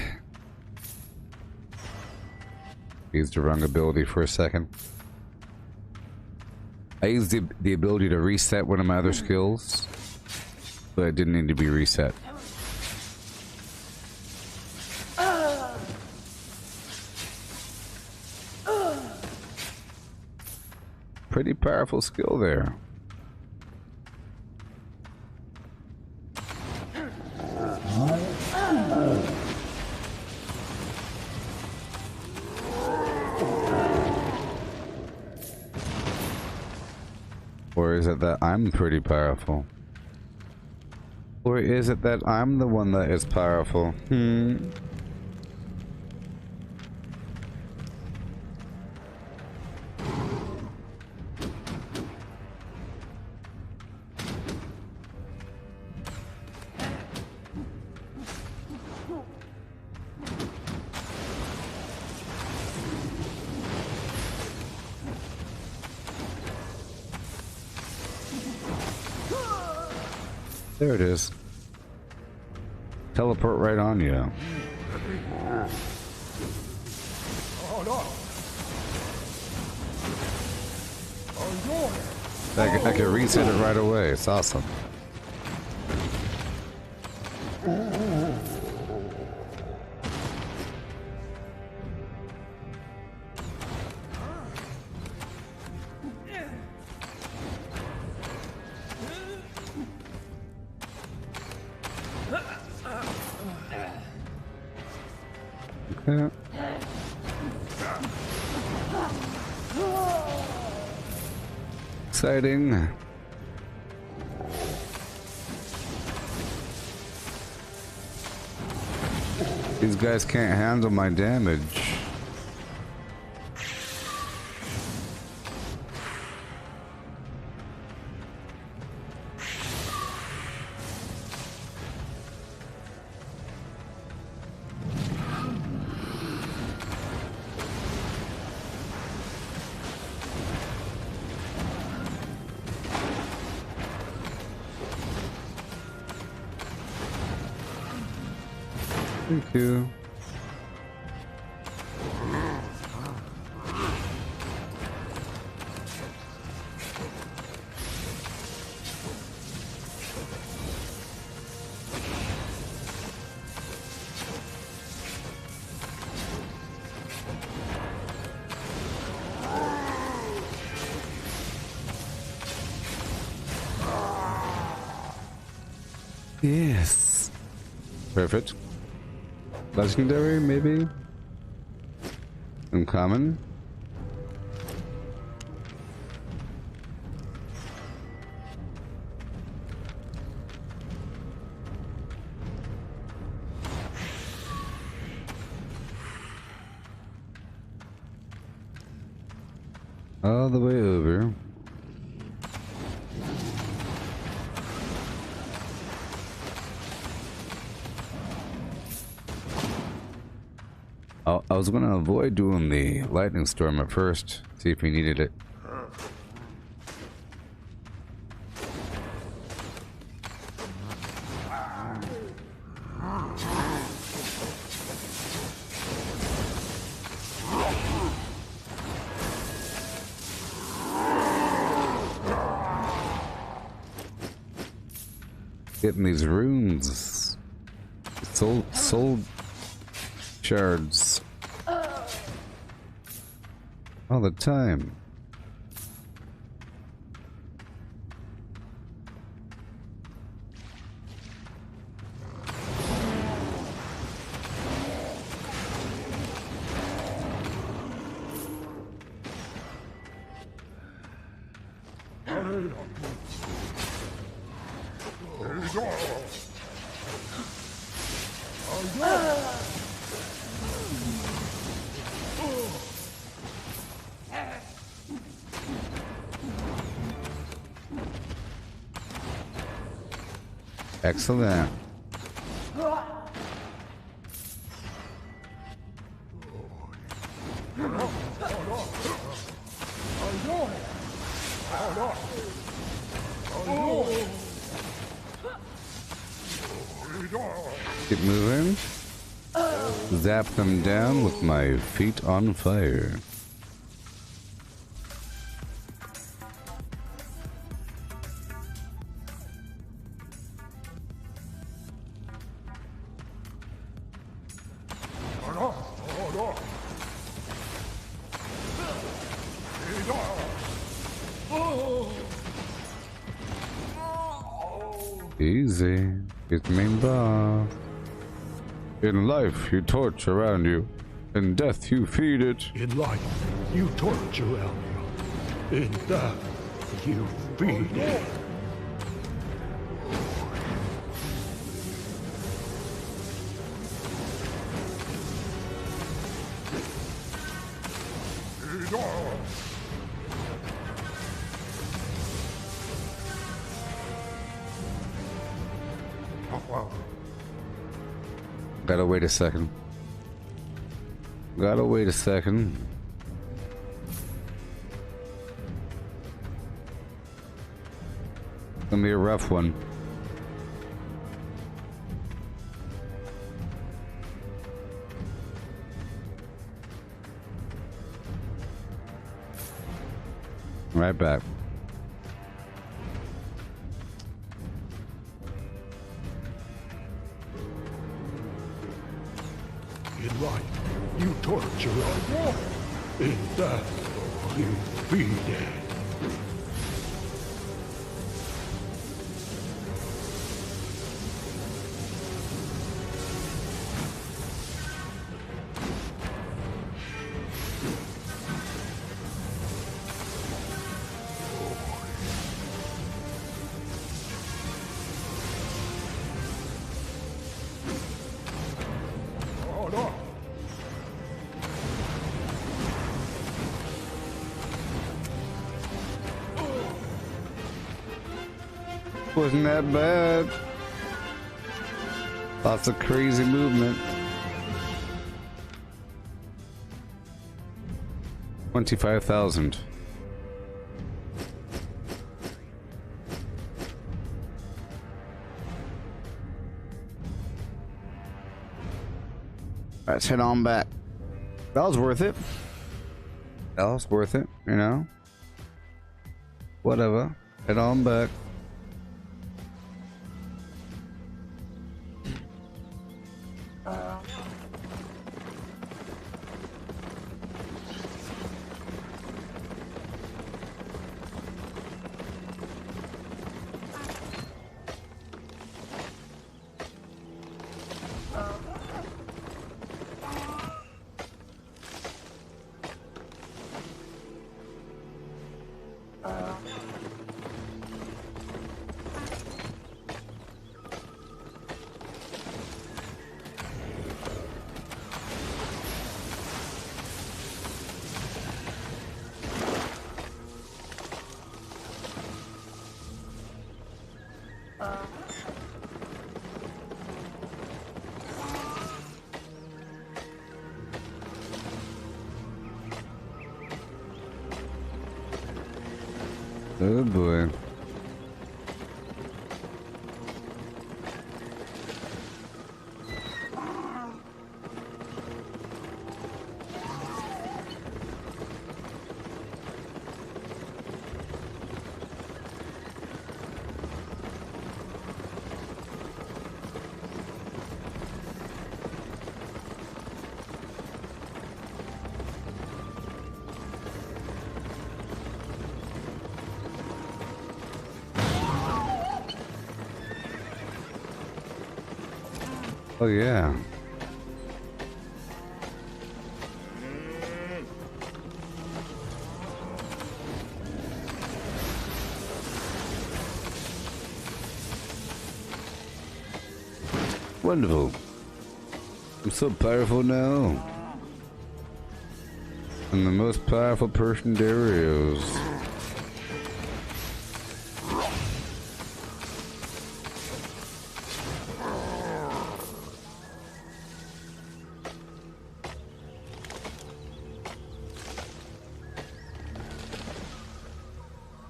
Used the wrong ability for a second. I used the ability to reset one of my other skills, but it didn't need to be reset. Pretty powerful skill there. Or is it that I'm pretty powerful? Or is it that I'm the one that is powerful? There it is. Teleport right on you. I can reset it right away. It's awesome. Okay. Exciting. These guys can't handle my damage. Thank you. Yes. Perfect. Legendary, maybe? Uncommon? All the way over. I was gonna avoid doing the lightning storm at first, see if we needed it. Getting these runes, soul shards all the time. Excellent. Keep moving. Zap them down with my feet on fire. Easy. Get me back. In life, you torch around you. In death, you feed it. In life, you torture Albion. In death, you feed it. Gotta wait a second. Gotta wait a second. Gonna be a rough one. right back. In life, you torture others. In death, you feed it. Wasn't that bad. Lots of crazy movement. 25,000. Let's head on back. That was worth it. That was worth it, you know? Whatever. Head on back. Oh boy. Oh yeah. Wonderful. I'm so powerful now. I'm the most powerful person there is.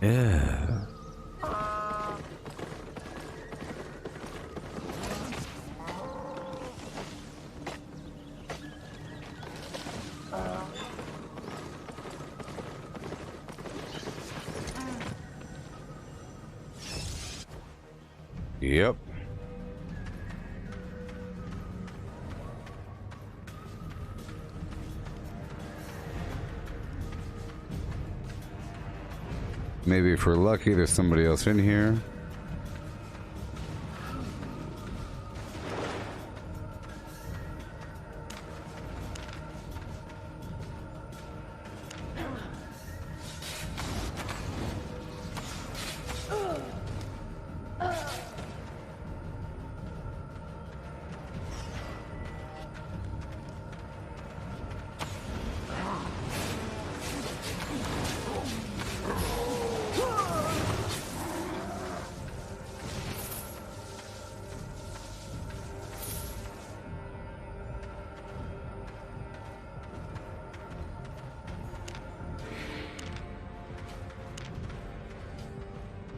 Yeah. Yep. Maybe if we're lucky, there's somebody else in here.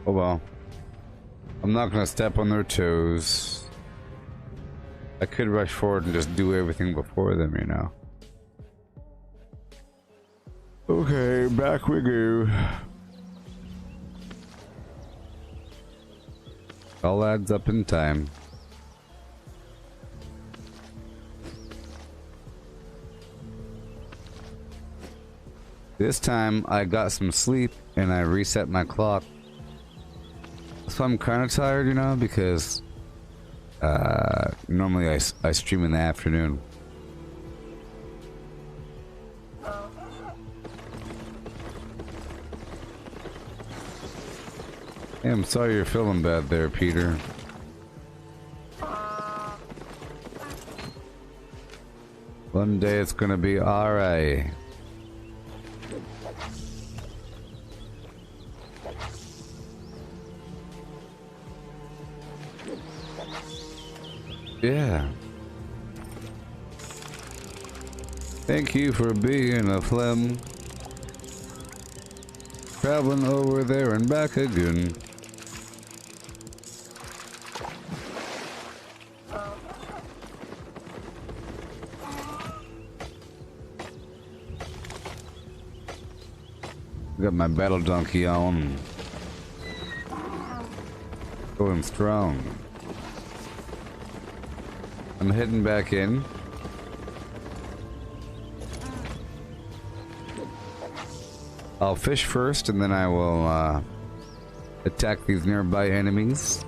Oh well. I'm not gonna step on their toes. I could rush forward and just do everything before them, you know. Okay, back we go. All adds up in time. This time I got some sleep and I reset my clock. So I'm kind of tired, you know, because normally I stream in the afternoon. Hey, I'm sorry you're feeling bad there, Peter. One day it's gonna be alright. Yeah. Thank you for being a phlegm. Traveling over there and back again. Got my battle donkey on. Going strong. I'm heading back in. I'll fish first and then I will attack these nearby enemies.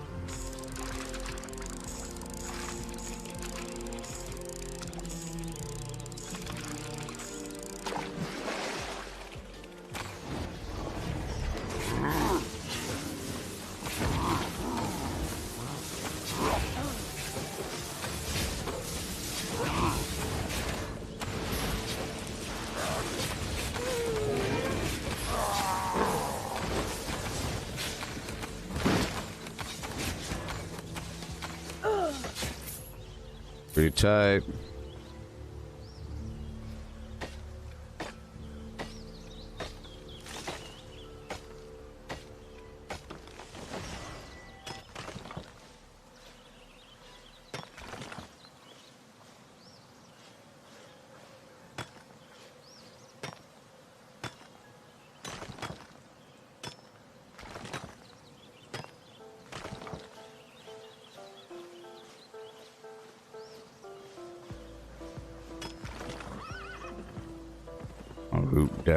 Pretty tight.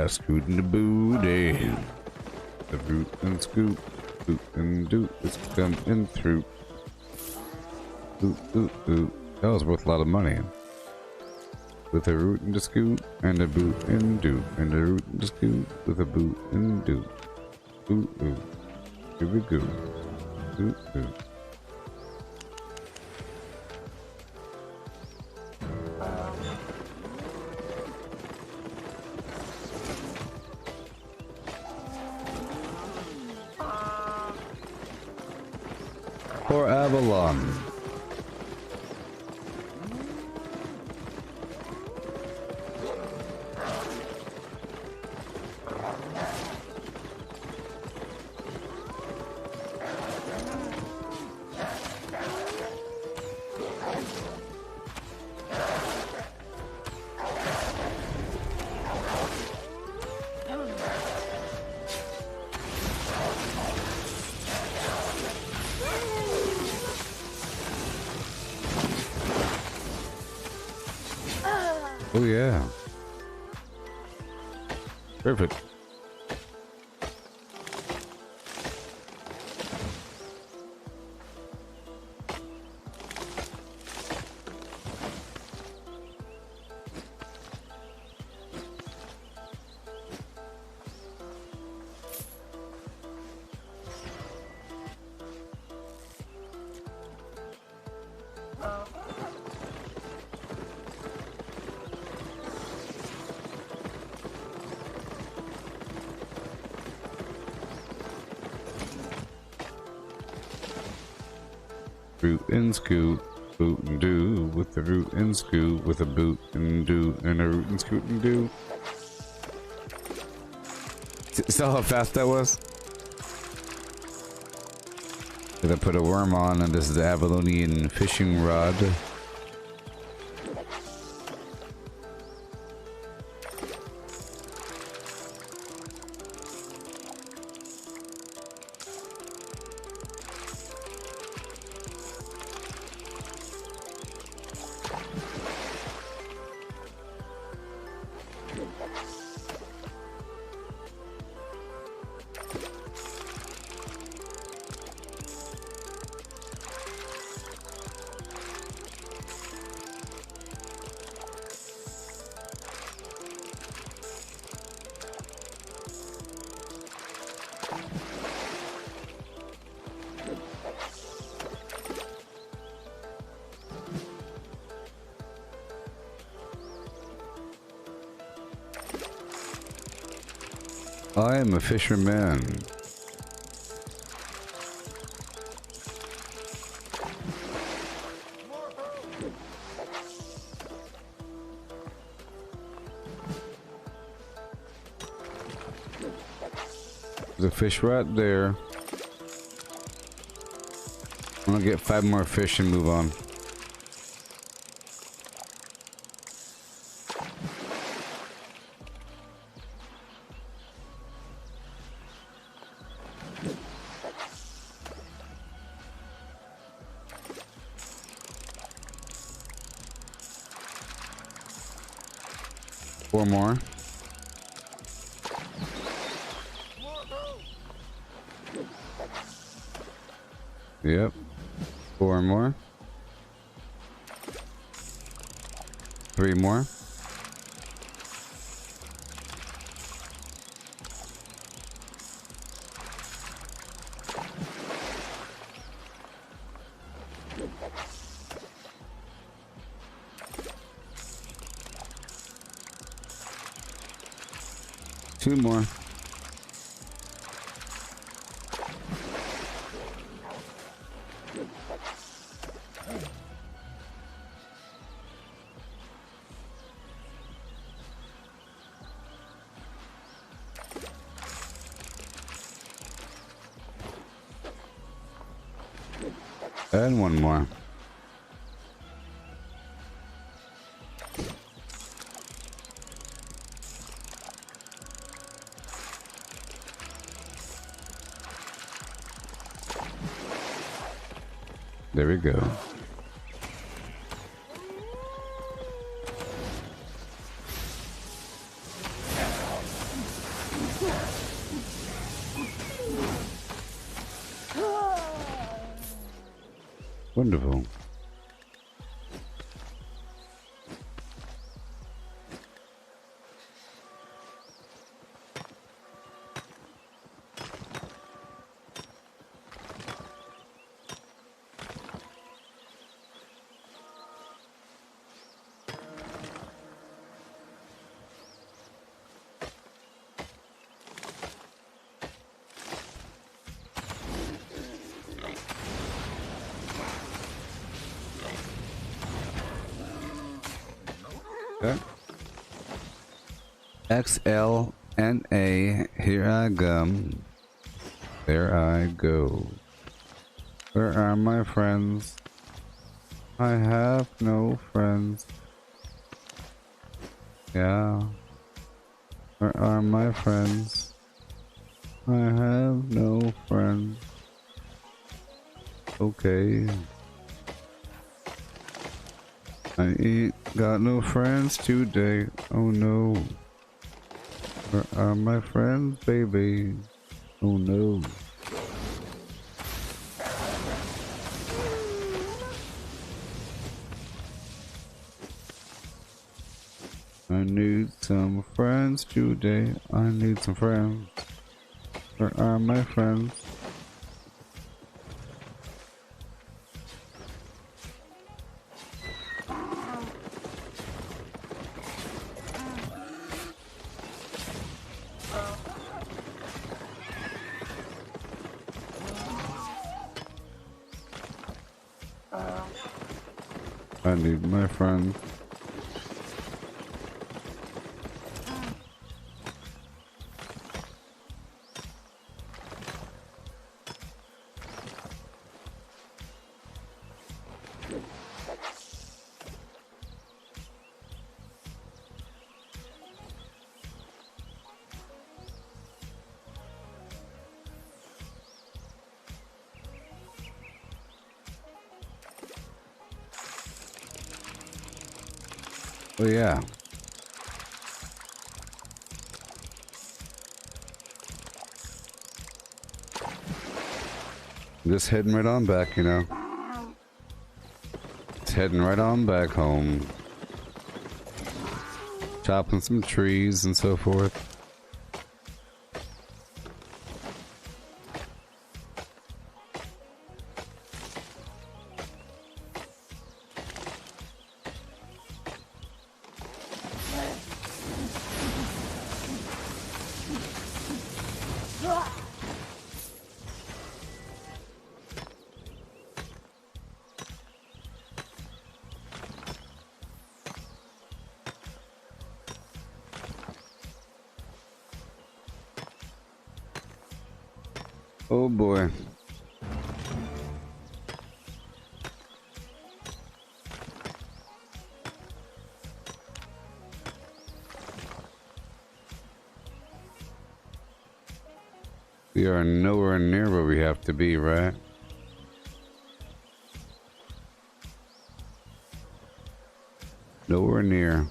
Scooting the booty. The root and scoop, boot and doot is coming through. Ooh, ooh, ooh. That was worth a lot of money. With a root and a scoop, and a boot and doot, and a root and a scoop, with a boot and doot. Ooh, ooh. Here we go. Ooh, ooh. For Avalon. Oh yeah. Perfect. Root and scoot, boot and do, with the root and scoot, with a boot and do, and a root and scoot and do. See how fast that was? Did I put a worm on, and this is the Avalonian fishing rod. I am a fisherman. There's a fish right there. I'm gonna get 5 more fish and move on. Four more. Yep. 4 more. 3 more. Two more. And 1 more. There we go. Wonderful. Okay. XLNA, here I come. There I go. Where are my friends? I have no friends. Yeah. Where are my friends? I have no friends. Okay. I ain't got no friends today. Oh no. Where are my friends, baby? Oh no. I need some friends today. I need some friends. Where are my friends? I need my friends. Oh yeah. Just heading right on back, you know. Just heading right on back home. Chopping some trees and so forth. Oh boy. We are nowhere near where we have to be, right? Nowhere near.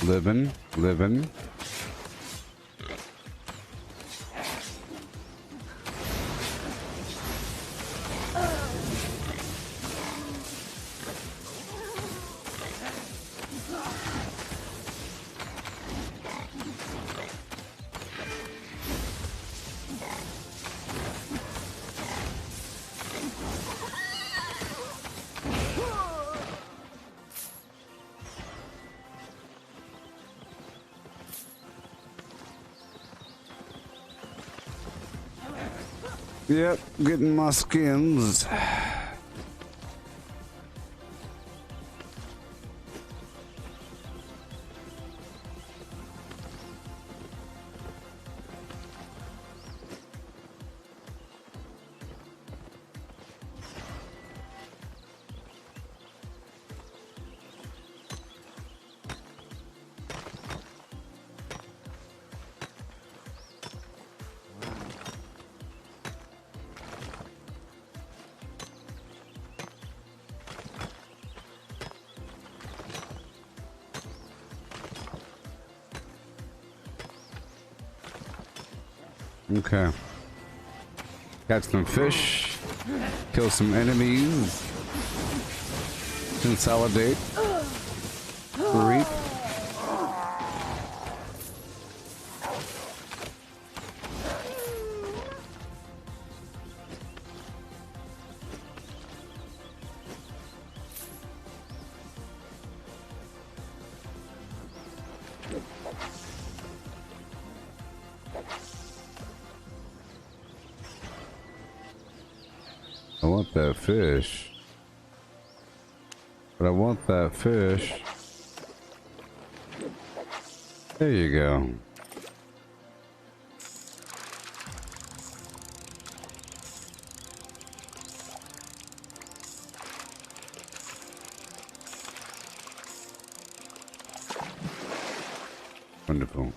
Living. Yep, getting my skins. Okay. Catch some fish. Kill some enemies. Consolidate. Reap. I want that fish. But I want that fish. There you go. Wonderful.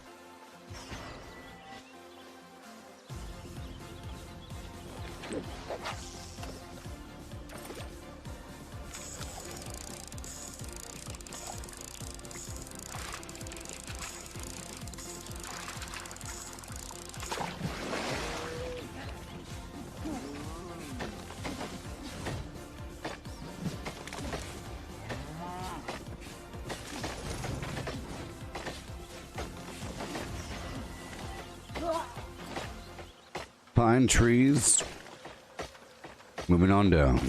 Pine trees. Moving on down.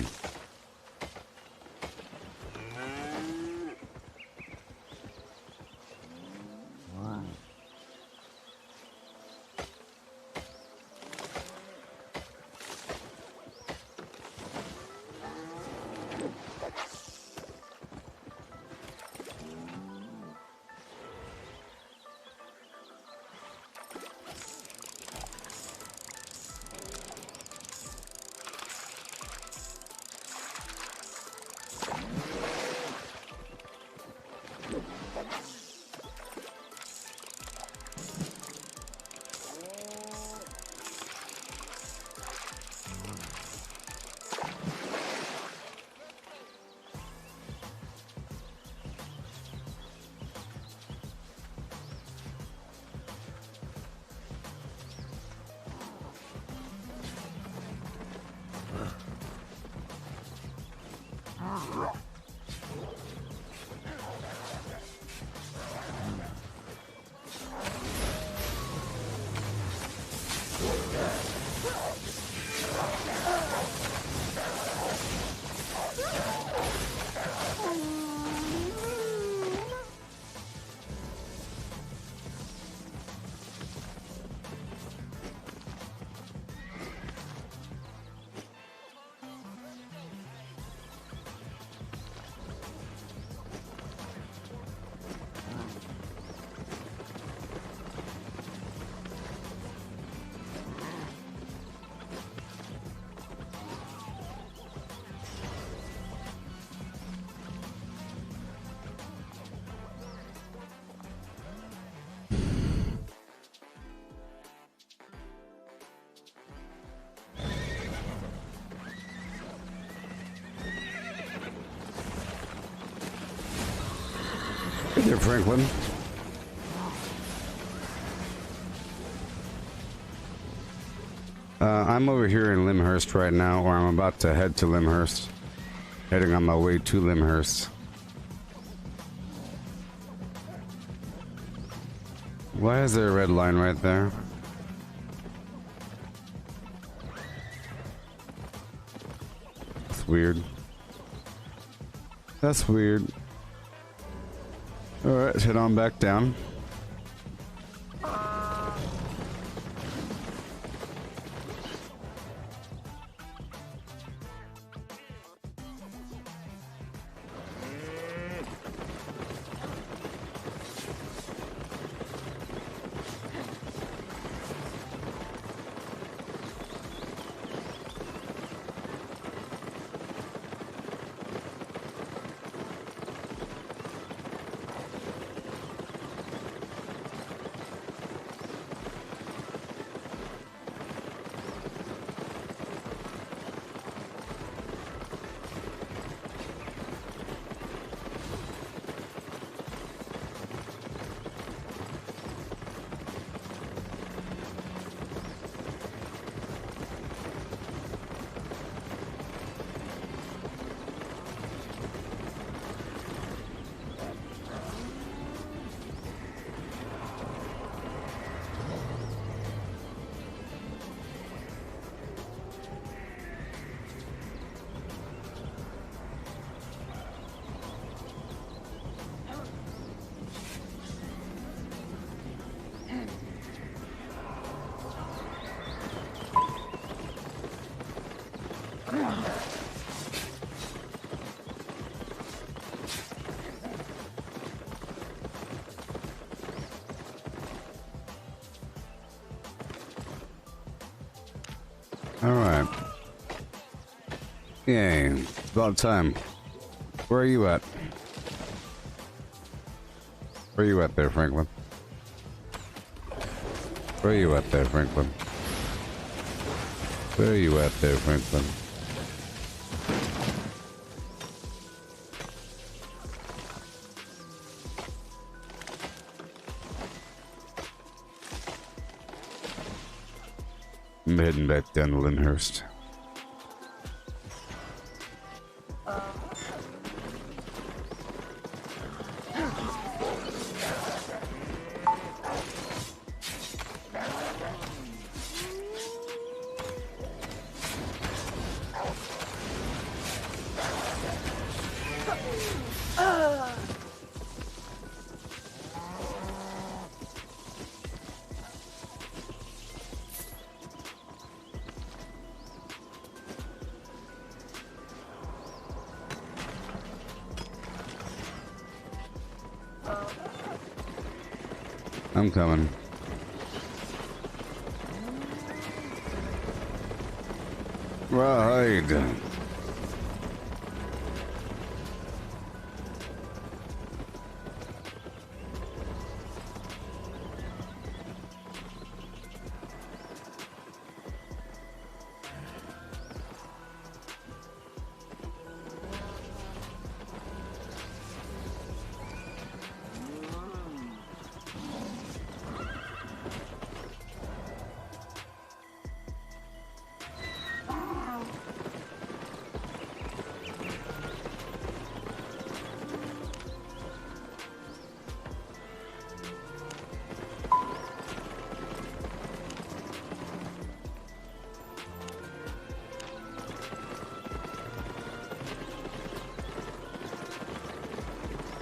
Hey there, Franklin. I'm over here in Limhurst right now, or I'm about to head to Limhurst. Heading on my way to Limhurst. Why is there a red line right there? That's weird. That's weird. Alright, let's head on back down. Alright. Yay. About time. Where are you at? Where are you at there, Franklin? Where are you at there, Franklin? Where are you at there, Franklin? I'm heading back down to Lyndhurst. I'm coming. Right.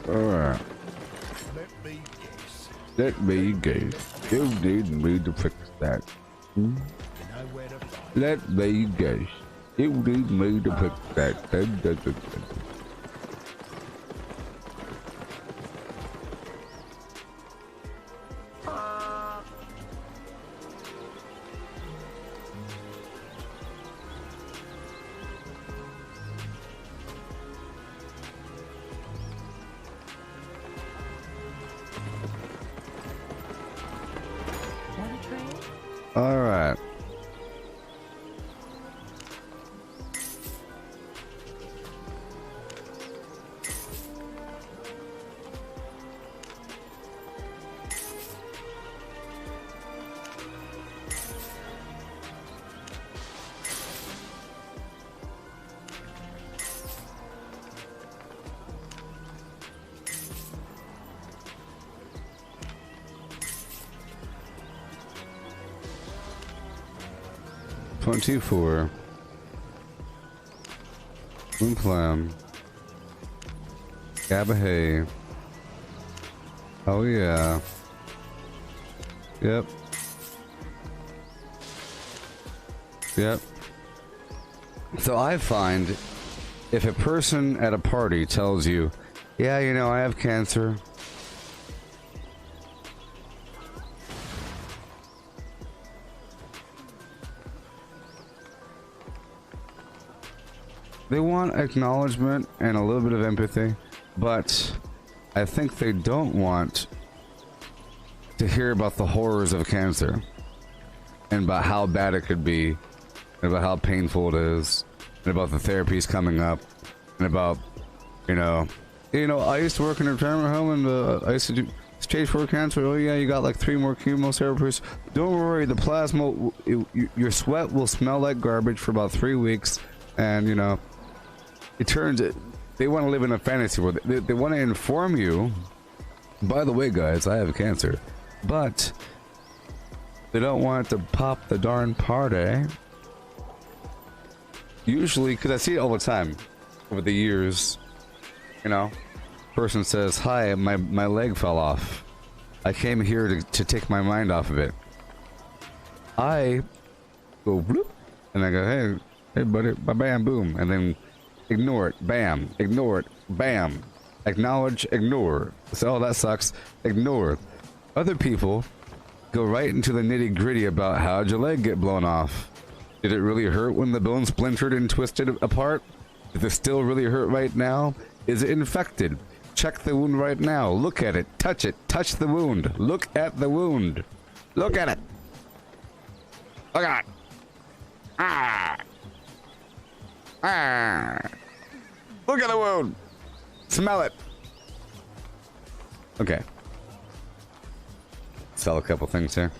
Alright. Let me guess. Let me guess. You need me to fix that. You know where to find Let me guess. You need me to fix that. Dun, dun, dun, dun. Want a trade? All right. .24 Moon Plan Gabahay. Oh yeah. Yep. Yep. So I find if a person at a party tells you, yeah, you know, I have cancer. They want acknowledgement and a little bit of empathy, but I think they don't want to hear about the horrors of cancer and about how bad it could be and about how painful it is and about the therapies coming up and about, you know, I used to work in a retirement home and I used to do stage 4 cancer. Oh yeah, you got like 3 more chemotherapies. Don't worry, the plasma, your sweat will smell like garbage for about 3 weeks, and you know, it turns it. They want to live in a fantasy world. They want to inform you. By the way, guys, I have cancer, but they don't want to pop the darn party. Usually, because I see it all the time over the years. You know, person says, "Hi, my leg fell off. I came here to take my mind off of it." I go bloop, and I go, "Hey, buddy, bam, boom," and then ignore it, bam, ignore it, bam, acknowledge, ignore. So, oh, that sucks, ignore. Other people go right into the nitty-gritty about how'd your leg get blown off. Did it really hurt when the bone splintered and twisted apart? Does it still really hurt right now? Is it infected? Check the wound right now. Look at it. Touch the wound. Look at the wound. Look at it. Look at it. Ah. Ah. Look at the wound. Smell it. Okay. Sell a couple things here.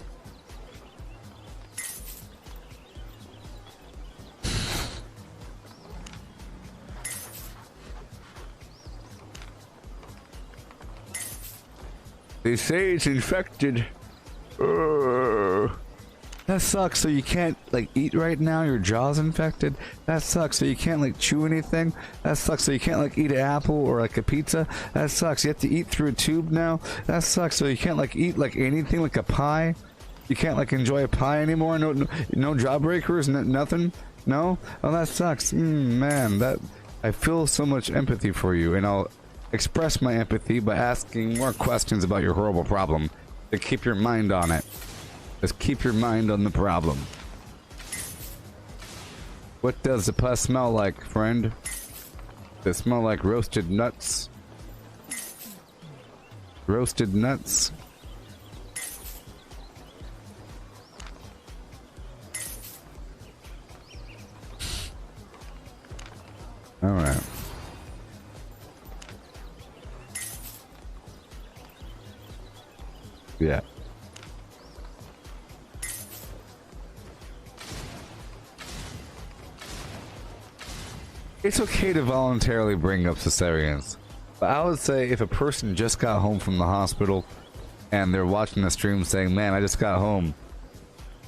They say it's infected. That sucks. So you can't like eat right now. Your jaw's infected. That sucks. So you can't like chew anything. That sucks. So you can't like eat an apple or like a pizza. That sucks. You have to eat through a tube now. That sucks. So you can't like eat like anything like a pie. You can't like enjoy a pie anymore. No jawbreakers. Nothing. No. Oh, that sucks. Man, that I feel so much empathy for you, and I'll express my empathy by asking more questions about your horrible problem to keep your mind on it. Just keep your mind on the problem. What does the pus smell like, friend? Does it smell like roasted nuts? Roasted nuts? Alright. Yeah. It's okay to voluntarily bring up cesareans, but I would say if a person just got home from the hospital and they're watching the stream saying, "Man, I just got home,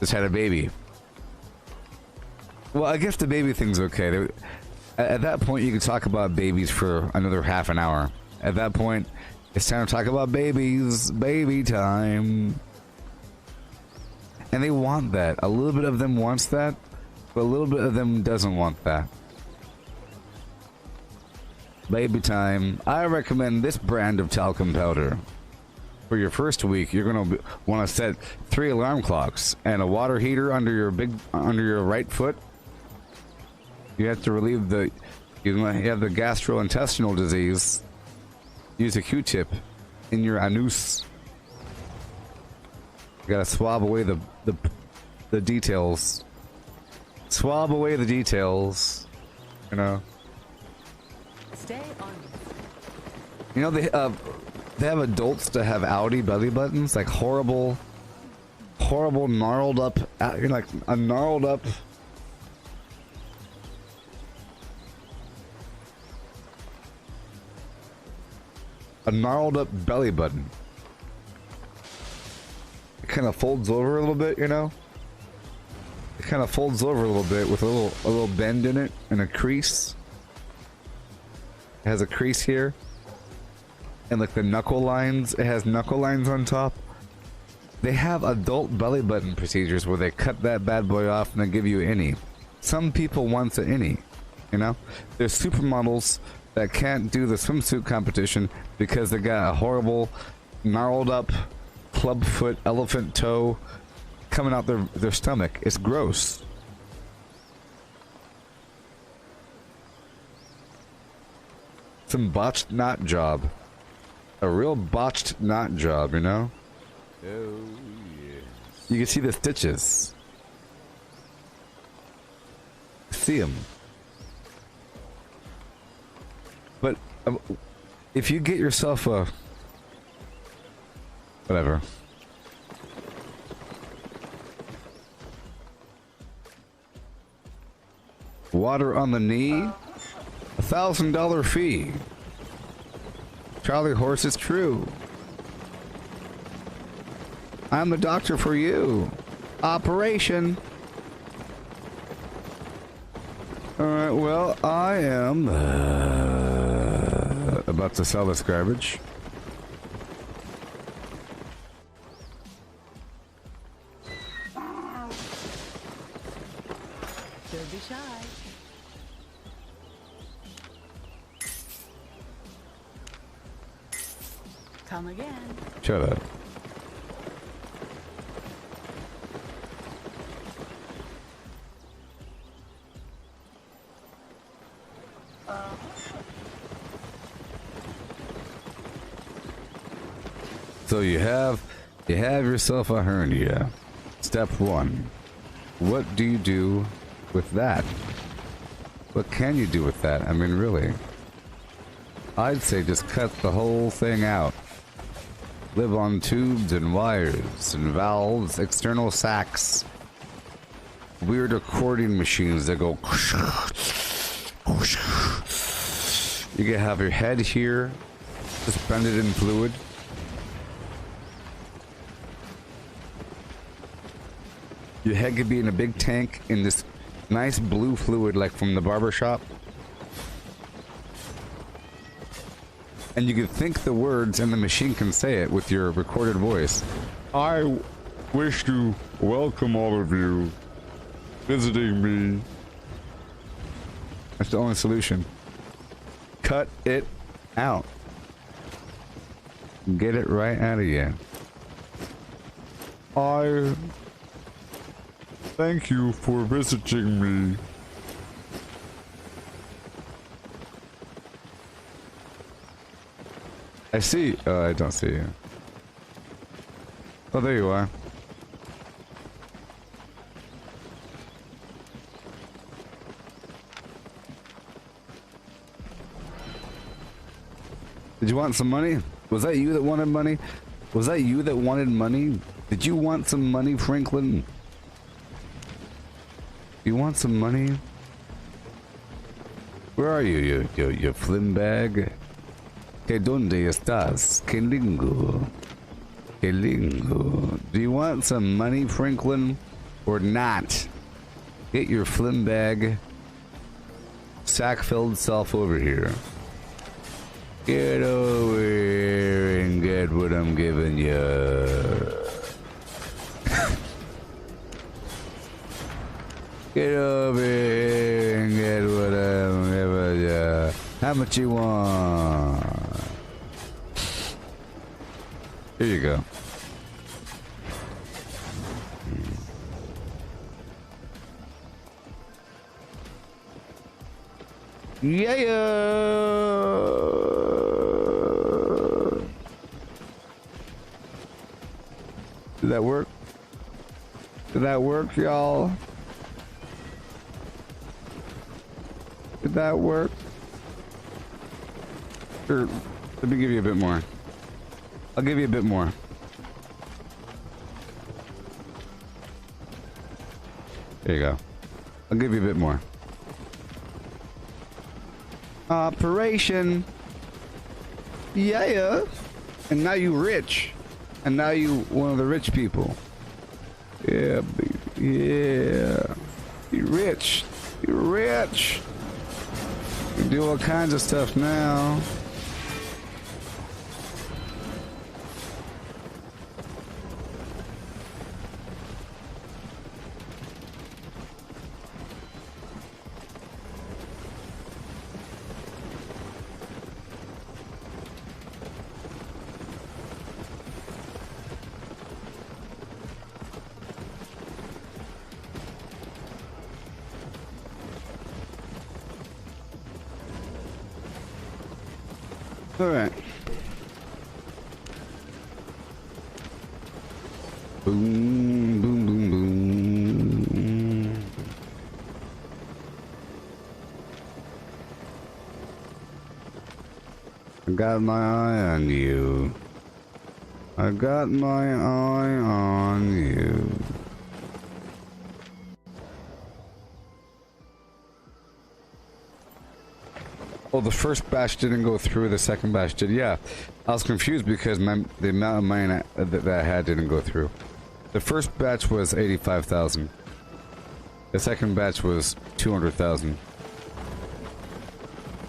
just had a baby." Well, I guess the baby thing's okay. At that point, you can talk about babies for another half an hour. At that point, it's time to talk about babies. Baby time. And they want that. A little bit of them wants that, but a little bit of them doesn't want that. Baby time. I recommend this brand of talcum powder. For your first week, you're gonna want to set 3 alarm clocks and a water heater under your right foot. You have to relieve you have the gastrointestinal disease. Use a Q-tip in your anus. You gotta swab away the details. Swab away the details. You know. Stay on. You know they have adults that have outie belly buttons, like horrible, gnarled up. You're like a gnarled up. A gnarled up belly button. It kind of folds over a little bit, you know. It kind of folds over a little bit with a little bend in it and a crease. It has a crease here. And like the knuckle lines, it has knuckle lines on top. They have adult belly button procedures where they cut that bad boy off and they give you an innie. Some people want an innie, you know? There's supermodels that can't do the swimsuit competition because they got a horrible, gnarled up clubfoot elephant toe coming out their stomach. It's gross. Some botched knot job. A real botched knot job, you know? Oh, yes. You can see the stitches. See them. But if you get yourself a... whatever. Water on the knee? $1,000 fee. Charlie Horse is true. I'm the doctor for you. Operation. Alright, well, I am about to sell this garbage. Don't be shy. Come again. Shut up. So you have yourself a hernia. Step 1. What do you do with that? What can you do with that? I mean, really. I'd say just cut the whole thing out. Live on tubes and wires and valves, external sacs. Weird recording machines that go. You can have your head here, suspended in fluid. Your head could be in a big tank in this nice blue fluid like from the barber shop. And you can think the words and the machine can say it with your recorded voice. I wish to welcome all of you visiting me. That's the only solution. Cut it out. Get it right out of you. I thank you for visiting me. I see. I don't see you. Oh, there you are. Did you want some money? Was that you that wanted money? Was that you that wanted money? Did you want some money, Franklin? You want some money? Where are you, you flim bag? Que donde estás? Que lingo. Que lingo. Do you want some money, Franklin? Or not? Get your flim bag, sack-filled self over here. Get over what you want. Here you go. Yeah. Did that work? Did that work, y'all? Did that work? Sure. Let me give you a bit more. I'll give you a bit more. There you go. I'll give you a bit more. Operation. Yeah. And now you rich. And now you one of the rich people. Yeah, baby. Yeah. You rich. You're rich. You do all kinds of stuff now. All right. Boom, boom, boom, boom. I got my eye on you. I got my eye on you. Oh, the first batch didn't go through, the second batch did. Yeah, I was confused because the amount of money that I had didn't go through. The first batch was 85,000. The second batch was 200,000.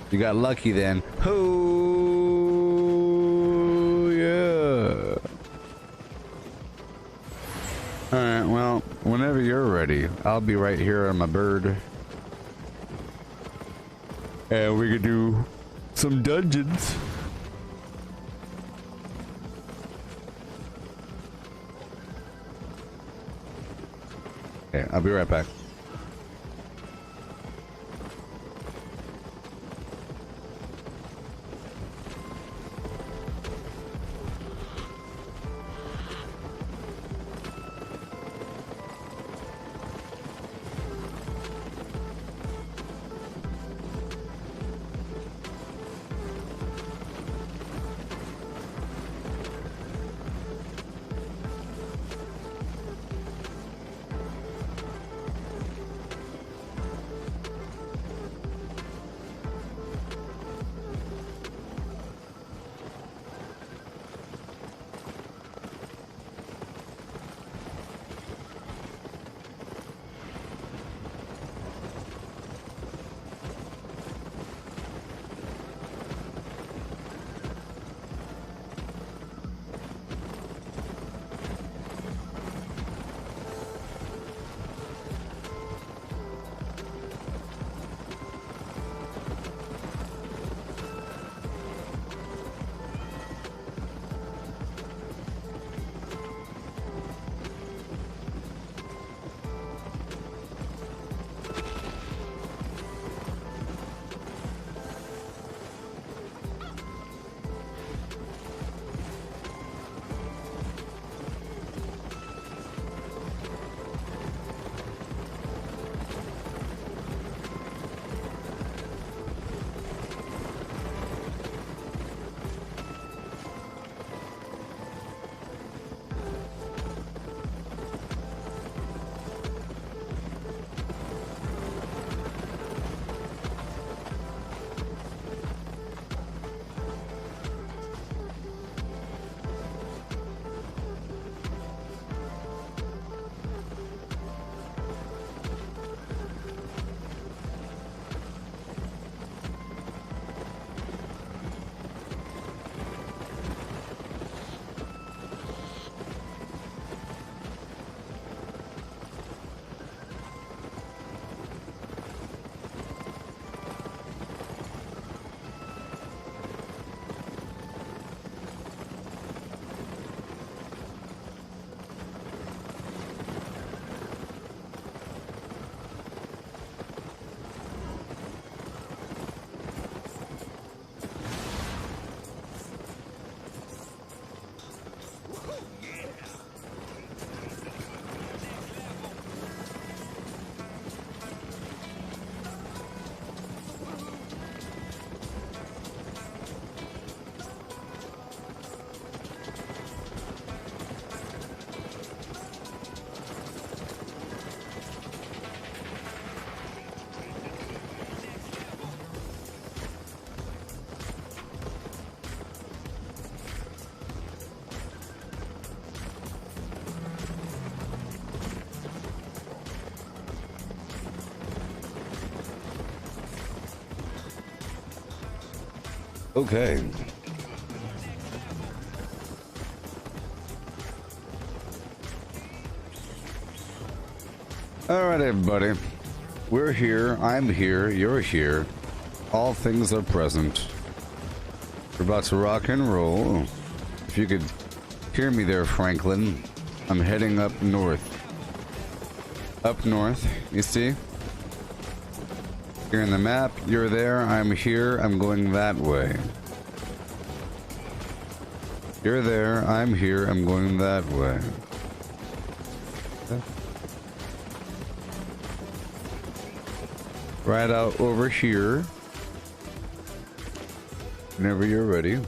You got lucky then. Oh, yeah. Alright, well, whenever you're ready, I'll be right here on my bird. And we could do some dungeons. Okay, I'll be right back. Okay. Alright, everybody. We're here, I'm here, you're here. All things are present. We're about to rock and roll. If you could hear me there, Franklin, I'm heading up north. Up north, you see? You're in the map, you're there, I'm here, I'm going that way. You're there, I'm here, I'm going that way. Right out over here. Whenever you're ready. I'm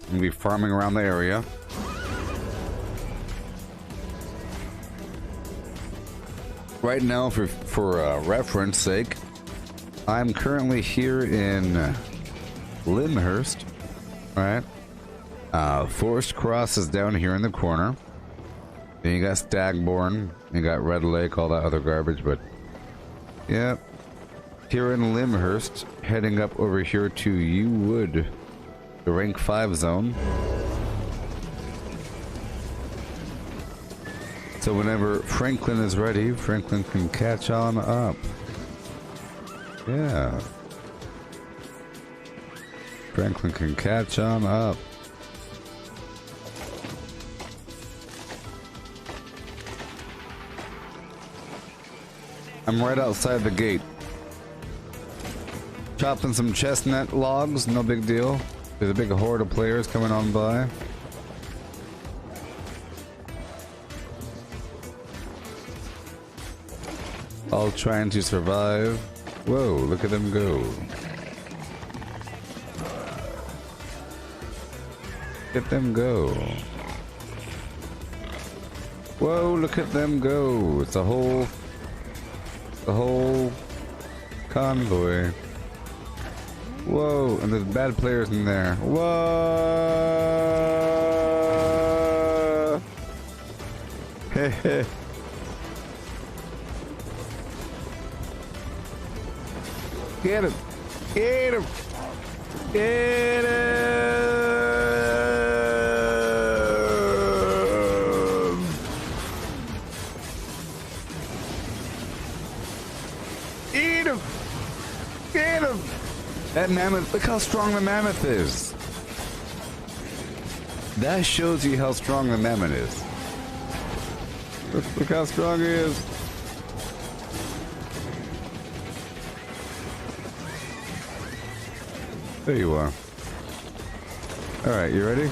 gonna be farming around the area. Right now, for reference sake, I'm currently here in Lyndhurst. Right? Forest Cross is down here in the corner. Then you got Stagborn, you got Red Lake, all that other garbage, but yeah. Here in Lyndhurst, heading up over here to U Wood, the rank 5 zone. So whenever Franklin is ready, Franklin can catch on up. Yeah. Franklin can catch on up. I'm right outside the gate. Chopping some chestnut logs, no big deal. There's a big horde of players coming on by. All trying to survive. Whoa, look at them go. Look at them go. Whoa, look at them go. It's a whole convoy. Whoa, and there's bad players in there. Whoa! Heh. Get him! Get him! Get him! Eat him! Get him! That mammoth, look how strong the mammoth is. That shows you how strong the mammoth is. Look how strong he is. There you are. Alright, you ready?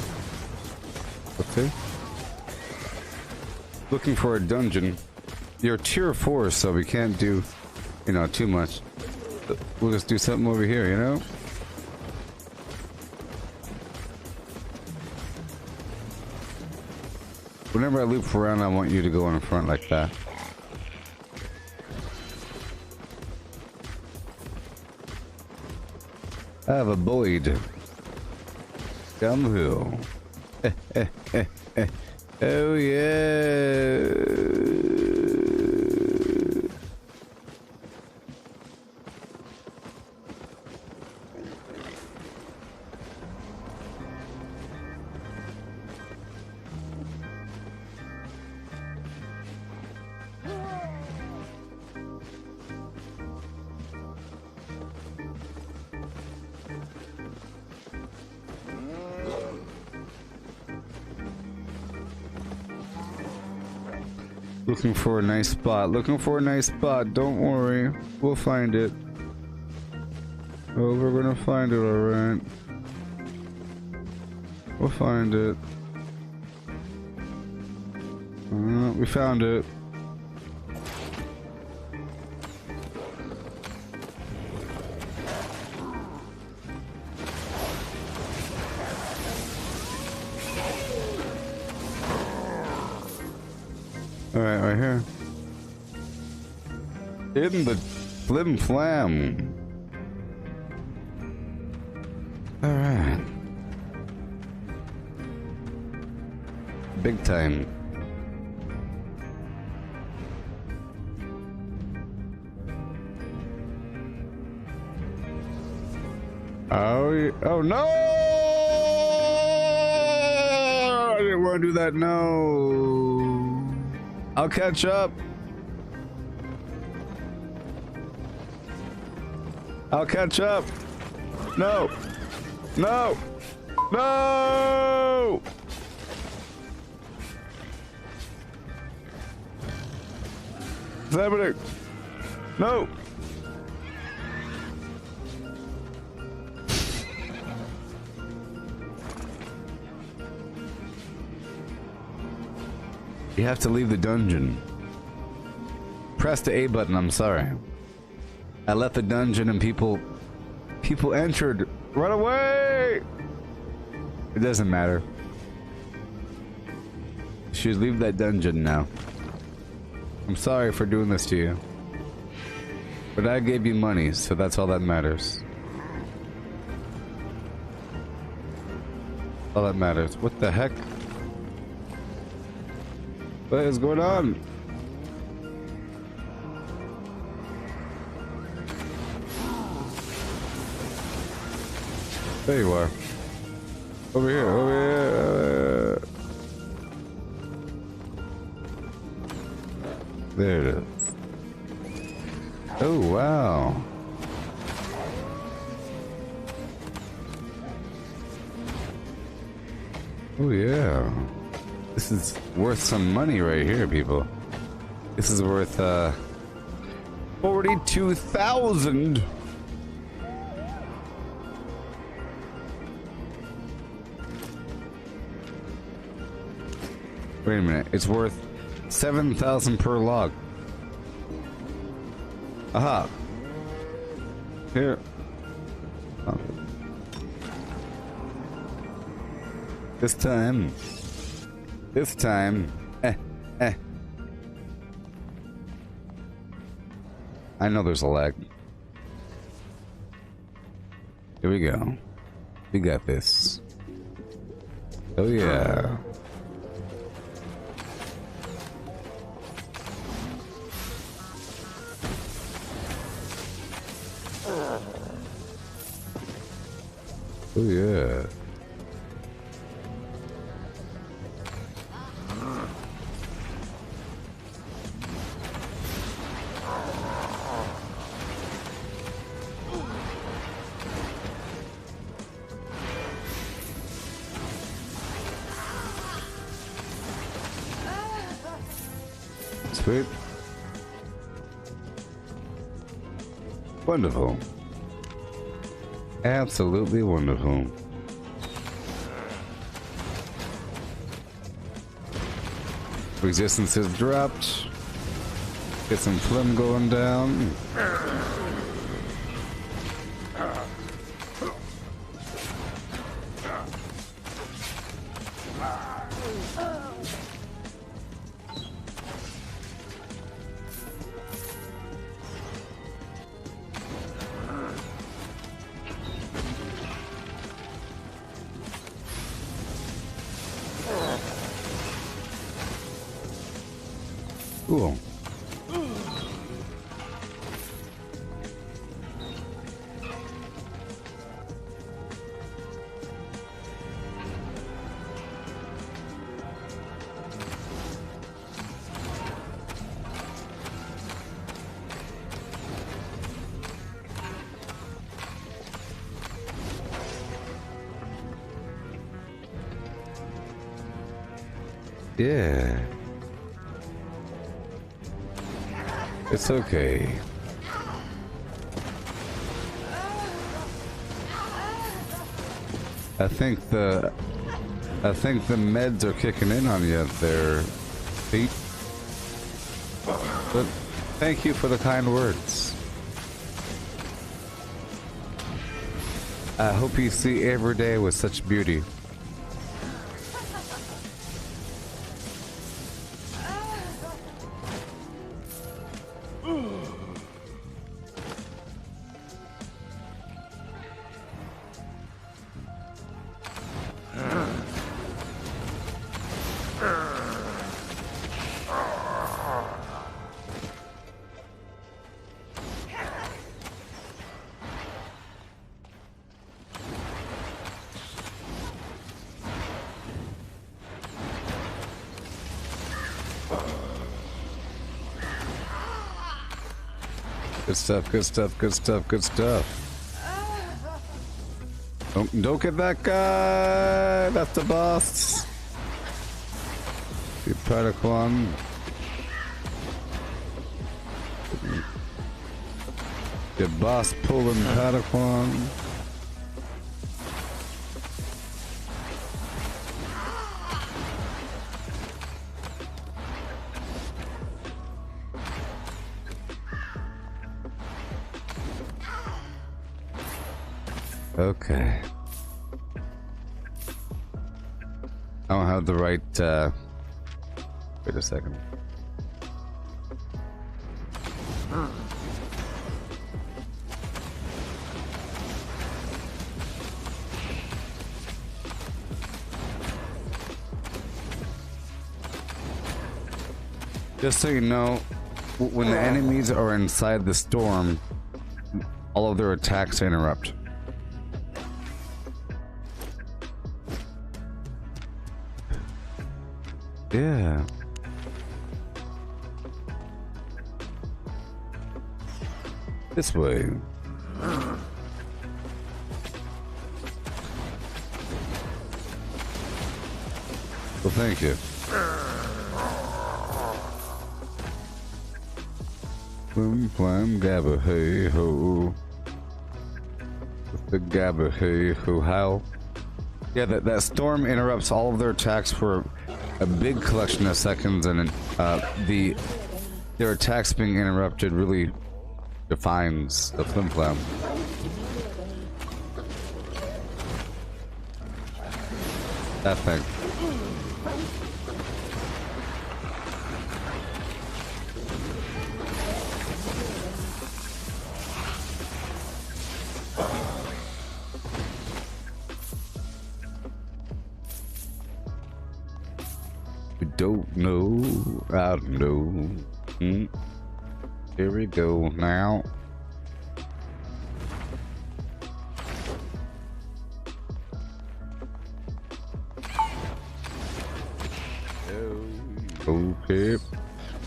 Let's see. Looking for a dungeon. You're tier 4, so we can't do, you know, too much. We'll just do something over here, you know? Whenever I loop around, I want you to go in front like that. I have a Boyd. Gumhill. Oh yeah. Looking for a nice spot. Looking for a nice spot. Don't worry. We'll find it. Oh, we're gonna find it, alright. We'll find it. We found it. Alright, right here. In the flim flam. Alright. Big time. Oh, oh no! I didn't want to do that. No. I'll catch up. I'll catch up. No. No. No. What's happening? No. You have to leave the dungeon. Press the A button, I'm sorry. I left the dungeon and people entered. Run away! It doesn't matter. You should leave that dungeon now. I'm sorry for doing this to you. But I gave you money, so that's all that matters. All that matters. What the heck? What is going on? There you are. Over here, over here. There it is. Oh, wow. Oh, yeah. This is worth some money right here, people. This is worth, 42,000. Wait a minute, it's worth 7,000 per log. Aha. Here. Oh. This time. I know there's a lag. Here we go. We got this. Oh yeah. Oh yeah. Sweet. Wonderful. Absolutely wonderful. Resistance has dropped. Get some phlegm going down. Cool. Yeah. It's okay. I think the meds are kicking in on you there, Pete. But thank you for the kind words. I hope you see every day with such beauty. Good stuff, good stuff, good stuff, good stuff. Don't get that guy! That's the boss! The Predaclon. The boss pulling Predaclon. Okay. I don't have the right, wait a second. Just so you know, when the enemies are inside the storm, all of their attacks interrupt. Yeah. This way. Well, thank you. Boom, plam, gabba, hey, ho. With the gabba, hey, ho, how. Yeah, that storm interrupts all of their attacks for a big collection of seconds, and their attacks being interrupted really defines the flim flam. That thing. Don't know, I don't know. Here we go now. Okay,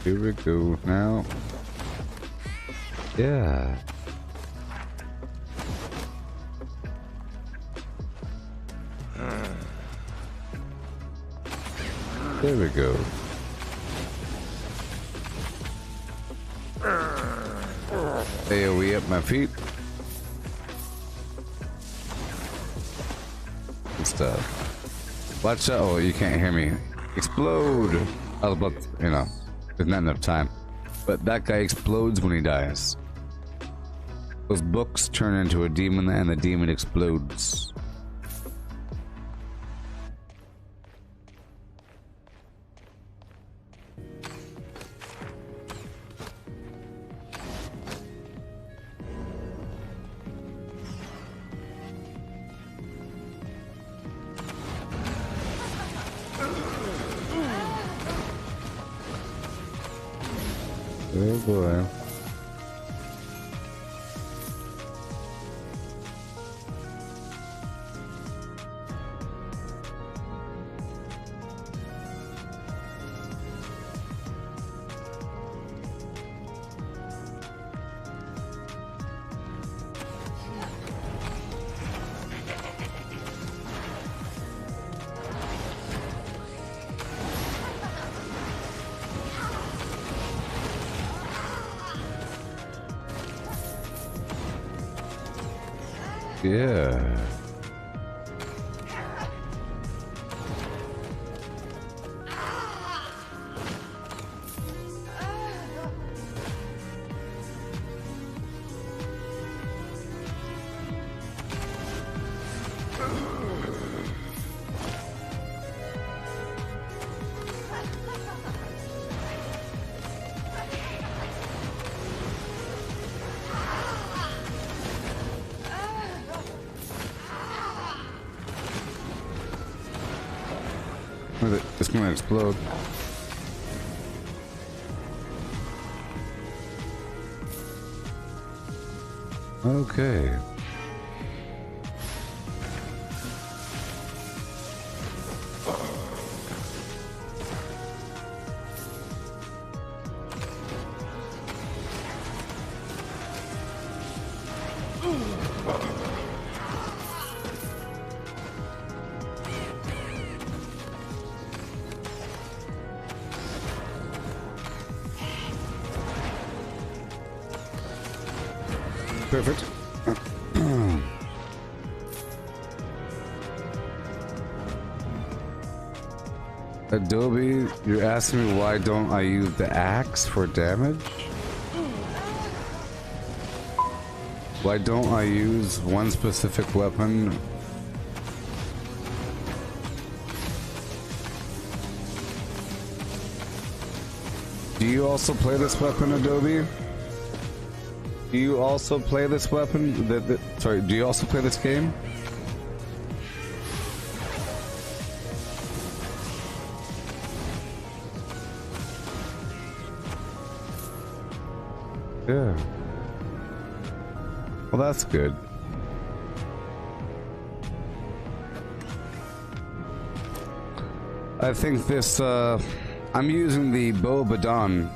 here we go now. Yeah. There we go. AoE at my feet. Good stuff. Watch out. Oh, you can't hear me. Explode! I was about to, you know, there's not enough time. But that guy explodes when he dies. Those books turn into a demon and the demon explodes. Oh boy. Yeah. It's gonna explode. Okay. Perfect. Adobe, you're asking me why don't I use the axe for damage? Why don't I use one specific weapon? Do you also play this weapon, Adobe? Do you also play this weapon? Sorry, do you also play this game? Yeah. Well, that's good. I think this, I'm using the Gooboberti,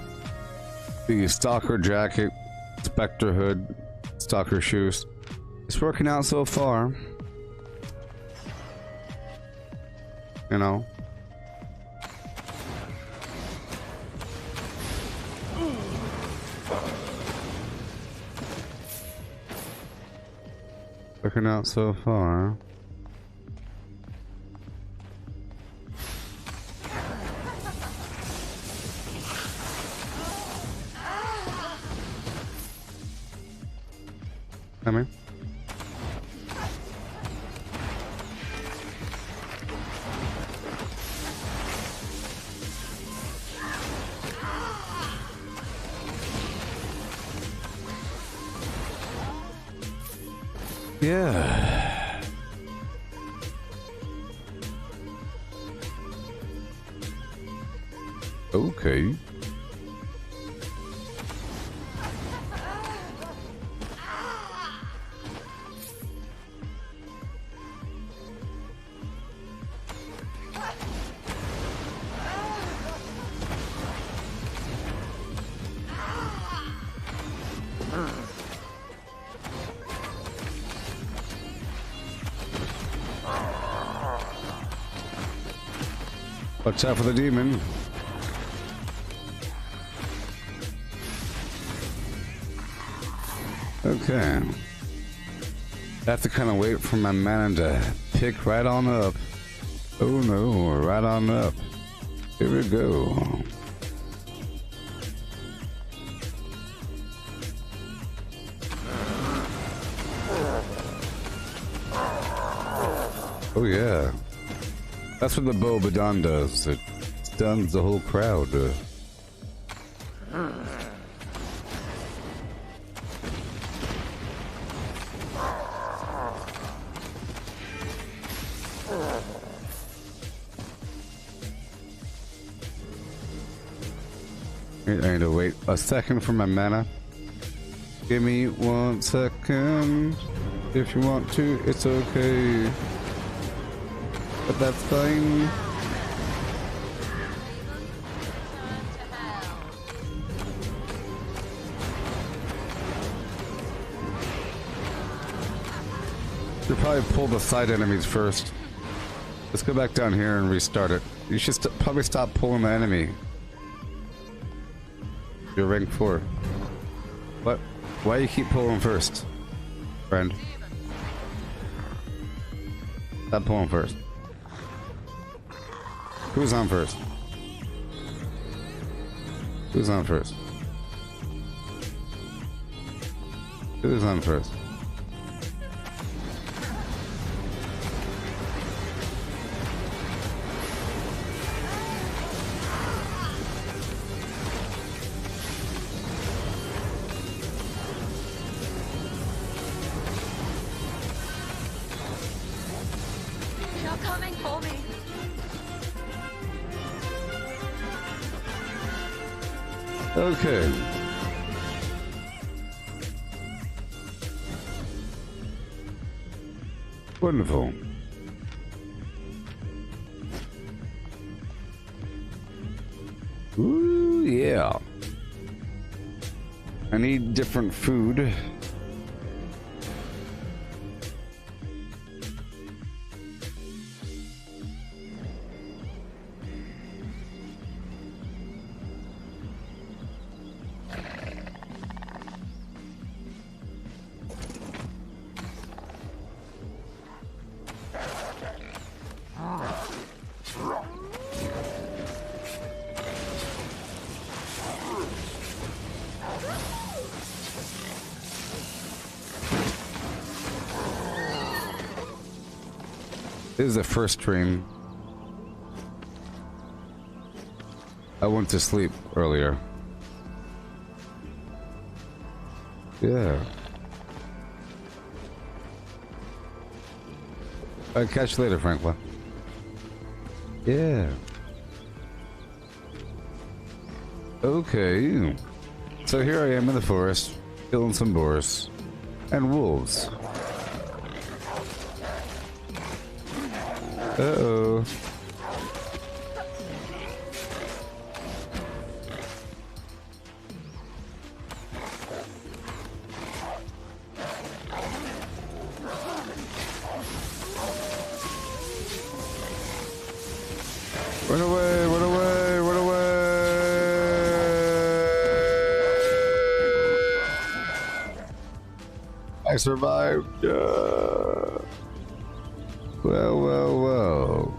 the Stalker jacket, Spectre hood, Stalker shoes. It's working out so far. You know. Working out so far. Come here. Yeah. Okay. Watch out for the demon. Okay. I have to kind of wait for my mana to pick right on up. Oh no, right on up. Here we go. Oh yeah. That's what the Gooboberti does. It stuns the whole crowd. I need to wait a second for my mana. Give me 1 second. If you want to, it's okay. But that's fine. Should probably pull the side enemies first. Let's go back down here and restart it. You should probably stop pulling the enemy. You're rank 4. What? Why do you keep pulling first, friend? Stop pulling first. Who's on first? Who's on first? Who's on first? You're coming for me. Okay. Wonderful. Ooh, yeah. I need different food. This is the first stream. I went to sleep earlier. Yeah. I'll catch you later, Franklin. Yeah. Okay. So here I am in the forest, killing some boars and wolves. Uh-oh. Run away, run away, run away! I survived. Well, well, well.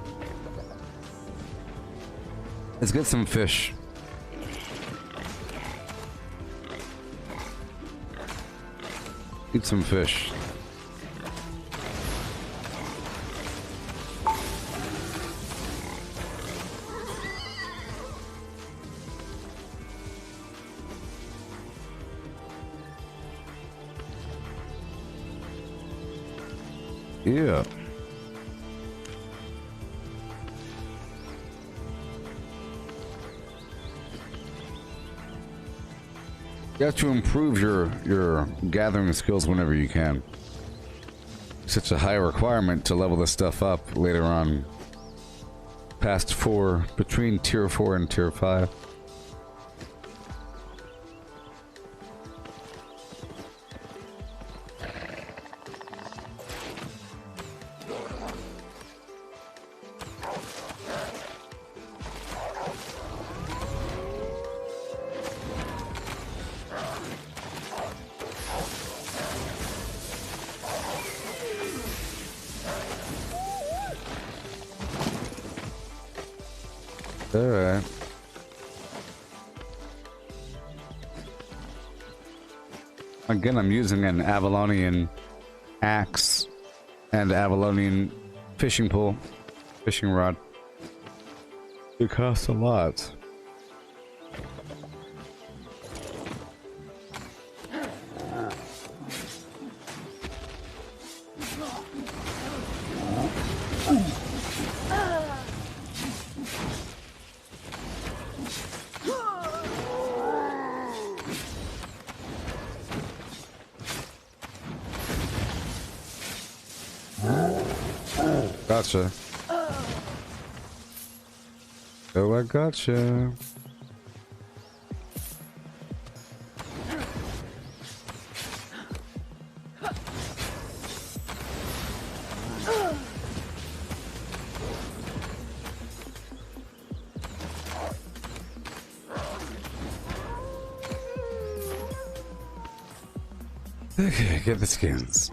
Let's get some fish. Eat some fish. Yeah. You have to improve your gathering skills whenever you can. Such a high requirement to level this stuff up later on. Past 4, between tier 4 and tier 5. Alright. Again, I'm using an Avalonian axe and Avalonian fishing pole, fishing rod. It costs a lot. Gotcha. Oh, I gotcha. Okay, get the skins.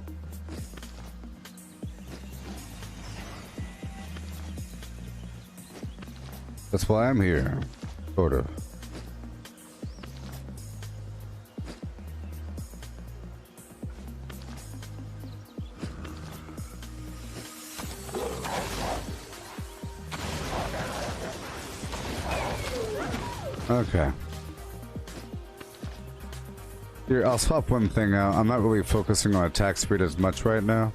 That's why I'm here. Sort of. Okay. Here, I'll swap one thing out. I'm not really focusing on attack speed as much right now.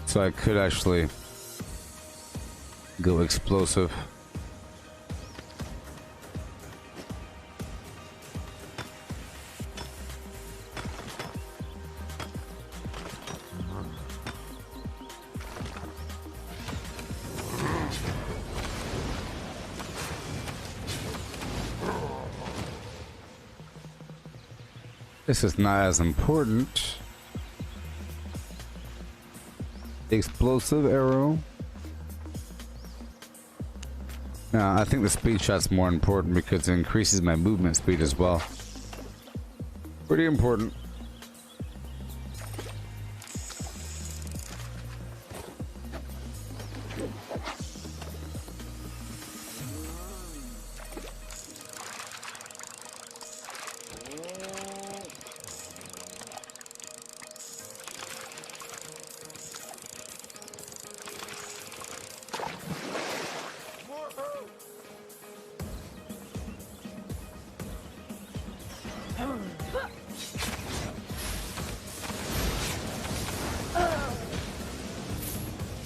So I could actually go explosive. This is not as important. Explosive arrow. Now, I think the speed shot's more important because it increases my movement speed as well. Pretty important.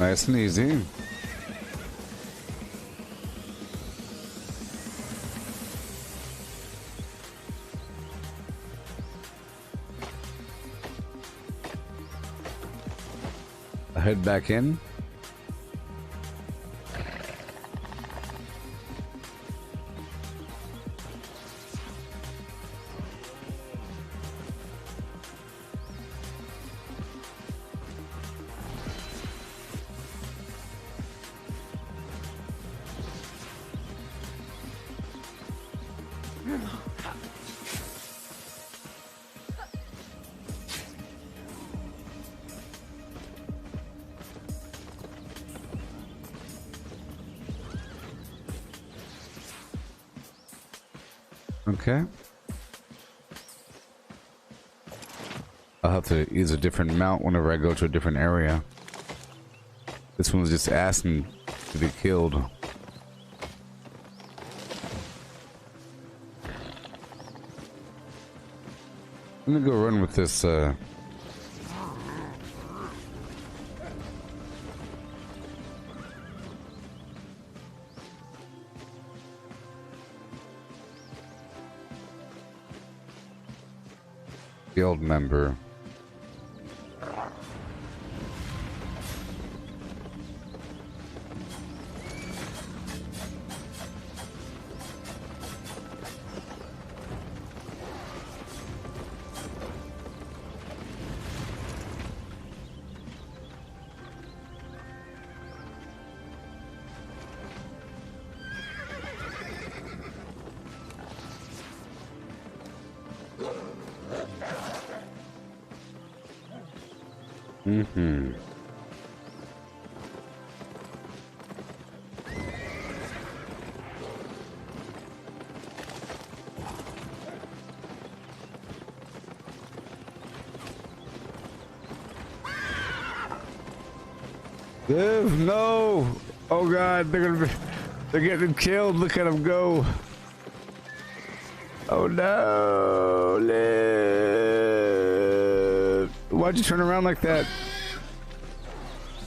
Nice and easy. I head back in. Okay. I'll have to use a different mount whenever I go to a different area. This one's just asking to be killed. I'm gonna go run with this, guild member. Mm-hmm. Liv, no! Oh god, they're getting killed. Look at them go. Oh no, Liv. Why'd you turn around like that?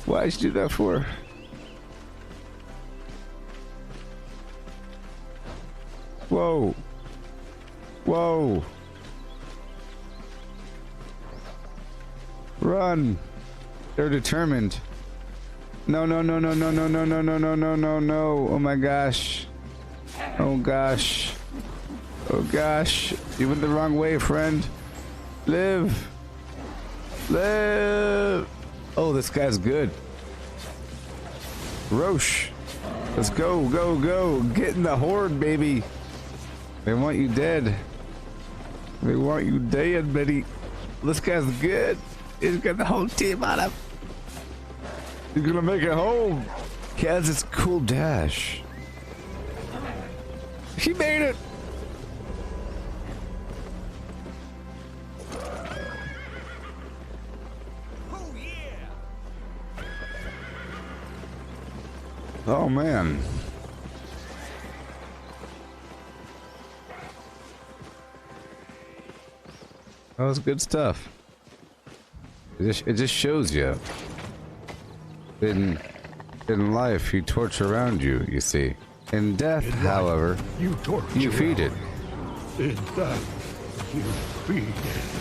Why'd you do that for? Whoa. Whoa. Run. They're determined. No, no, no, no, no, no, no, no, no, no, no, no, no. Oh my gosh. Oh gosh. Oh gosh. You went the wrong way, friend. Live. Live. Oh, this guy's good. Roche. Let's go, go, go. Get in the horde, baby. They want you dead. They want you dead, buddy. This guy's good. He's got the whole team on him. He's gonna make it home. He has his cool dash. He made it. Oh man. That was good stuff. It just shows you. In life, you torture around you, you see. In death, however, You torture. you feed it. In death, you feed it.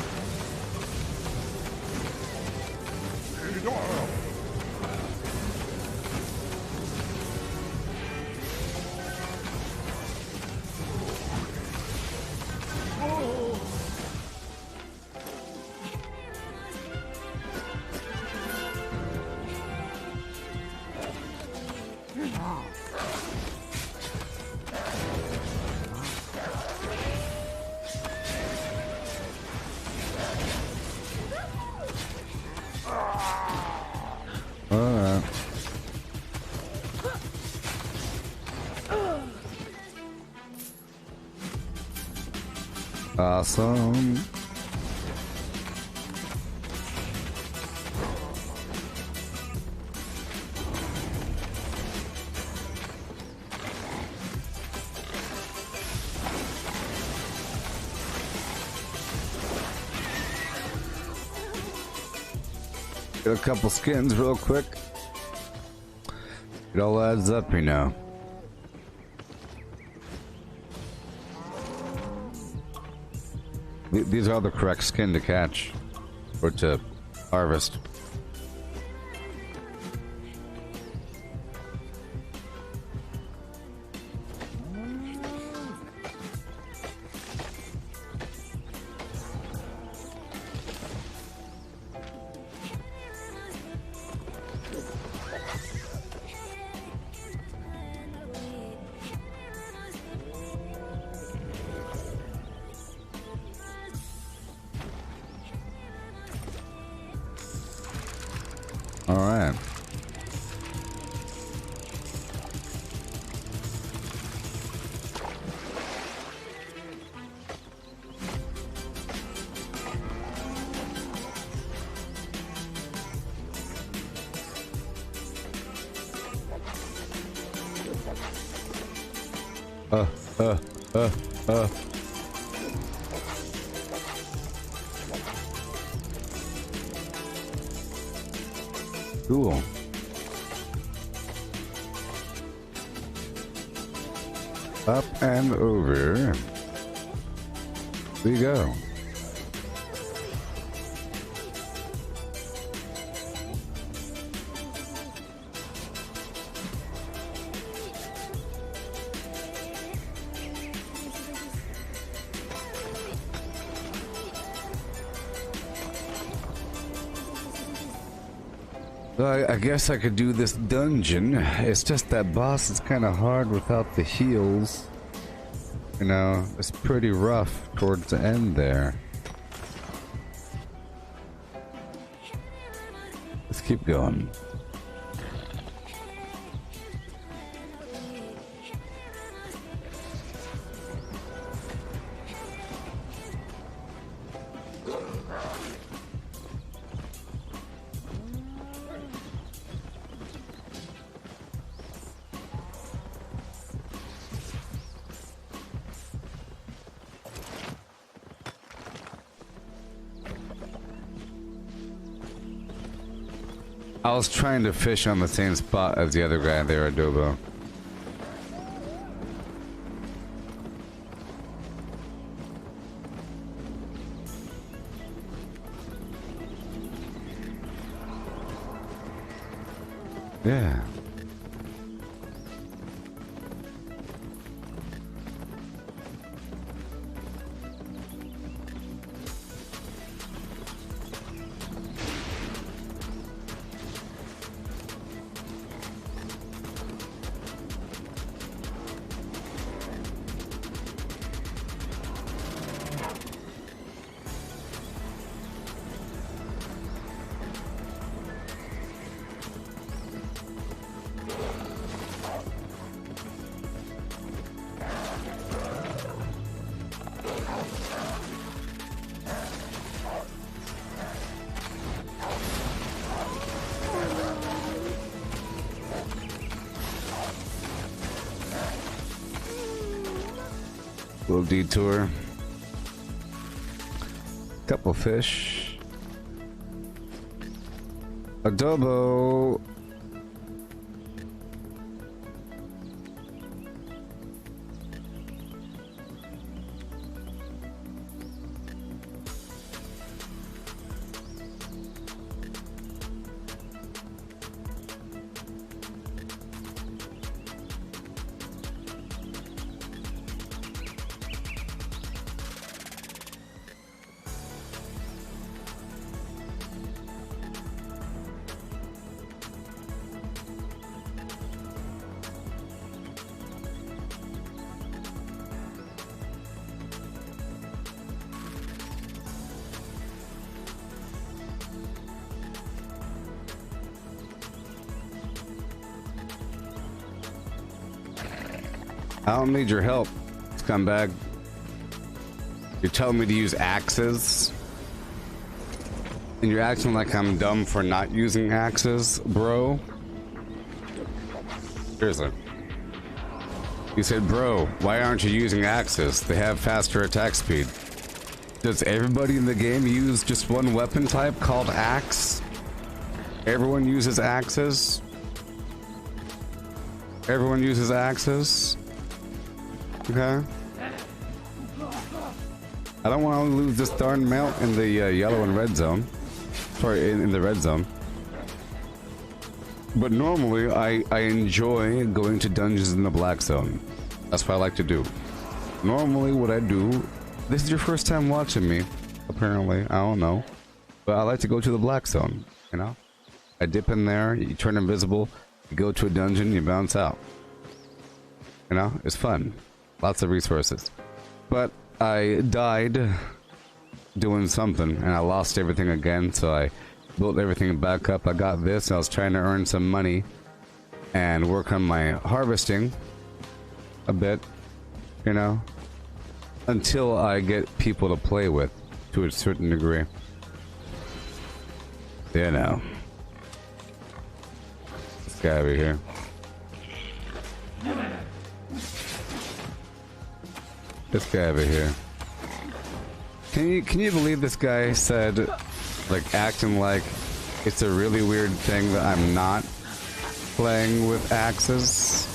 Alright. Awesome. Get a couple skins real quick. It all adds up, you know. These are the correct skin to catch or to harvest. All right. Uh. Cool. Up and over we go. So I guess I could do this dungeon. It's just that boss is kind of hard without the heals. You know, it's pretty rough towards the end there. Let's keep going. I was trying to fish on the same spot as the other guy there, Adobo. Yeah. Little detour. Couple fish. Adobo. I don't need your help, scumbag. You're telling me to use axes? And you're acting like I'm dumb for not using axes, bro? Seriously. You said, bro, why aren't you using axes? They have faster attack speed. Does everybody in the game use just one weapon type called axe? Everyone uses axes? Everyone uses axes. Okay. I don't want to lose this darn mount in the yellow and red zone. Sorry, in the red zone. But normally, I enjoy going to dungeons in the black zone. That's what I like to do. Normally, what I do... This is your first time watching me, apparently. I don't know. But I like to go to the black zone, you know? I dip in there, you turn invisible, you go to a dungeon, you bounce out. You know? It's fun. Lots of resources. But I died doing something, and I lost everything again, so I built everything back up. I got this, and I was trying to earn some money and work on my harvesting a bit, you know? Until I get people to play with, to a certain degree. You know. This guy over here. This guy over here. Can you believe this guy said, like, acting like it's a really weird thing that I'm not playing with axes?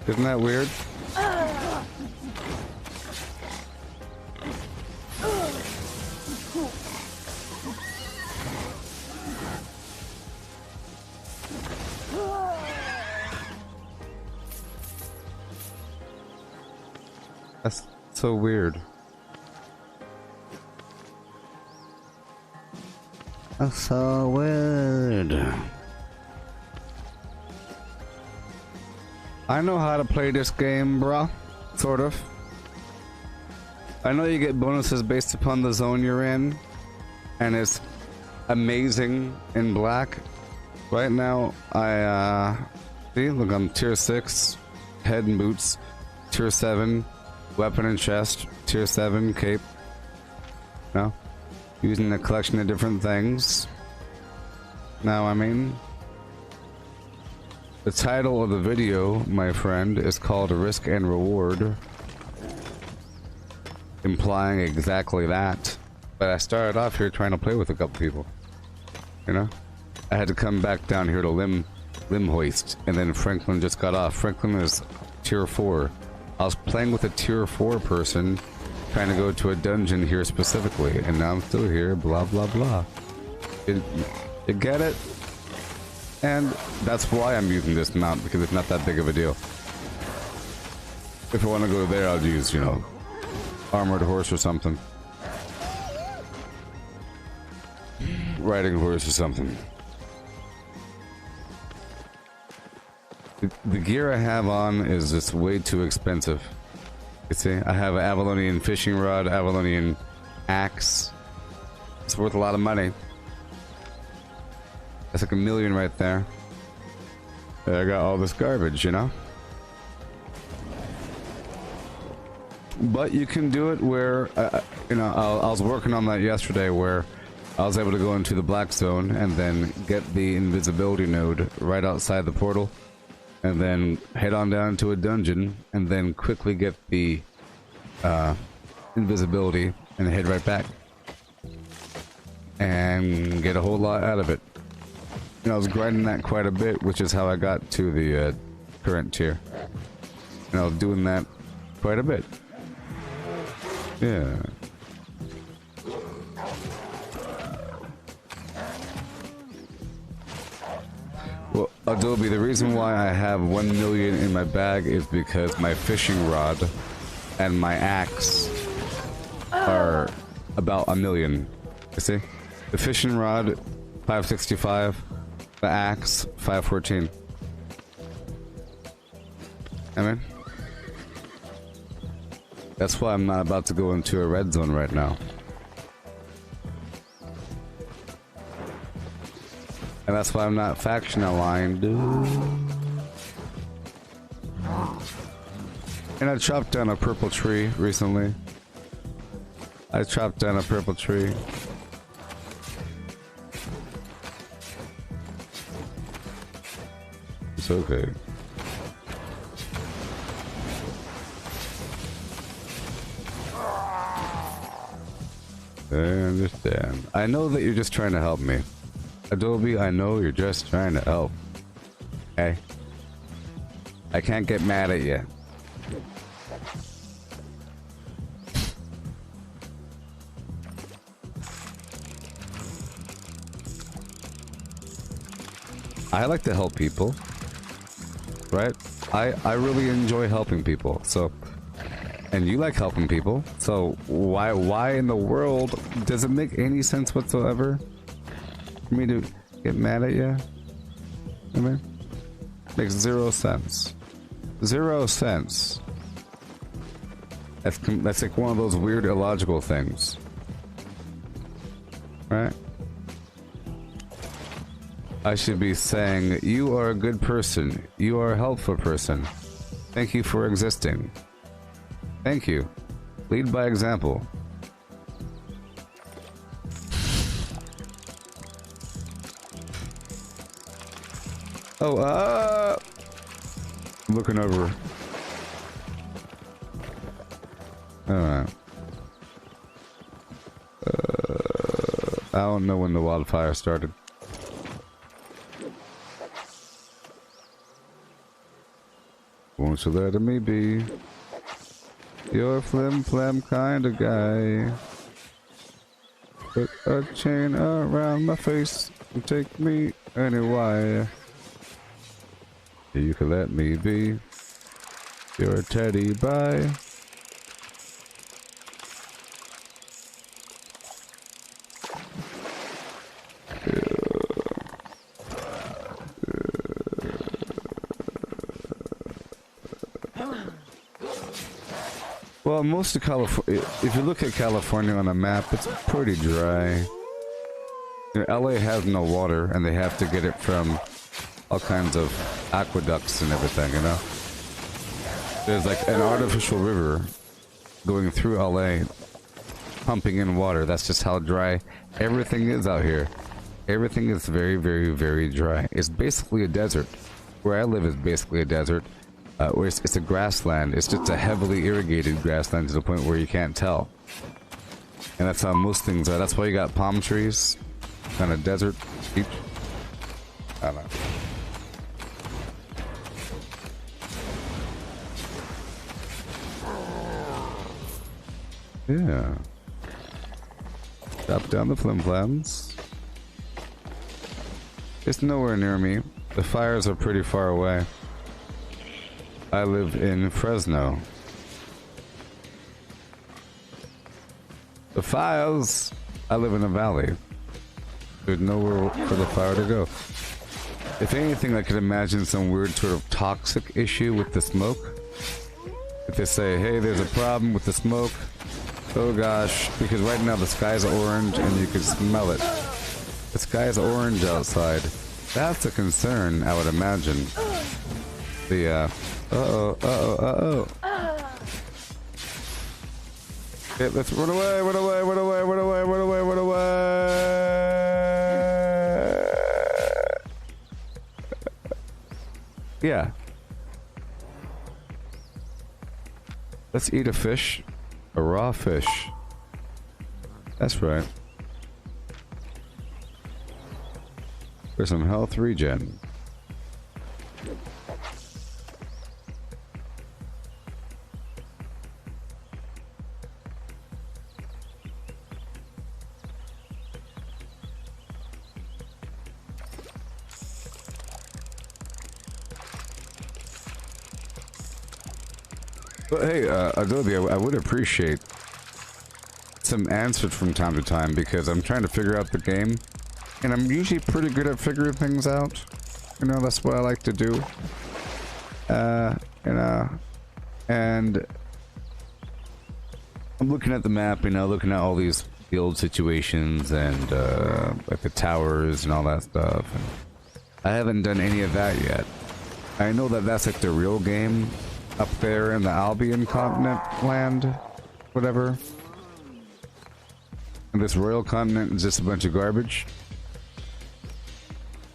Isn't that weird? That's so weird. That's so weird. I know how to play this game, bruh. Sort of. I know you get bonuses based upon the zone you're in, and it's amazing in black. Right now, see, look, I'm tier 6, head and boots, tier 7, weapon and chest, tier 7, cape. No? Using a collection of different things. Now, I mean, the title of the video, my friend, is called Risk and Reward. Implying exactly that. But I started off here trying to play with a couple people. You know? I had to come back down here to limb hoist, and then Franklin just got off. Franklin is tier 4. I was playing with a tier 4 person, trying to go to a dungeon here specifically, and now I'm still here, blah blah blah. You get it? And that's why I'm using this mount, because it's not that big of a deal. If I want to go there, I'll use, you know, armored horse or something. Riding horse or something. The gear I have on is just way too expensive. You see, I have an Avalonian fishing rod, Avalonian axe. It's worth a lot of money. That's like $1 million right there. And I got all this garbage, you know? But you can do it where, you know, I was working on that yesterday where I was able to go into the black zone and then get the invisibility node right outside the portal. And then head on down to a dungeon, and then quickly get the invisibility and head right back. And get a whole lot out of it. You know, I was grinding that quite a bit, which is how I got to the current tier. And I was doing that quite a bit. Yeah. Well, Adobe, the reason why I have 1 million in my bag is because my fishing rod and my axe are about 1 million. You see? The fishing rod, 565. The axe, 514. I mean, that's why I'm not about to go into a red zone right now. And that's why I'm not faction aligned. And I chopped down a purple tree recently. I chopped down a purple tree. It's okay. I understand. I know that you're just trying to help me. Adobe, I know you're just trying to help. Okay? I can't get mad at you. I like to help people, right? I really enjoy helping people, so, and you like helping people, so why in the world does it make any sense whatsoever for me to get mad at you? I mean, makes 0 sense. 0 sense. That's like one of those weird illogical things, right? I should be saying, you are a good person. You are a helpful person. Thank you for existing. Thank you. Lead by example. Oh, I'm looking over. Alright. I don't know when the wildfire started. Won't you let me be? You're a flim-flam kind of guy. Put a chain around my face and take me anywhere. You can let me be. You're a teddy bye. Well, most of California, if you look at California on a map, it's pretty dry. You know, LA has no water, and they have to get it from all kinds of aqueducts and everything, you know? There's like an artificial river going through LA, pumping in water. That's just how dry everything is out here. Everything is very, very, very dry. It's basically a desert. Where I live is basically a desert. Where it's a grassland. It's just a heavily irrigated grassland to the point where you can't tell. And that's how most things are. That's why you got palm trees on a desert beach. I don't know. Yeah. Chop down the flim-flams. It's nowhere near me. The fires are pretty far away. I live in Fresno. The fires! I live in a valley. There's nowhere for the fire to go. If anything, I could imagine some weird sort of toxic issue with the smoke. If they say, hey, there's a problem with the smoke. Oh gosh, because right now the sky's orange and you can smell it. The sky's orange outside. That's a concern, I would imagine. The, uh-oh. Okay, let's run away. Yeah. Let's eat a fish. A raw fish. That's right. For some health regen. But hey, Adobe, I would appreciate some answers from time to time because I'm trying to figure out the game, and I'm usually pretty good at figuring things out. You know, that's what I like to do. You know, and I'm looking at the map, you know, looking at all these field situations and like the towers and all that stuff. And I haven't done any of that yet. I know that that's like the real game. Up there in the Albion continent land, whatever. And this royal continent is just a bunch of garbage.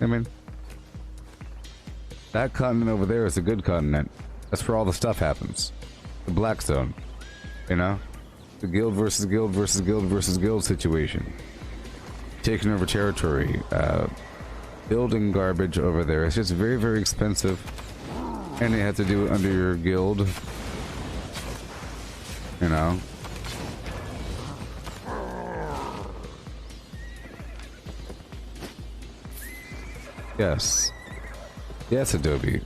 I mean, that continent over there is a good continent. That's where all the stuff happens. The Black Zone, you know? The guild versus guild versus guild versus guild situation. Taking over territory, building garbage over there. It's just very, very expensive. And you have to do it under your guild. You know. Yes. Yes, Adobe.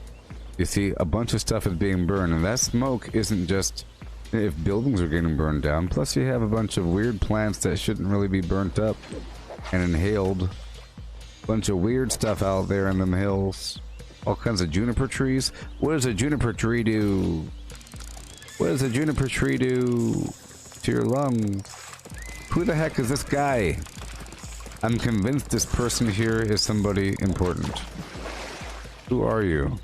You see, a bunch of stuff is being burned, and that smoke isn't just if buildings are getting burned down. Plus, you have a bunch of weird plants that shouldn't really be burnt up and inhaled. Bunch of weird stuff out there in them hills. All kinds of juniper trees. What does a juniper tree do? What does a juniper tree do to your lungs? Who the heck is this guy? I'm convinced this person here is somebody important. Who are you?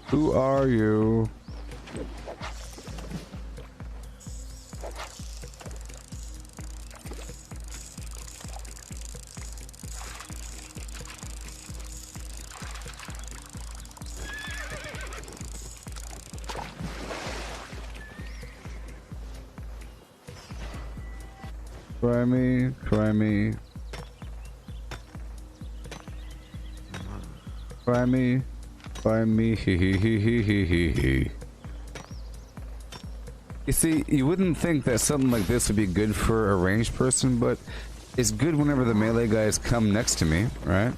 Who are you? Try me, try me. Try me, try me, hee hee hee hee hee hee hee. You see, you wouldn't think that something like this would be good for a ranged person, but it's good whenever the melee guys come next to me, right?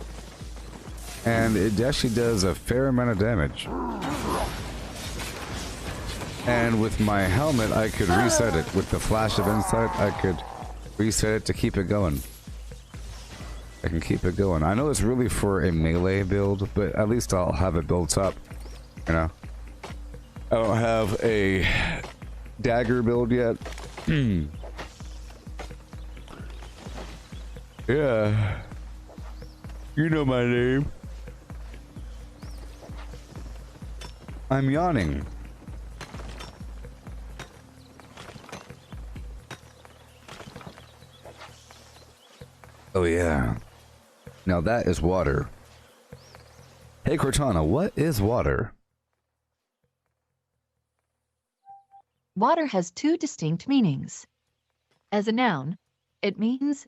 And it actually does a fair amount of damage. And with my helmet, I could reset it. With the flash of insight, I could reset it to keep it going. I can keep it going. I know it's really for a melee build, but at least I'll have it built up. You know? I don't have a dagger build yet. Yeah. You know my name. I'm yawning. Oh yeah. Now that is water. Hey Cortana, what is water? Water has two distinct meanings. As a noun, it means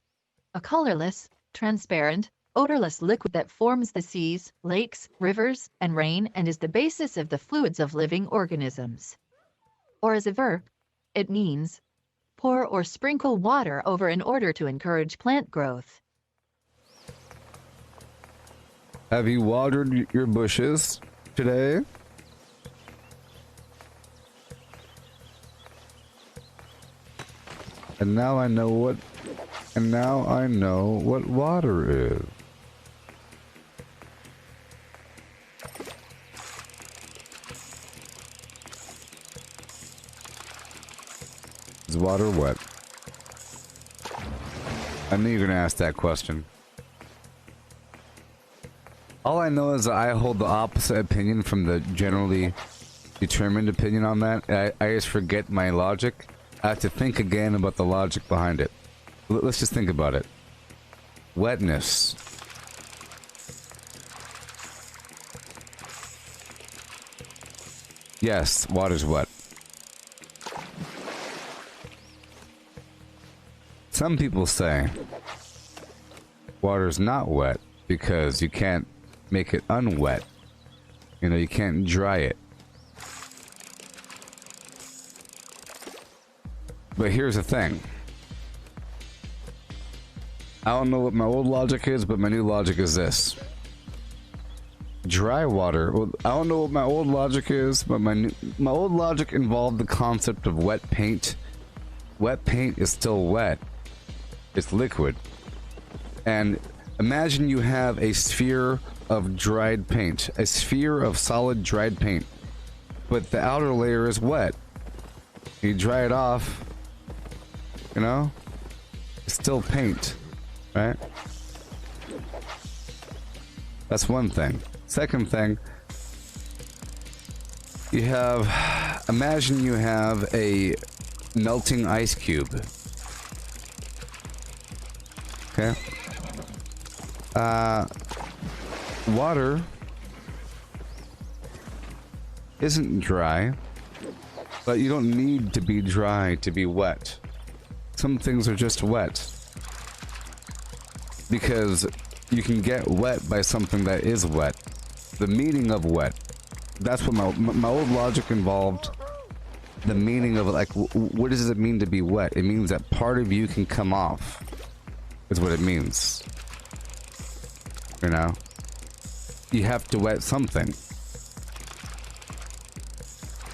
a colorless, transparent, odorless liquid that forms the seas, lakes, rivers, and rain and is the basis of the fluids of living organisms. Or as a verb, it means pour or sprinkle water over in order to encourage plant growth. Have you watered your bushes today? And now I know what water is. Is water wet? I knew you were gonna ask that question. All I know is that I hold the opposite opinion from the generally determined opinion on that. I just forget my logic. I have to think again about the logic behind it. Let's just think about it. Wetness. Yes, water's wet. Some people say water's not wet because you can't make it unwet. You know, you can't dry it. But here's the thing. I don't know what my old logic is, but my new logic is this. Dry water. Well, I don't know what my old logic is, but my old logic involved the concept of wet paint. Wet paint is still wet. It's liquid. And imagine you have a sphere of dried paint, a sphere of solid dried paint, but the outer layer is wet. You dry it off, you know, it's still paint, right? That's one thing. Second thing, you have, imagine you have a melting ice cube. Okay. Water isn't dry, but you don't need to be dry to be wet. Some things are just wet because you can get wet by something that is wet. The meaning of wet. That's what my old logic involved. The meaning of, like, what does it mean to be wet? It means that part of you can come off. Is what it means. You know? You have to wet something.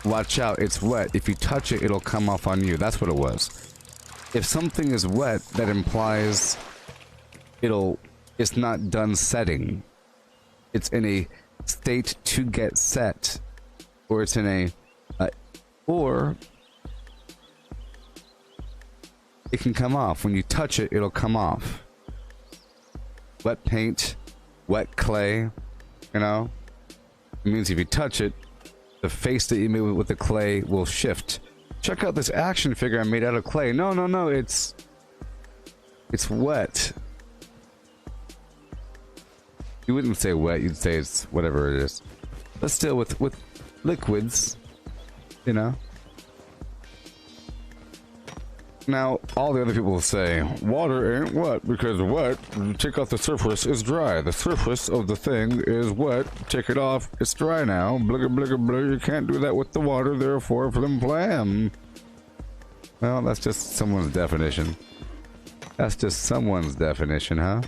Watch out, it's wet. If you touch it, it'll come off on you. That's what it was. If something is wet, that implies it's not done setting. It's in a state to get set. Or it's in a... or it can come off. When you touch it, it'll come off. Wet paint, wet clay, you know? It means if you touch it, the face that you made with the clay will shift. Check out this action figure I made out of clay. No, no, no, it's wet. You wouldn't say wet, you'd say it's whatever it is. But still, with liquids, you know? Now, all the other people will say, water ain't wet, because wet, take off the surface, is dry. The surface of the thing is wet, take it off, it's dry now. Bligga bligga bligga, you can't do that with the water, therefore flim flam. Well, that's just someone's definition. That's just someone's definition, huh?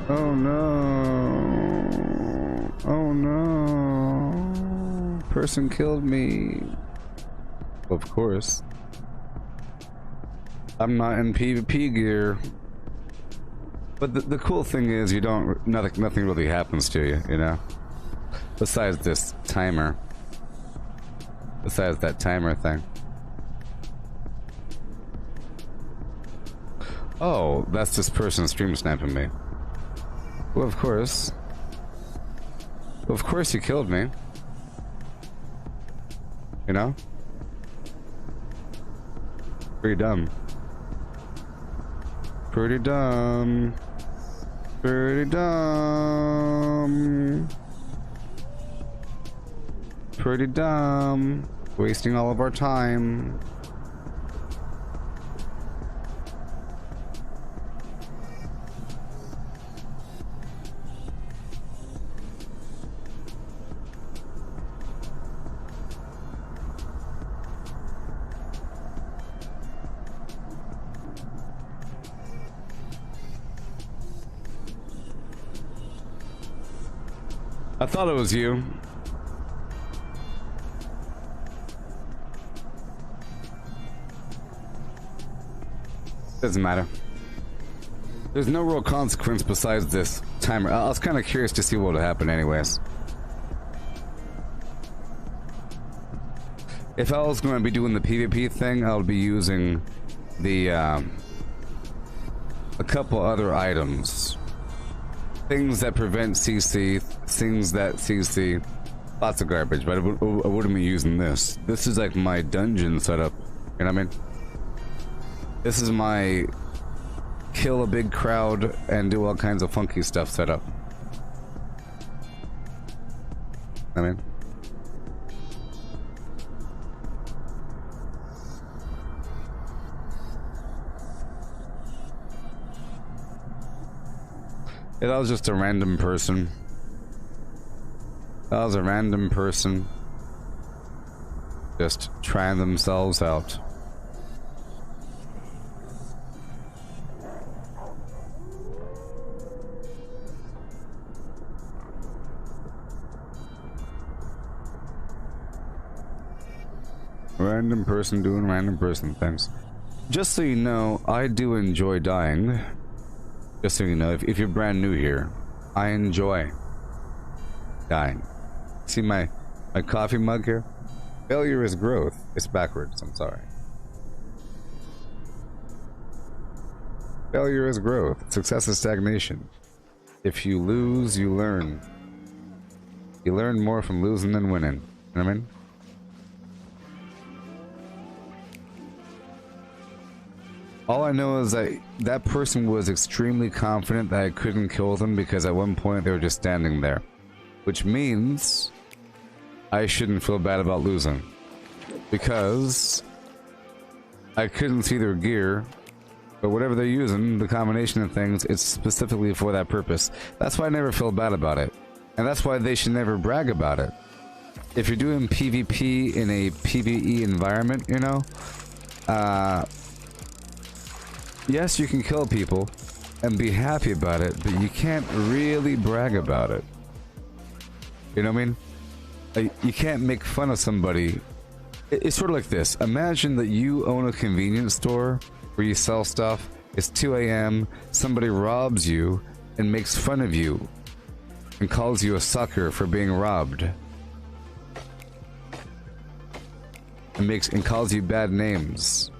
Oh no. Oh no. Person killed me. Of course. I'm not in PvP gear. But the cool thing is you don't nothing really happens to you, you know? Besides this timer. Besides that timer thing. Oh, that's this person stream sniping me. Well, of course. Of course you killed me. You know? Pretty dumb. Pretty dumb. Pretty dumb. Pretty dumb. Wasting all of our time. I thought it was you. Doesn't matter. There's no real consequence besides this timer. I was kind of curious to see what would happen anyways. If I was going to be doing the PvP thing, I would be using the, a couple other items. Things that prevent CC, things that CC, lots of garbage, but I wouldn't be using this. This is like my dungeon setup, you know what I mean? This is my kill a big crowd and do all kinds of funky stuff setup. I mean, if I was just a random person, that was a random person just trying themselves out. Random person doing random person things. Just so you know, I do enjoy dying. Just so you know, if you're brand new here, I enjoy dying. See my coffee mug here? Failure is growth. It's backwards, I'm sorry. Failure is growth. Success is stagnation. If you lose, you learn. You learn more from losing than winning. You know what I mean? All I know is that that person was extremely confident that I couldn't kill them because at one point they were just standing there. Which means I shouldn't feel bad about losing. Because I couldn't see their gear, but whatever they're using, the combination of things, it's specifically for that purpose. That's why I never feel bad about it. And that's why they should never brag about it. If you're doing PvP in a PvE environment, you know, yes, you can kill people and be happy about it, but you can't really brag about it. You know what I mean? Like, you can't make fun of somebody. It's sort of like this. Imagine that you own a convenience store where you sell stuff. It's 2 a.m. Somebody robs you and makes fun of you and calls you a sucker for being robbed. And calls you bad names.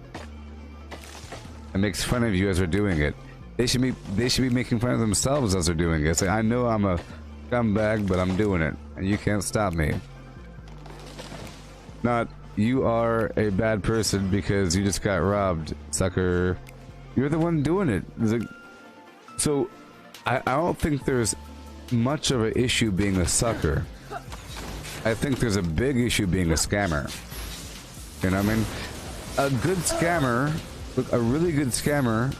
And makes fun of you as they're doing it. They should be making fun of themselves as they're doing it. It's like, I know I'm a scumbag, but I'm doing it, and you can't stop me. Not, you are a bad person because you just got robbed, sucker. You're the one doing it. Like, so, I don't think there's much of an issue being a sucker. I think there's a big issue being a scammer. You know what I mean? A good scammer, a really good scammer,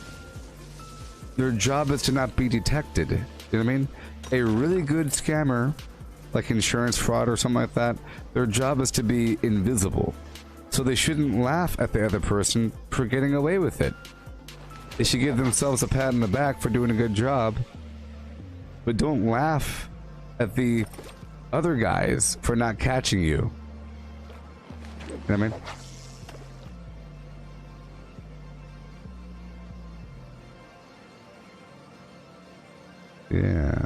their job is to not be detected. You know what I mean? A really good scammer, like insurance fraud or something like that, their job is to be invisible. So they shouldn't laugh at the other person for getting away with it. They should give themselves a pat on the back for doing a good job, but don't laugh at the other guys for not catching you. You know what I mean? Yeah.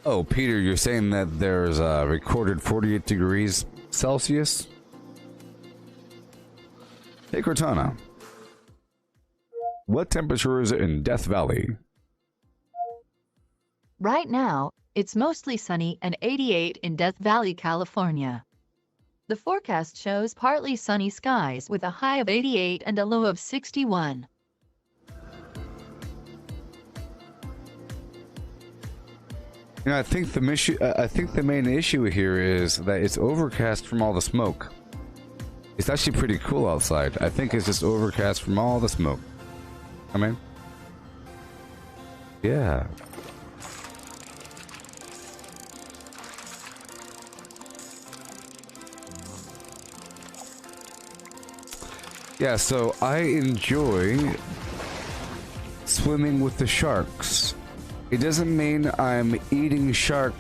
Oh, Peter, you're saying that there's recorded 48 degrees Celsius? Hey, Cortana. What temperature is it in Death Valley? Right now, it's mostly sunny and 88 in Death Valley, California. The forecast shows partly sunny skies with a high of 88 and a low of 61. You know, I think the main issue here is that it's overcast from all the smoke. It's actually pretty cool outside. I think it's just overcast from all the smoke. I mean, yeah. Yeah, so I enjoy swimming with the sharks. It doesn't mean I'm eating shark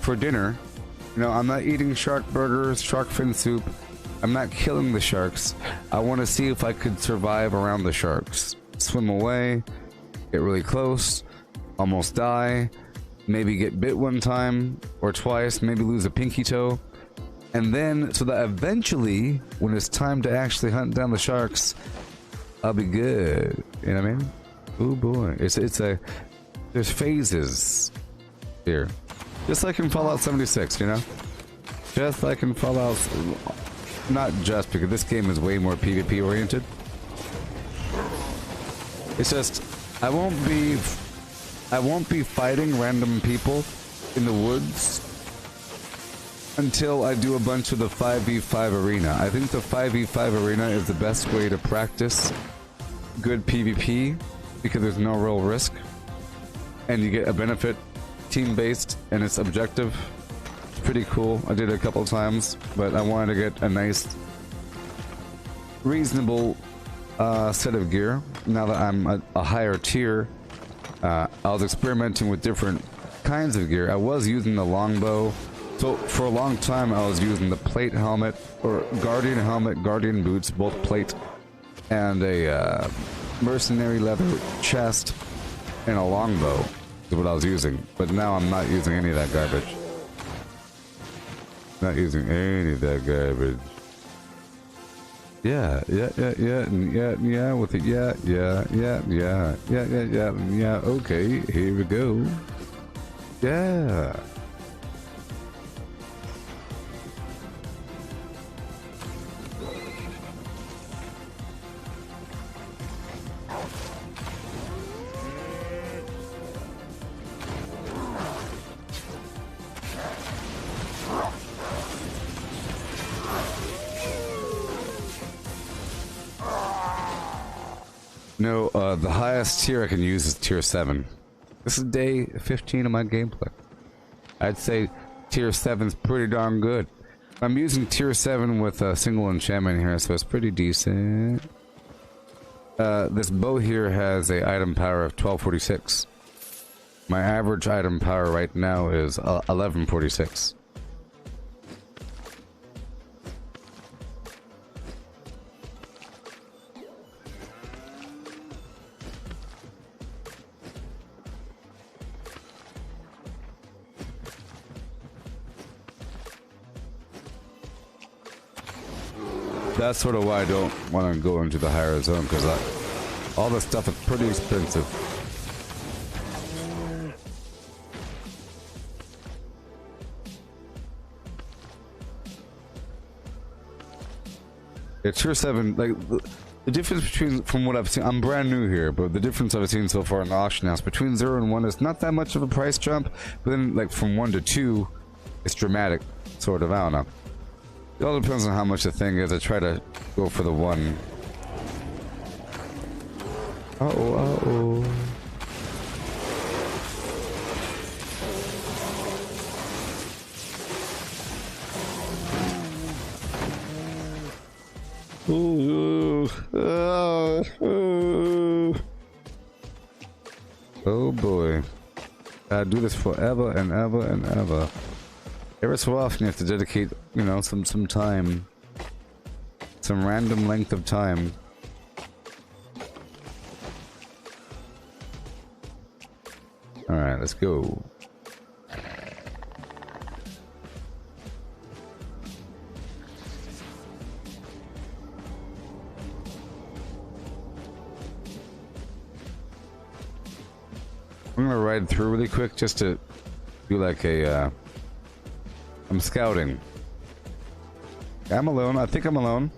for dinner. You know, I'm not eating shark burgers, shark fin soup. I'm not killing the sharks. I want to see if I could survive around the sharks. Swim away, get really close, almost die, maybe get bit one time or twice, maybe lose a pinky toe. And then, so that eventually, when it's time to actually hunt down the sharks, I'll be good. You know what I mean? Oh boy. There's phases here. Just like in Fallout 76, you know? Just like in Fallout... Not just, because this game is way more PvP oriented. It's just, I won't be fighting random people in the woods until I do a bunch of the 5v5 arena. I think the 5v5 arena is the best way to practice good PvP because there's no real risk. And you get a benefit, team-based, and it's objective. It's pretty cool. I did it a couple times, but I wanted to get a nice, reasonable set of gear. Now that I'm a higher tier, I was experimenting with different kinds of gear. I was using the longbow So for a long time I was using the plate helmet, or guardian helmet, guardian boots, both plate, and a mercenary leather chest, and a longbow is what I was using. But now I'm not using any of that garbage. Not using any of that garbage. Yeah, with it, yeah, okay, here we go. Yeah. No, the highest tier I can use is tier 7. This is day 15 of my gameplay. I'd say tier 7's pretty darn good. I'm using tier 7 with a single enchantment here, so it's pretty decent. This bow here has a item power of 1246. My average item power right now is 1146. That's sort of why I don't want to go into the higher zone, because all this stuff is pretty expensive. Yeah, tier 7, like, the difference between, from what I've seen, I'm brand new here, but the difference I've seen so far in the auction house, between 0 and 1 is not that much of a price jump, but then, like, from 1 to 2, it's dramatic, sort of, I don't know. It all depends on how much the thing is. I try to go for the 1. Uh-oh. Oh boy. I do this forever and ever and ever. Every so often you have to dedicate, you know, some time. Some random length of time. Alright, let's go. I'm gonna ride through really quick just to do like a, I'm scouting. I'm alone. I think I'm alone.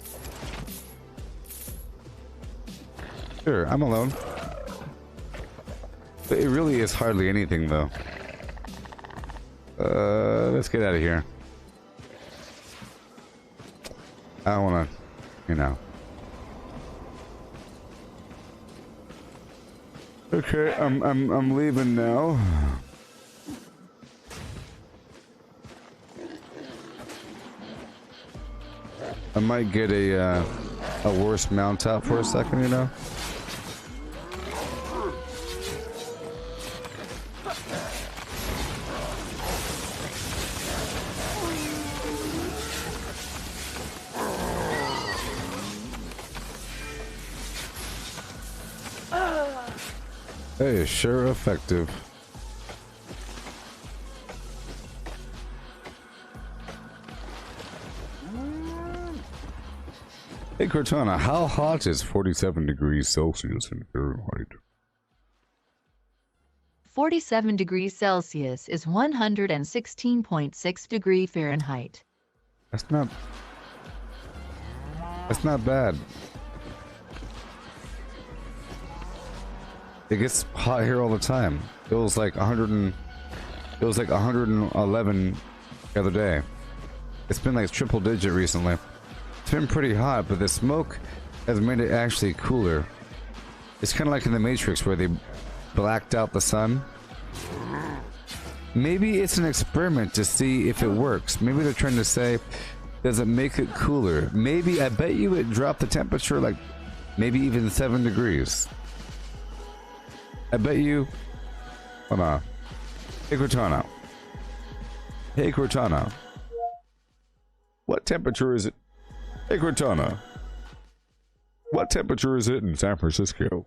Sure, I'm alone. But it really is hardly anything, though. Let's get out of here. I don't wanna, you know. Okay, I'm leaving now. I might get a worse mount out for a second, you know? Hey, sure effective. Hey Cortana, how hot is 47 degrees Celsius in Fahrenheit? 47 degrees Celsius is 116.6 degrees Fahrenheit. That's not bad. It gets hot here all the time. It was like 111 the other day. It's been like triple digit recently. It's been pretty hot, but the smoke has made it actually cooler. It's kind of like in the Matrix where they blacked out the sun. Maybe it's an experiment to see if it works. Maybe they're trying to say, does it make it cooler? Maybe, I bet you it dropped the temperature like maybe even 7 degrees. I bet you... Hold on. Hey Cortana. Hey Cortana. What temperature is it? Hey Cortana. What temperature is it in San Francisco?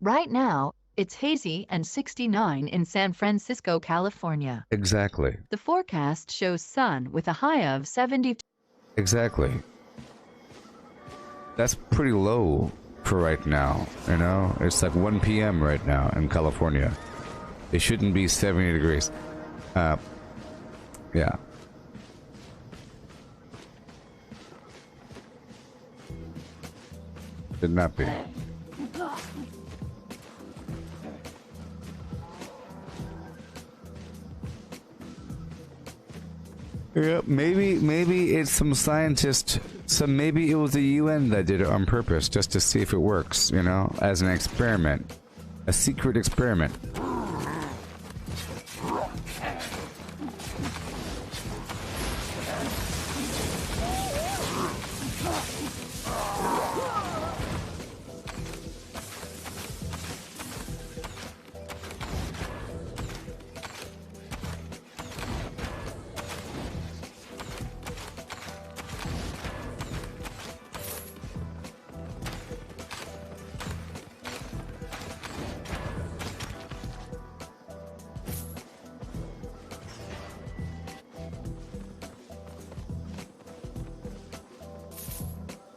Right now, it's hazy and 69 in San Francisco, California. Exactly. The forecast shows sun with a high of 70. Exactly. That's pretty low for right now, you know? It's like 1 p.m. right now in California. It shouldn't be 70 degrees. Yeah. Should not be. Yeah, maybe it's some scientist, maybe it was the UN that did it on purpose, just to see if it works, you know, as an experiment. A secret experiment.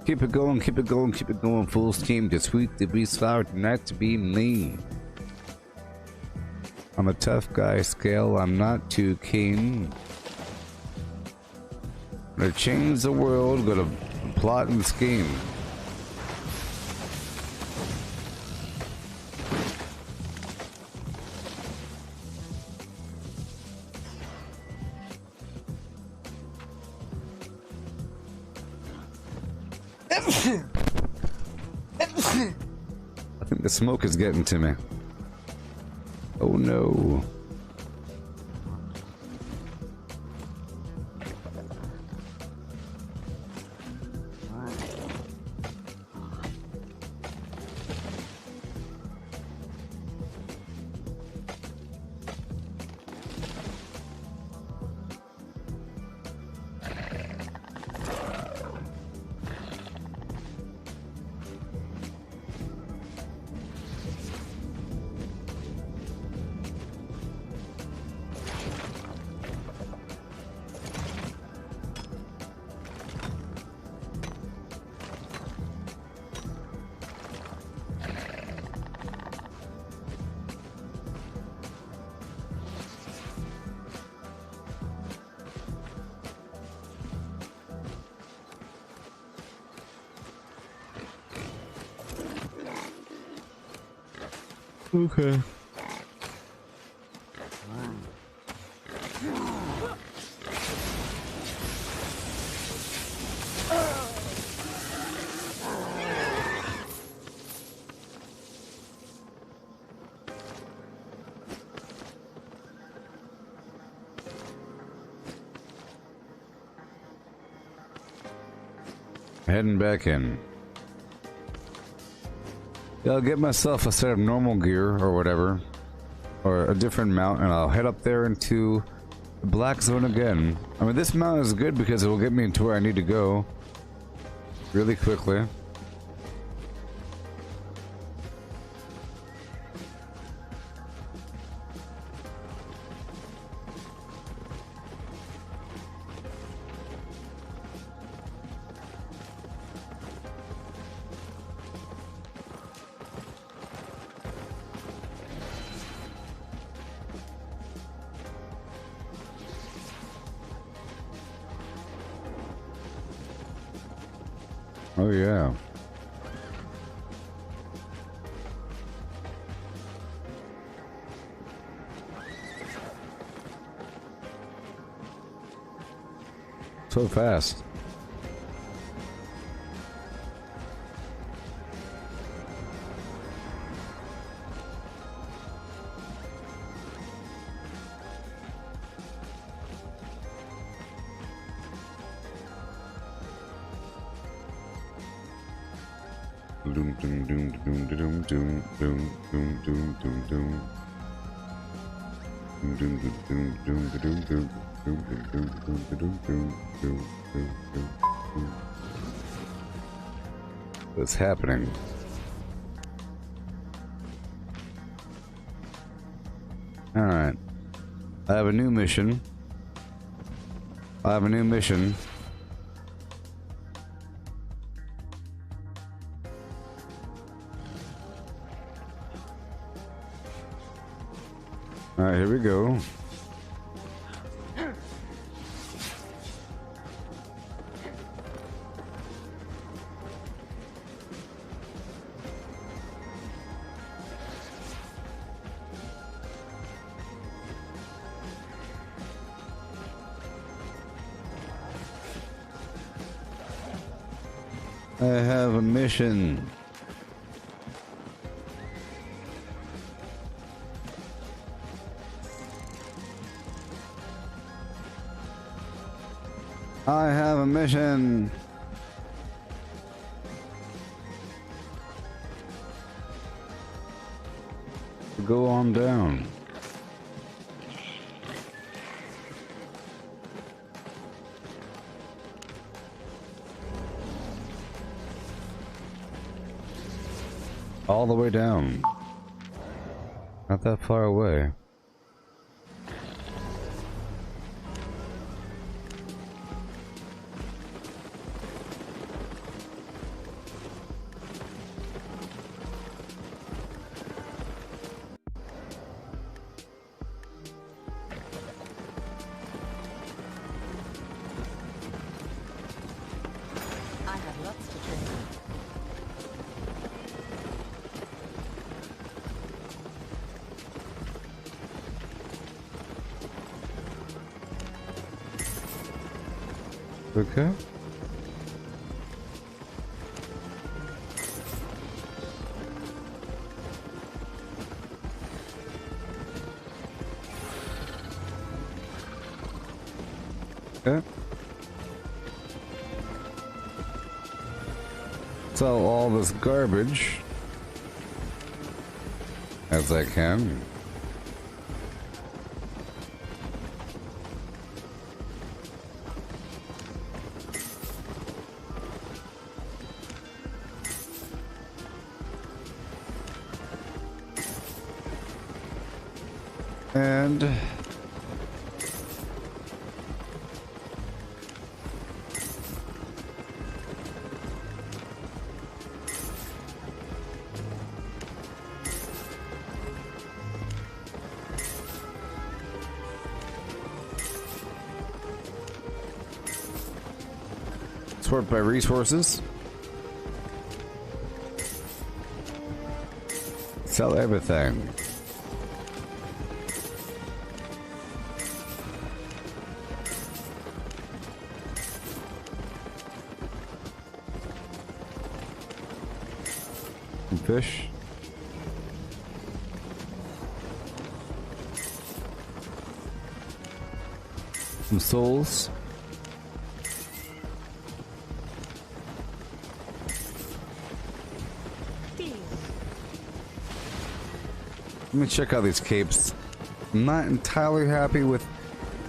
Keep it going, keep it going, keep it going, full steam. To sweet, to be sour, not to be mean. On a tough guy scale, I'm not too keen. Gonna change the world, gonna plot and scheme. I think the smoke is getting to me. Oh no. Okay. Heading back in. Yeah, I'll get myself a set of normal gear or whatever, or a different mount, and I'll head up there into the black zone again. I mean, this mount is good because it will get me to where I need to go really quickly. Oh yeah. So fast. Doom doom doom doom doom doom doom doom doom doom doom. What's happening? Alright. I have a new mission. Alright, here we go. I have a mission. I have a mission. Go on down. All the way down. Not that far away. I have lots to drink. Okay. Okay. Sell all this garbage as I can. And sort by resources. Sell everything. Some fish. Some souls. Let me check out these capes. I'm not entirely happy with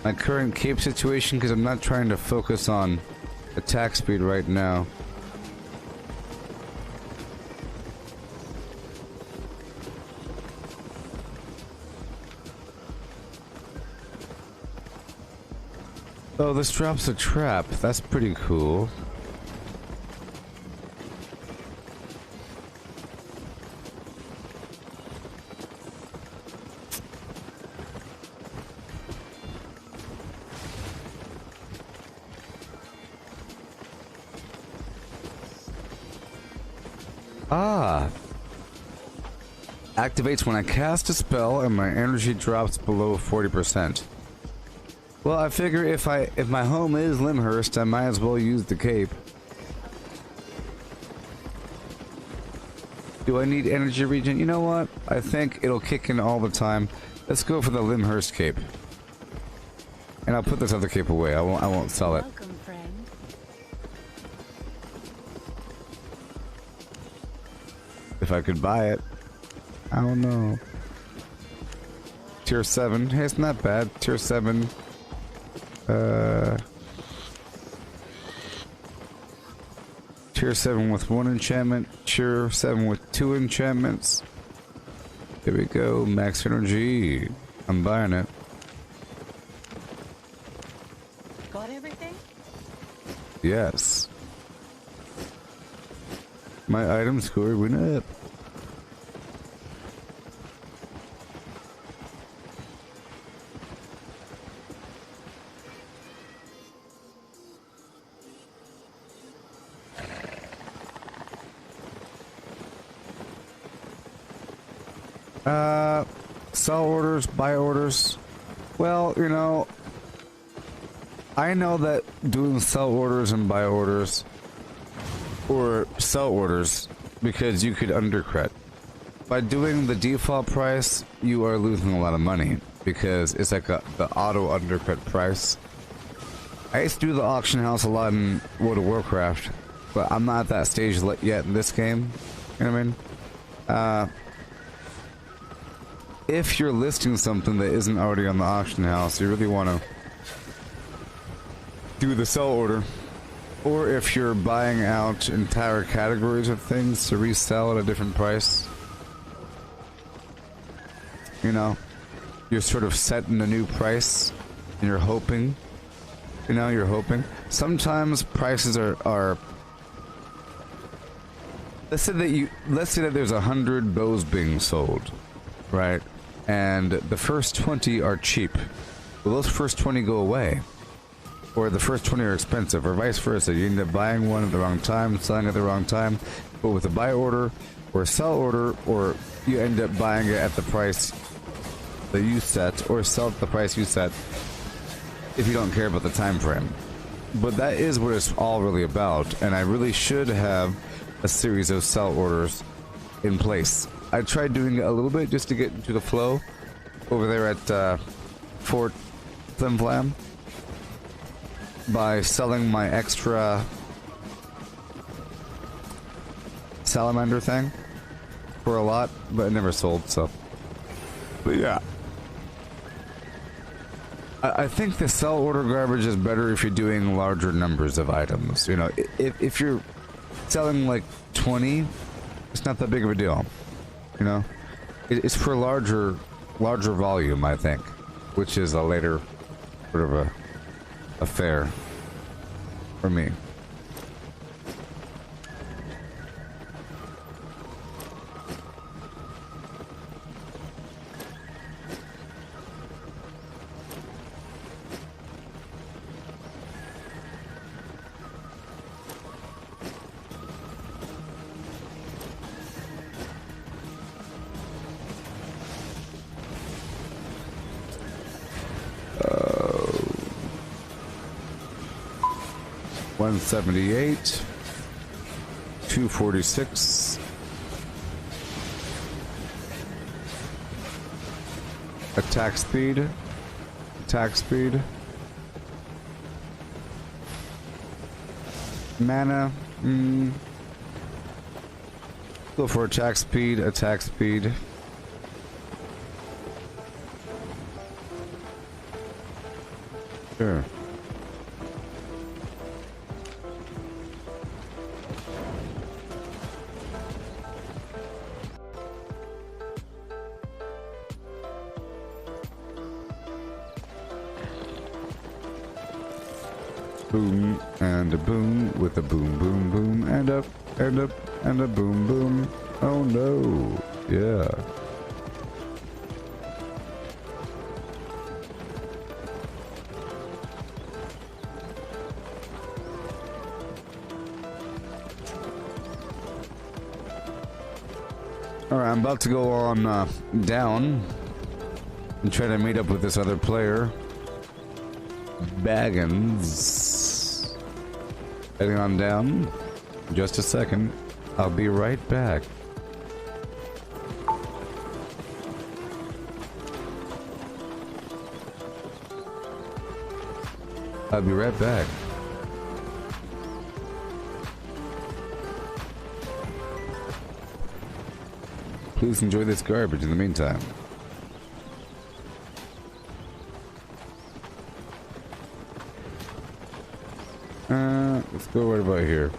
my current cape situation because I'm not trying to focus on attack speed right now. Oh, this drops a trap. That's pretty cool. Ah! Activates when I cast a spell and my energy drops below 40%. Well, I figure if my home is Limhurst, I might as well use the cape. Do I need energy regen? You know what? I think it'll kick in all the time. Let's go for the Limhurst cape. And I'll put this other cape away. I won't sell it. Welcome, friend. If I could buy it. I don't know. Tier 7. Hey, it's not bad. Tier 7. Tier 7 with 1 enchantment. Tier 7 with 2 enchantments. Here we go. Max energy. I'm buying it. Got everything? Yes. My item score went up. Sell orders, buy orders. Well, you know, I know that doing sell orders and buy orders, or sell orders, because you could undercredit. By doing the default price, you are losing a lot of money, because it's like the auto undercredit price. I used to do the auction house a lot in World of Warcraft, but I'm not at that stage yet in this game. You know what I mean? If you're listing something that isn't already on the auction house, you really want to do the sell order. Or if you're buying out entire categories of things to resell at a different price, you know, you're sort of setting a new price and you're hoping, you know, you're hoping. Sometimes prices are let's say that there's 100 bows being sold, right? And the first 20 are cheap. Well, those first 20 go away. Or the first 20 are expensive, or vice versa. You end up buying one at the wrong time, selling at the wrong time. But with a buy order, or a sell order, or you end up buying it at the price that you set, or sell at the price you set, if you don't care about the time frame. But that is what it's all really about, and I really should have a series of sell orders in place. I tried doing it a little bit just to get into the flow over there at Fort Flim Flam by selling my extra salamander thing for a lot, but it never sold, so. But yeah. I think the sell order garbage is better if you're doing larger numbers of items. You know, if you're selling like 20, it's not that big of a deal. You know, it's for larger volume, I think, which is a later sort of a affair for me. Uh, 178, 246, attack speed, mana, go for attack speed. Sure. Boom and a boom with a boom boom boom and up and up and a boom boom. Oh no. Yeah. Alright, I'm about to go on down and try to meet up with this other player. Baggins. Heading on down. Just a second. I'll be right back. I'll be right back. Please enjoy this garbage in the meantime. let's go right about here.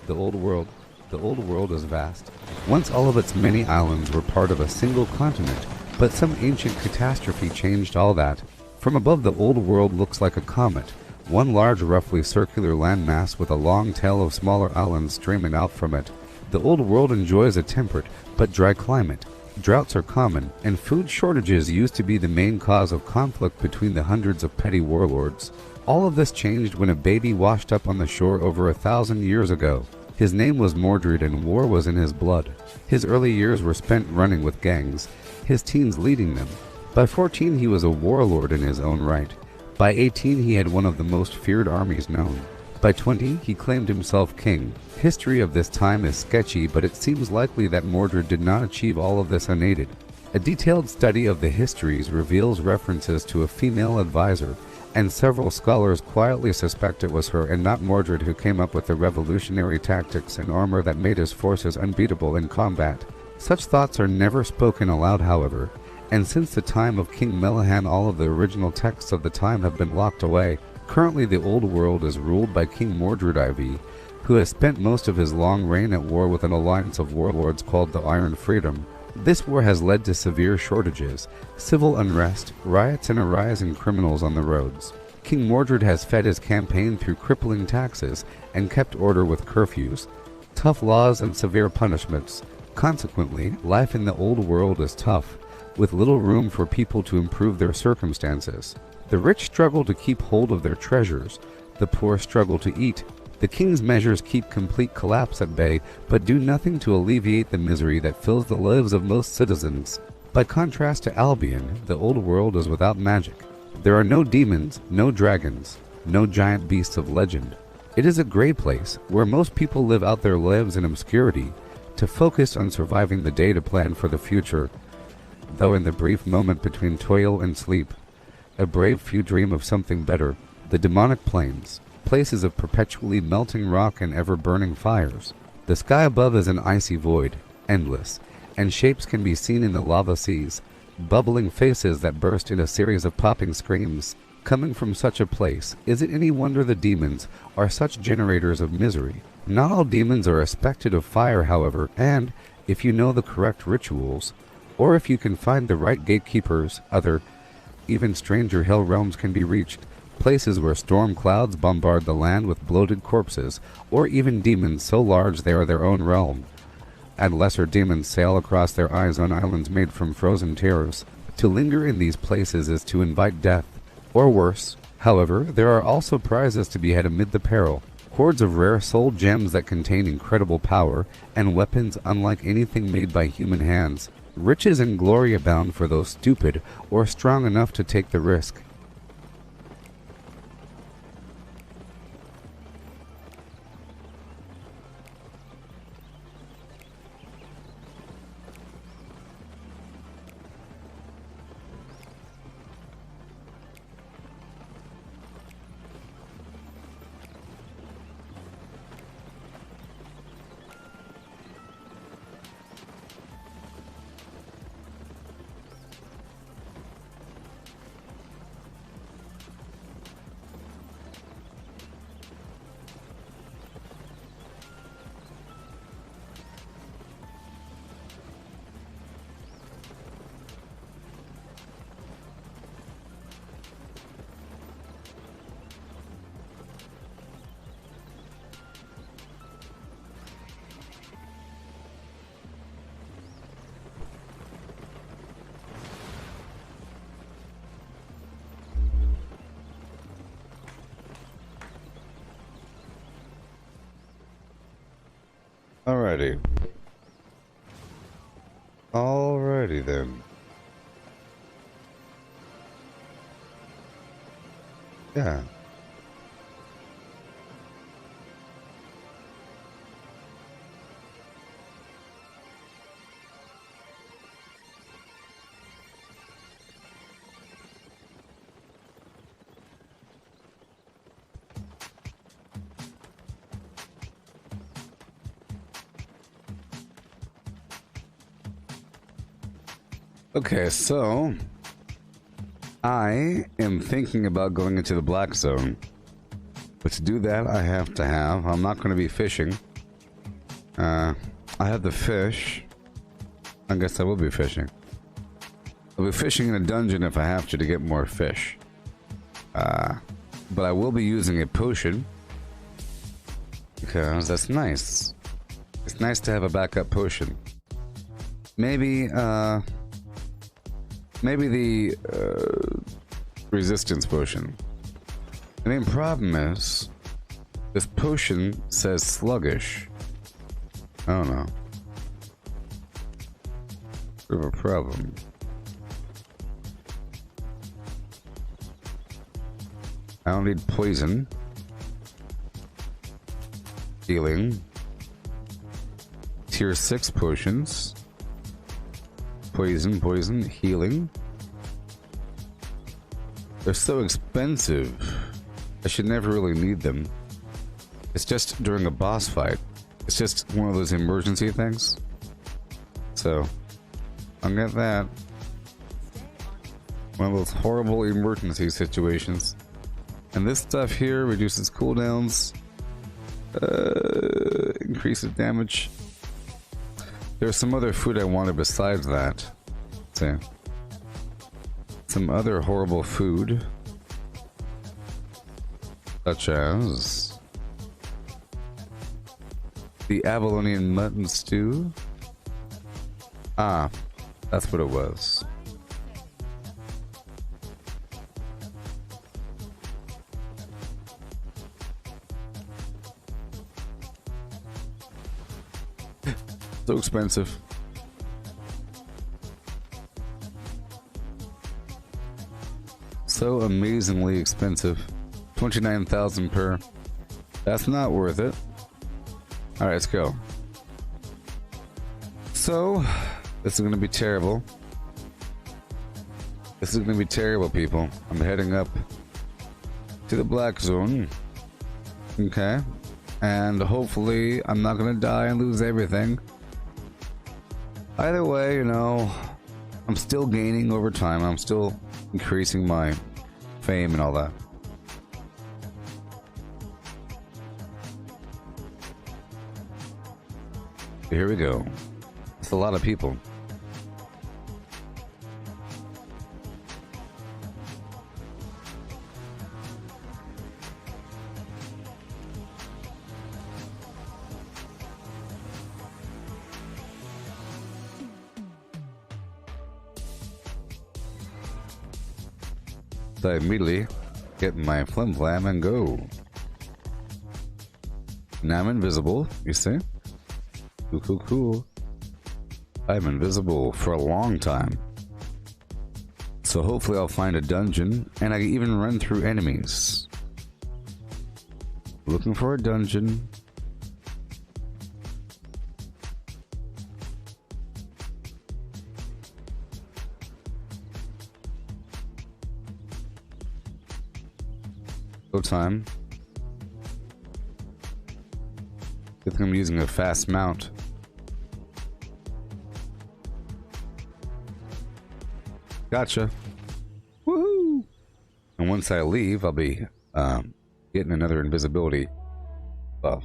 The old world. The old world is vast. Once all of its many islands were part of a single continent, but some ancient catastrophe changed all that. From above, the old world looks like a comet, one large roughly circular landmass with a long tail of smaller islands streaming out from it. The old world enjoys a temperate but dry climate. Droughts are common, and food shortages used to be the main cause of conflict between the hundreds of petty warlords. All of this changed when a baby washed up on the shore over 1,000 years ago. His name was Mordred, and war was in his blood. His early years were spent running with gangs, his teens leading them. By 14 he was a warlord in his own right. By 18 he had one of the most feared armies known. By 20 he claimed himself king. History of this time is sketchy, but it seems likely that Mordred did not achieve all of this unaided. A detailed study of the histories reveals references to a female advisor, and several scholars quietly suspect it was her and not Mordred who came up with the revolutionary tactics and armor that made his forces unbeatable in combat. Such thoughts are never spoken aloud, however, and since the time of King Melihan all of the original texts of the time have been locked away. Currently the old world is ruled by King Mordred IV, who has spent most of his long reign at war with an alliance of warlords called the Iron Freedom. This war has led to severe shortages, civil unrest, riots, and a rise in criminals on the roads. King Mordred has fed his campaign through crippling taxes and kept order with curfews, tough laws, and severe punishments. Consequently, life in the old world is tough, with little room for people to improve their circumstances. The rich struggle to keep hold of their treasures, the poor struggle to eat. The king's measures keep complete collapse at bay, but do nothing to alleviate the misery that fills the lives of most citizens. By contrast to Albion, the old world is without magic. There are no demons, no dragons, no giant beasts of legend. It is a gray place, where most people live out their lives in obscurity, to focus on surviving the day to plan for the future. Though in the brief moment between toil and sleep, a brave few dream of something better. The demonic plains, places of perpetually melting rock and ever-burning fires. The sky above is an icy void, endless, and shapes can be seen in the lava seas, bubbling faces that burst in a series of popping screams. Coming from such a place, is it any wonder the demons are such generators of misery? Not all demons are expected of fire, however, and, if you know the correct rituals, or if you can find the right gatekeepers, other, even stranger hell realms can be reached. Places where storm clouds bombard the land with bloated corpses, or even demons so large they are their own realm. And lesser demons sail across their eyes on islands made from frozen terrors. To linger in these places is to invite death, or worse. However, there are also prizes to be had amid the peril. Hoards of rare soul gems that contain incredible power, and weapons unlike anything made by human hands. Riches and glory abound for those stupid or strong enough to take the risk. Alrighty. Alrighty then. Yeah. Okay, so I am thinking about going into the black zone. But to do that, I have to have... I'm not going to be fishing. I have the fish. I guess I will be fishing. I'll be fishing in a dungeon if I have to get more fish. But I will be using a potion. Because that's nice. It's nice to have a backup potion. Maybe the resistance potion. The main problem is this potion says sluggish. I don't know. Bit of a problem. I don't need poison. Healing. Tier 6 potions. Poison, healing. They're so expensive. I should never really need them. It's just during a boss fight. It's just one of those emergency things. So, I'll get that. One of those horrible emergency situations. And this stuff here reduces cooldowns. Increases damage. There's some other food I wanted besides that. So, some other horrible food. Such as the Avalonian mutton stew. Ah, that's what it was. So expensive. So amazingly expensive. 29,000 per. That's not worth it. Alright, let's go. So, this is going to be terrible. This is going to be terrible, people. I'm heading up to the black zone. Okay. And hopefully I'm not going to die and lose everything. Either way, you know, I'm still gaining over time. I'm still increasing my fame and all that. Here we go. It's a lot of people. So I immediately get my flim flam and go. Now I'm invisible, you see? Cool. I'm invisible for a long time. So hopefully I'll find a dungeon, and I can even run through enemies. Looking for a dungeon. Go time. I think I'm using a fast mount. Gotcha. Woohoo! And once I leave, I'll be getting another invisibility buff.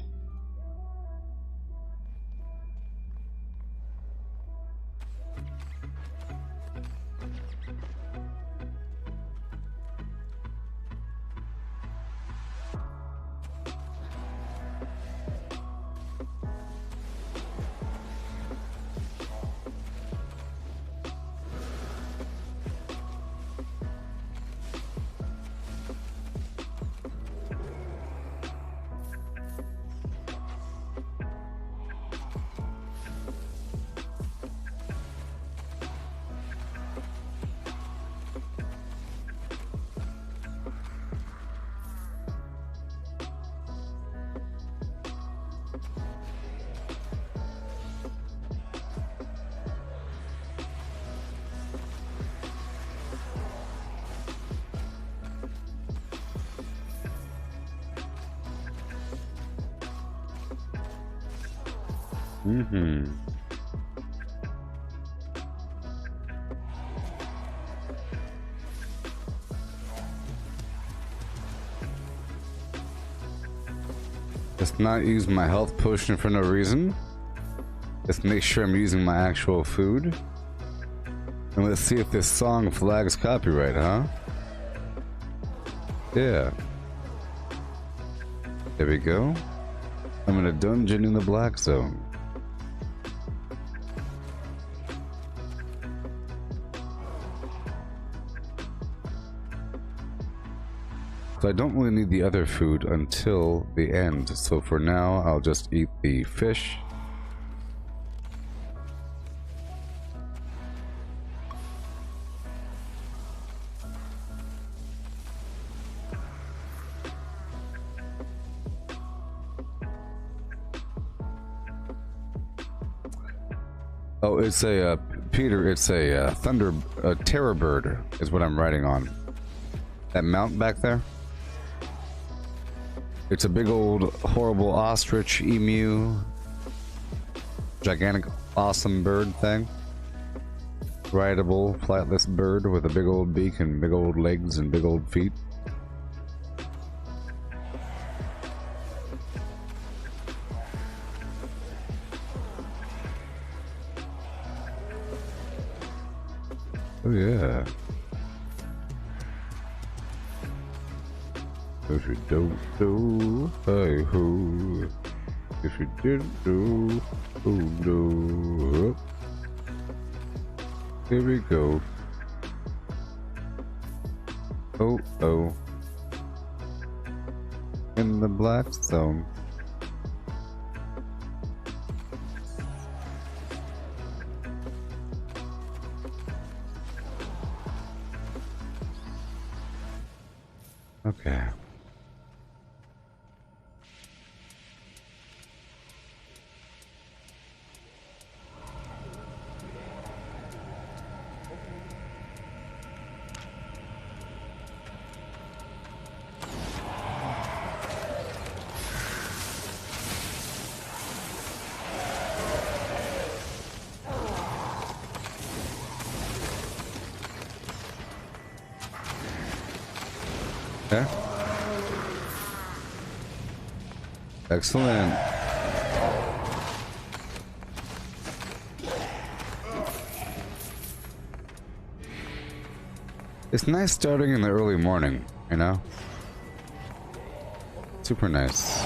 Let's not use my health potion for no reason. Let's make sure I'm using my actual food. And let's see if this song flags copyright, huh? Yeah. There we go. I'm in a dungeon in the black zone. So I don't really need the other food until the end. So for now, I'll just eat the fish. Oh, it's a, Peter, it's a terror bird is what I'm riding on. That mount back there. It's a big old horrible ostrich, emu, gigantic awesome bird thing. Rideable, flightless bird with a big old beak and big old legs and big old feet. Oh yeah. If you don't do, hey ho. If you didn't do, oh no. Here we go. Oh oh. In the black zone. Okay. Okay. Excellent. It's nice starting in the early morning, you know? Super nice.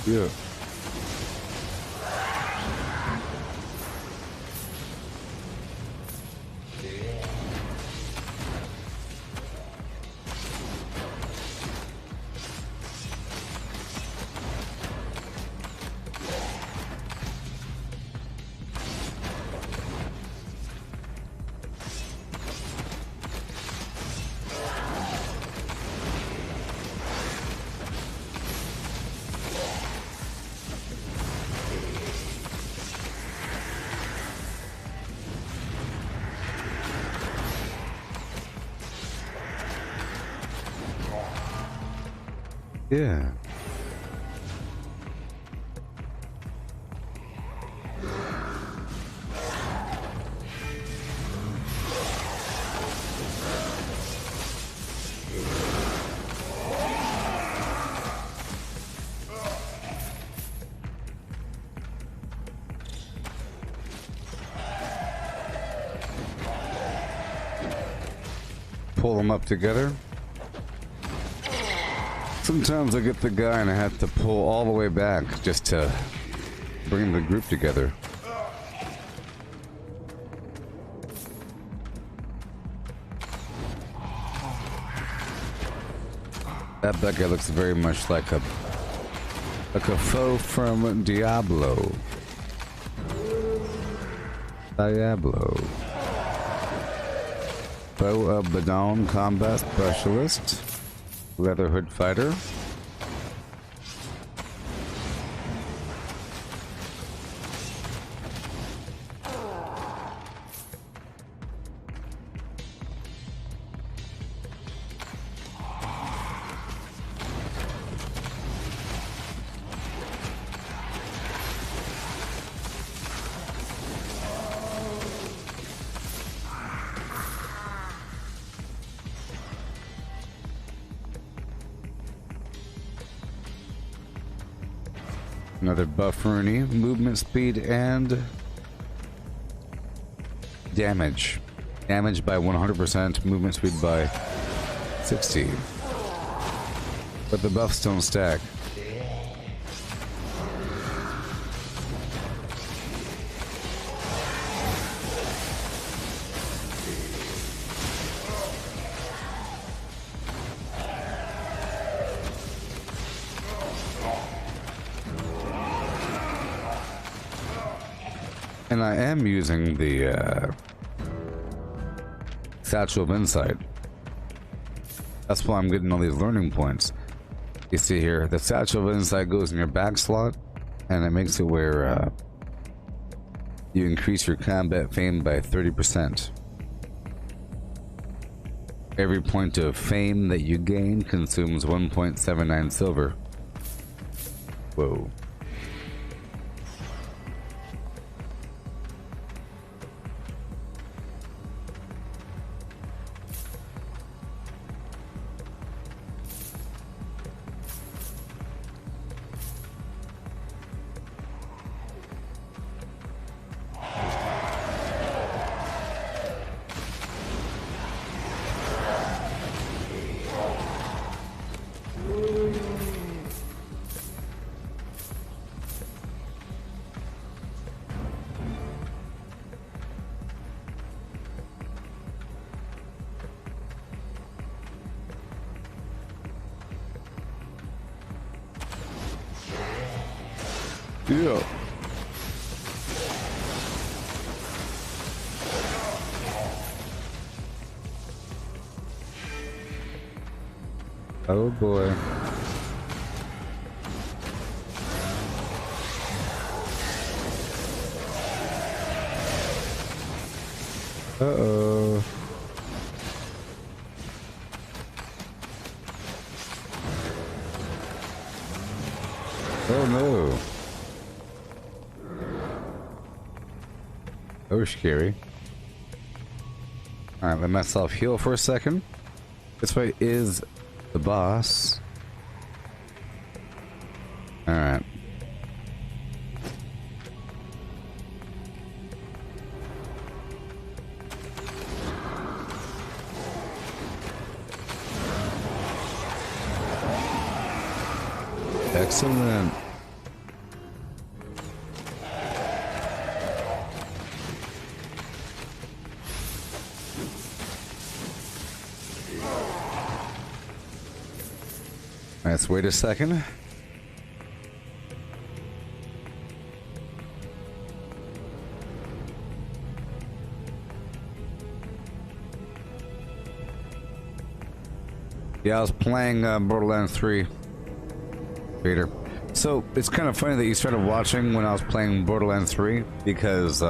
Yeah. Yeah. Pull them up together. Sometimes I get the guy and I have to pull all the way back just to bring the group together. That guy looks very much like a foe from Diablo. Bow of Badon Combat Specialist. Leatherhood Fighter. Another buff Rooney, movement speed and damage. Damage by 100%, movement speed by 60. But the buffs don't stack. And I am using the Satchel of Insight. That's why I'm getting all these learning points. You see here, the Satchel of Insight goes in your back slot, and it makes it where you increase your combat fame by 30%. Every point of fame that you gain consumes 1.79 silver. Whoa. Yeah. Oh boy. Uh-oh. Oh no. That was scary. Alright, let myself heal for a second. This way is the boss. Alright. Excellent. Let's wait a second. Yeah, I was playing Borderlands 3, Peter. So it's kind of funny that you started watching when I was playing Borderlands 3 because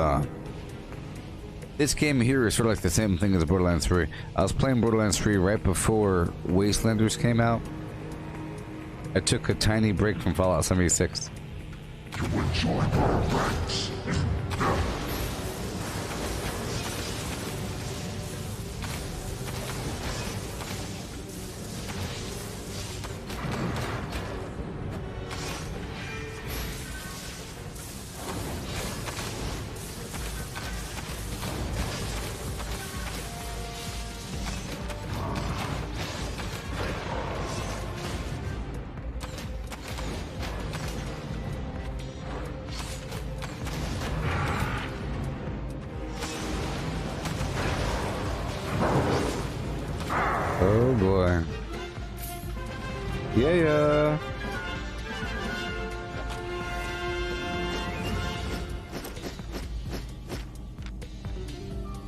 this game here is sort of like the same thing as Borderlands 3. I was playing Borderlands 3 right before Wastelanders came out. I took a tiny break from Fallout 76. To enjoy our ranks in death. Oh boy. Yeah.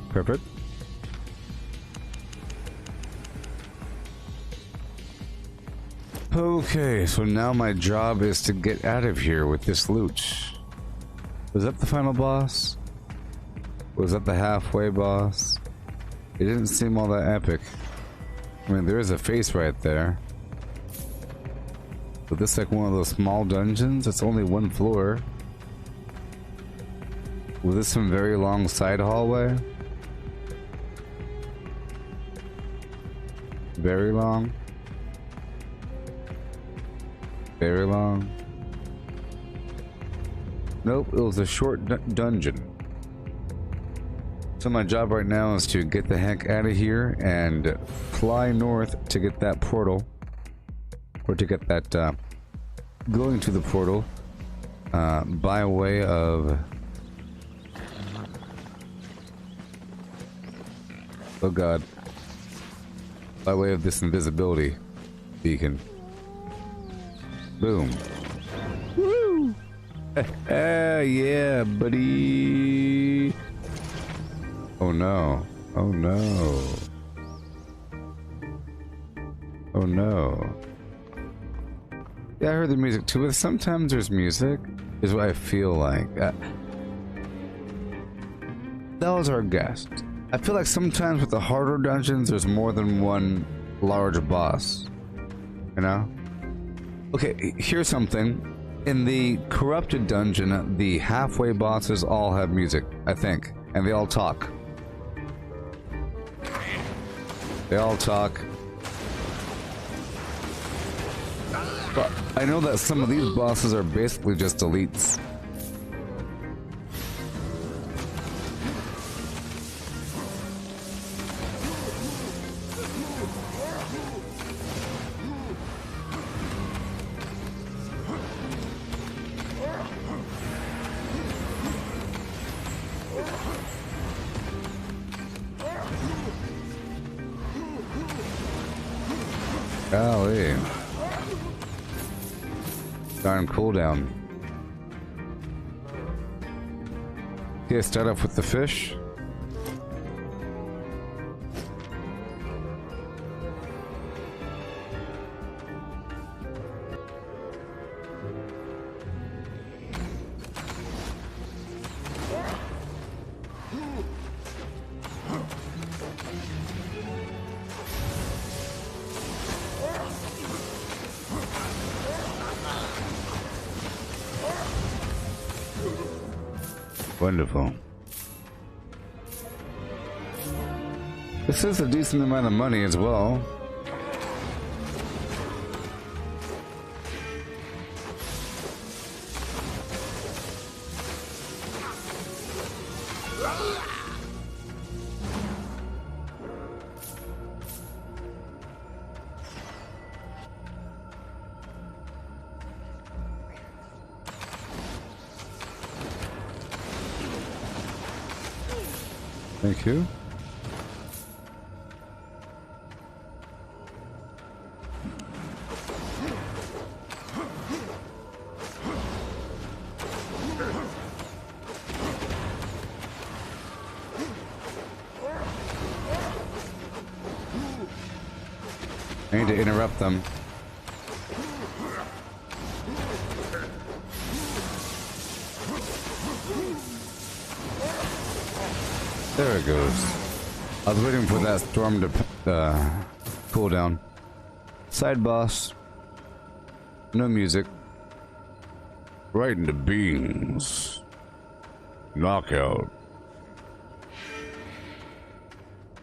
Perfect. Okay, so now my job is to get out of here with this loot. Was that the final boss? Was that the halfway boss? It didn't seem all that epic. I mean, there is a face right there. But this is like one of those small dungeons. It's only one floor. Was this some very long side hallway? Very long? Very long? Nope, it was a short dungeon. So my job right now is to get the heck out of here and fly north to get that portal. Or to get that, going to the portal, by way of... Oh god. By way of this invisibility beacon. Boom. Woo! Yeah, buddy! Oh no. Oh no. Oh no. Yeah, I heard the music too, but sometimes there's music, is what I feel like. That was our guest. I feel like sometimes with the harder dungeons, there's more than one large boss. You know? Okay, here's something. In the corrupted dungeon, the halfway bosses all have music, I think. And they all talk. They all talk. But I know that some of these bosses are basically just elites. Golly. Darn cooldown. Okay, start off with the fish. Wonderful. This is a decent amount of money as well. Thank you. I need to interrupt them. There it goes. I was waiting for that storm to cool down. Side boss. No music. Right into beans. Knockout.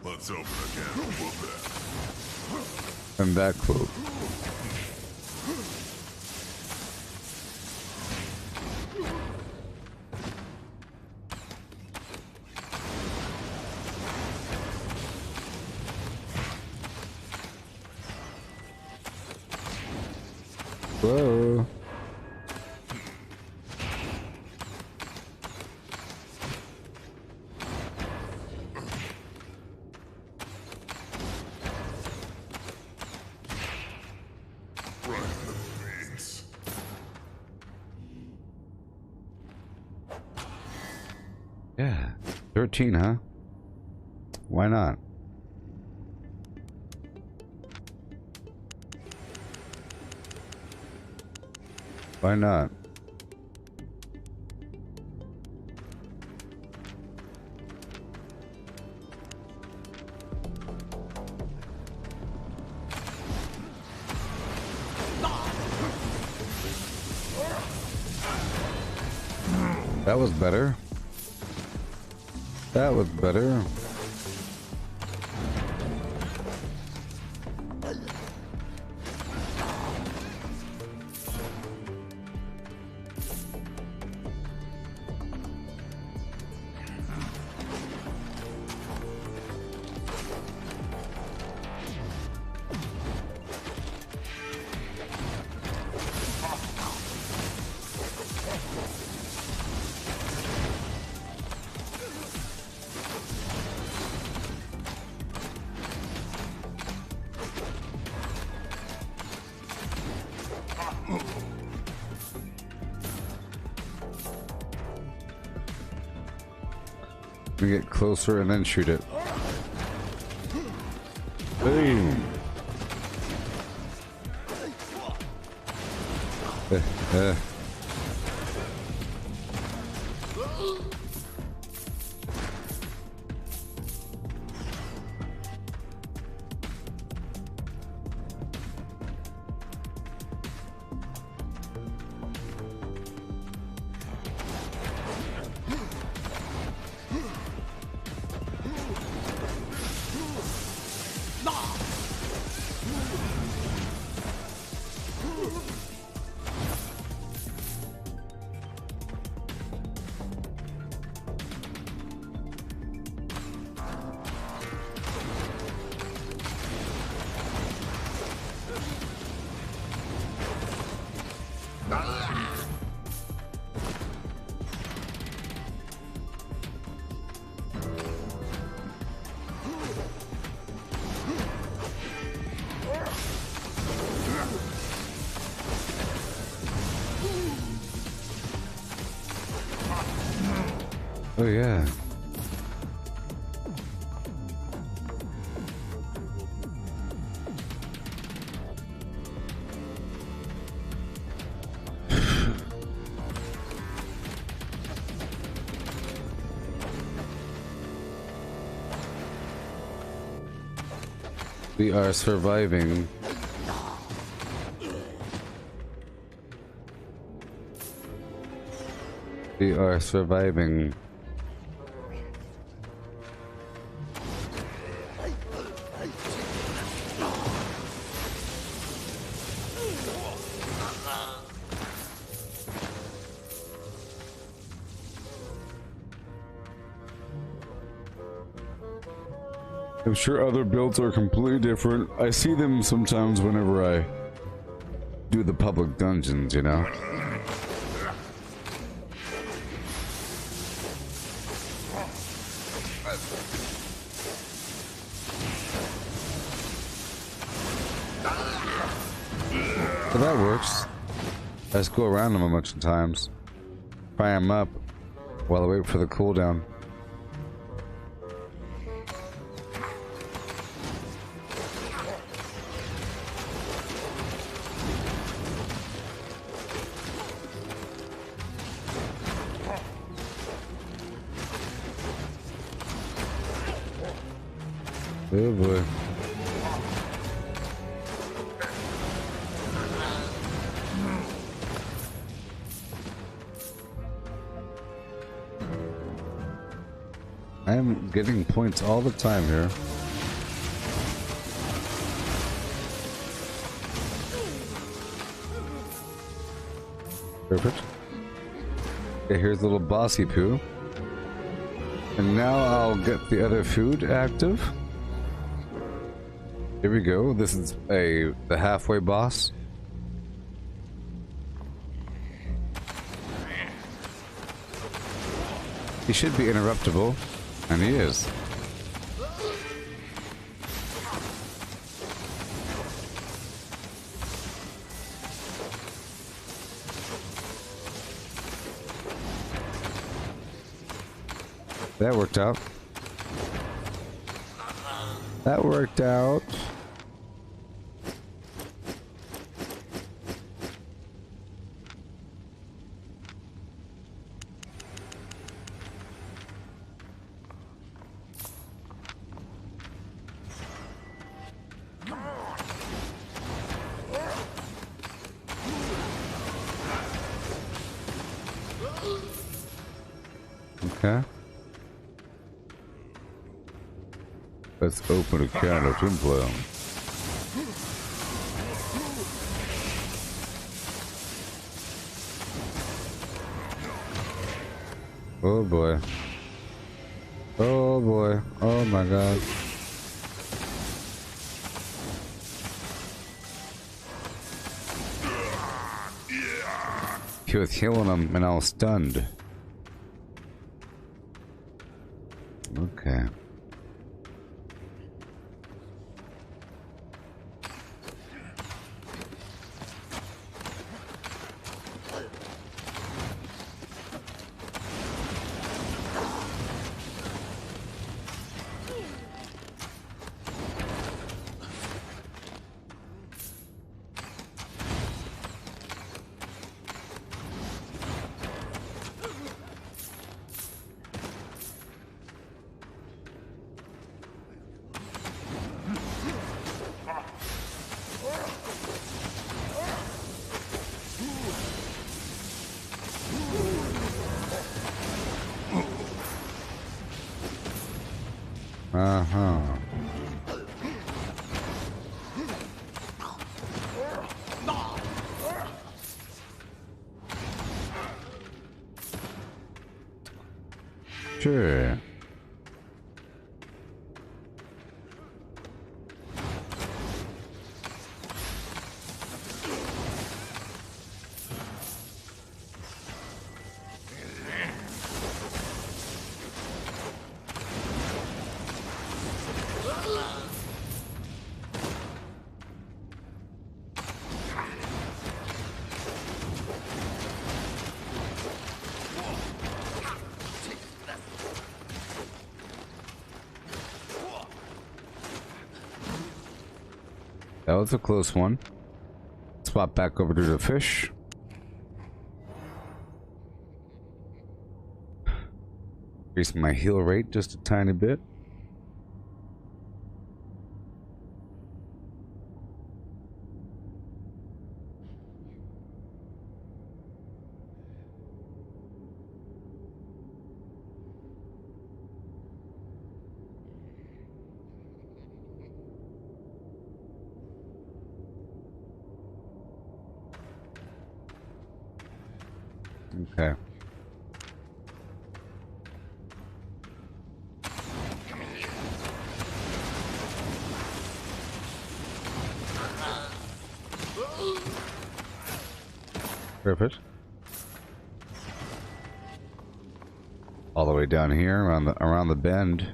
Let's open a can of whooping. And that quote. Whoa. Yeah, 13, huh? Why not? Why not? That was better. That was better. We get closer and then shoot it. Boom. Uh. Oh yeah. We are surviving. We are surviving. I'm sure other builds are completely different. I see them sometimes whenever I do the public dungeons, you know? So that works. I just go around them a bunch of times. Fry them up while I wait for the cooldown. Oh boy. I am getting points all the time here. Perfect. Okay, here's a little bossy poo. And now I'll get the other food active. Here we go. This is the halfway boss. He should be interruptible, and he is. That worked out. That worked out. Okay. Let's open a can of twin flame. Oh boy. Oh boy. Oh my god. He was healing him and I was stunned. Okay. Uh-huh. Sure. That was a close one. Swap back over to the fish. Increase my heal rate just a tiny bit. Okay. Perfect. All the way down here around the bend.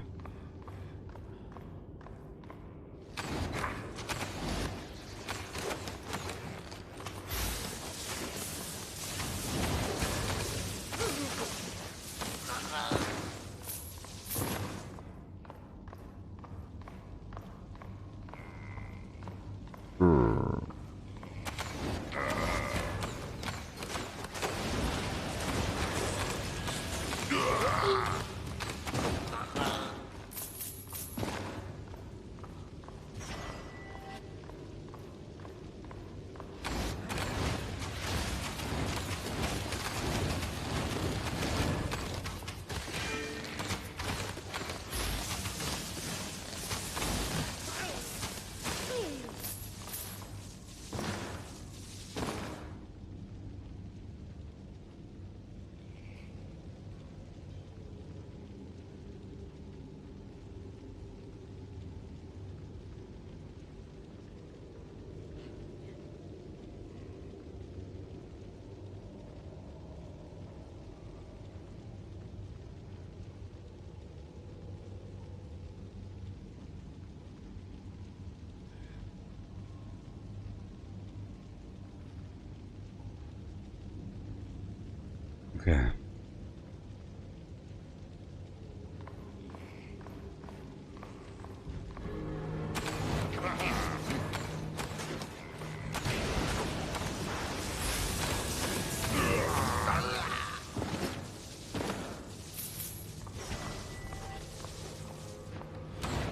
Okay.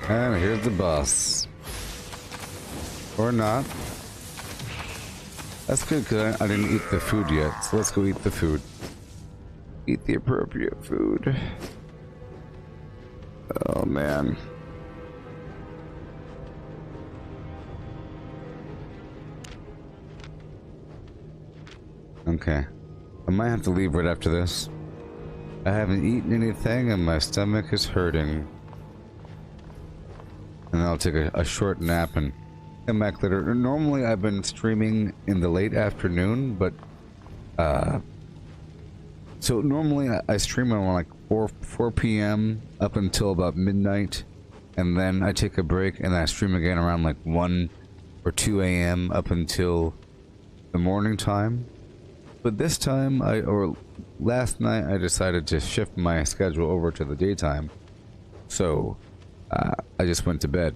And here's the boss. Or not. That's good because I didn't eat the food yet, so let's go eat the food. Eat the appropriate food. Oh man. Okay. I might have to leave right after this. I haven't eaten anything and my stomach is hurting. And I'll take a short nap and come back later. Normally I've been streaming in the late afternoon, but so normally I stream around like 4 p.m. up until about midnight, and then I take a break and I stream again around like 1 or 2 a.m. up until the morning time. But this time, or last night, I decided to shift my schedule over to the daytime. So I just went to bed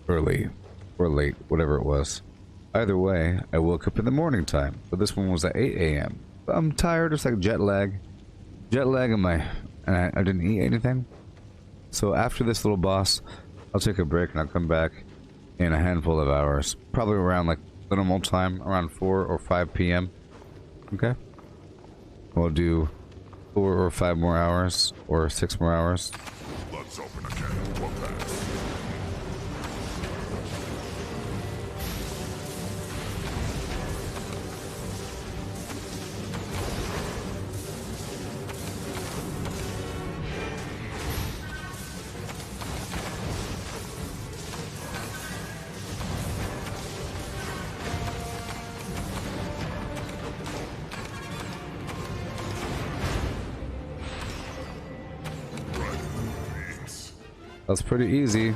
early or late, whatever it was. Either way, I woke up in the morning time. But this one was at 8 a.m. I'm tired. It's like jet lag. Jet lag and I didn't eat anything. So after this little boss, I'll take a break and I'll come back in a handful of hours. Probably around like the normal time, around 4 or 5 p.m. Okay? We'll do 4 or 5 more hours, or 6 more hours. Let's open a can of whoop-ass. That's pretty easy.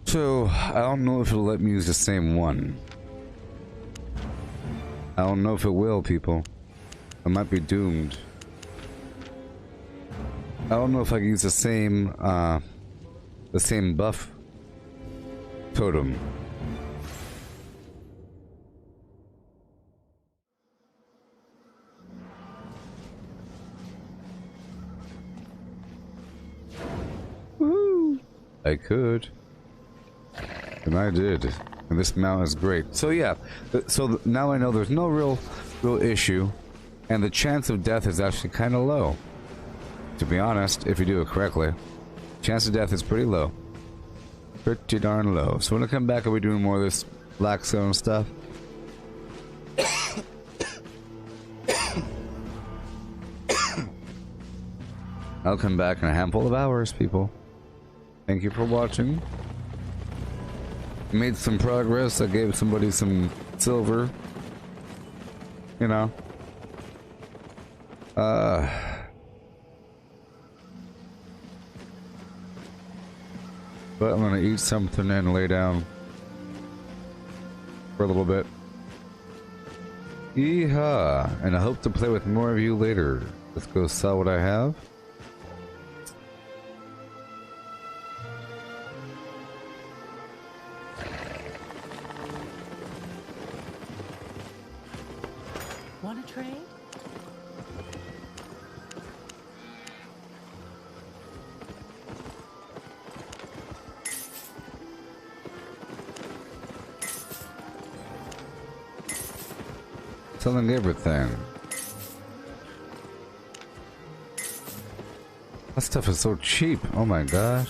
So, I don't know if it'll let me use the same one. I don't know if it will, people. I might be doomed. I don't know if I can use the same buff totem. I could, and I did, and this mount is great. So yeah, so now I know there's no real issue, and the chance of death is actually kind of low. To be honest, if you do it correctly, chance of death is pretty low, pretty darn low. So when I come back, I'll be doing more of this black zone stuff. I'll come back in a handful of hours, people. Thank you for watching. Made some progress. I gave somebody some silver. You know. But I'm gonna eat something and lay down for a little bit. Yeehaw! And I hope to play with more of you later. Let's go sell what I have. Want to trade? Selling everything. That stuff is so cheap. Oh my gosh.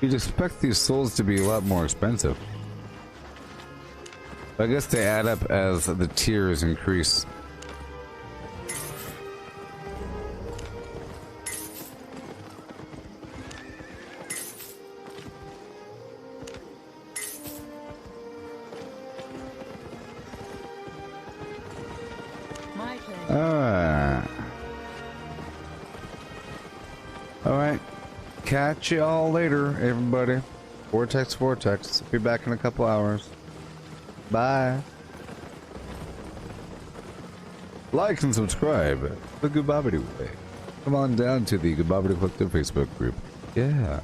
You'd expect these souls to be a lot more expensive. I guess they add up as the tiers increase. Alright. Catch you all later, everybody. Vortex. Be back in a couple hours. Bye. Like and subscribe. The Gooboberti way. Come on down to the Gooboberti Collective Facebook group. Yeah.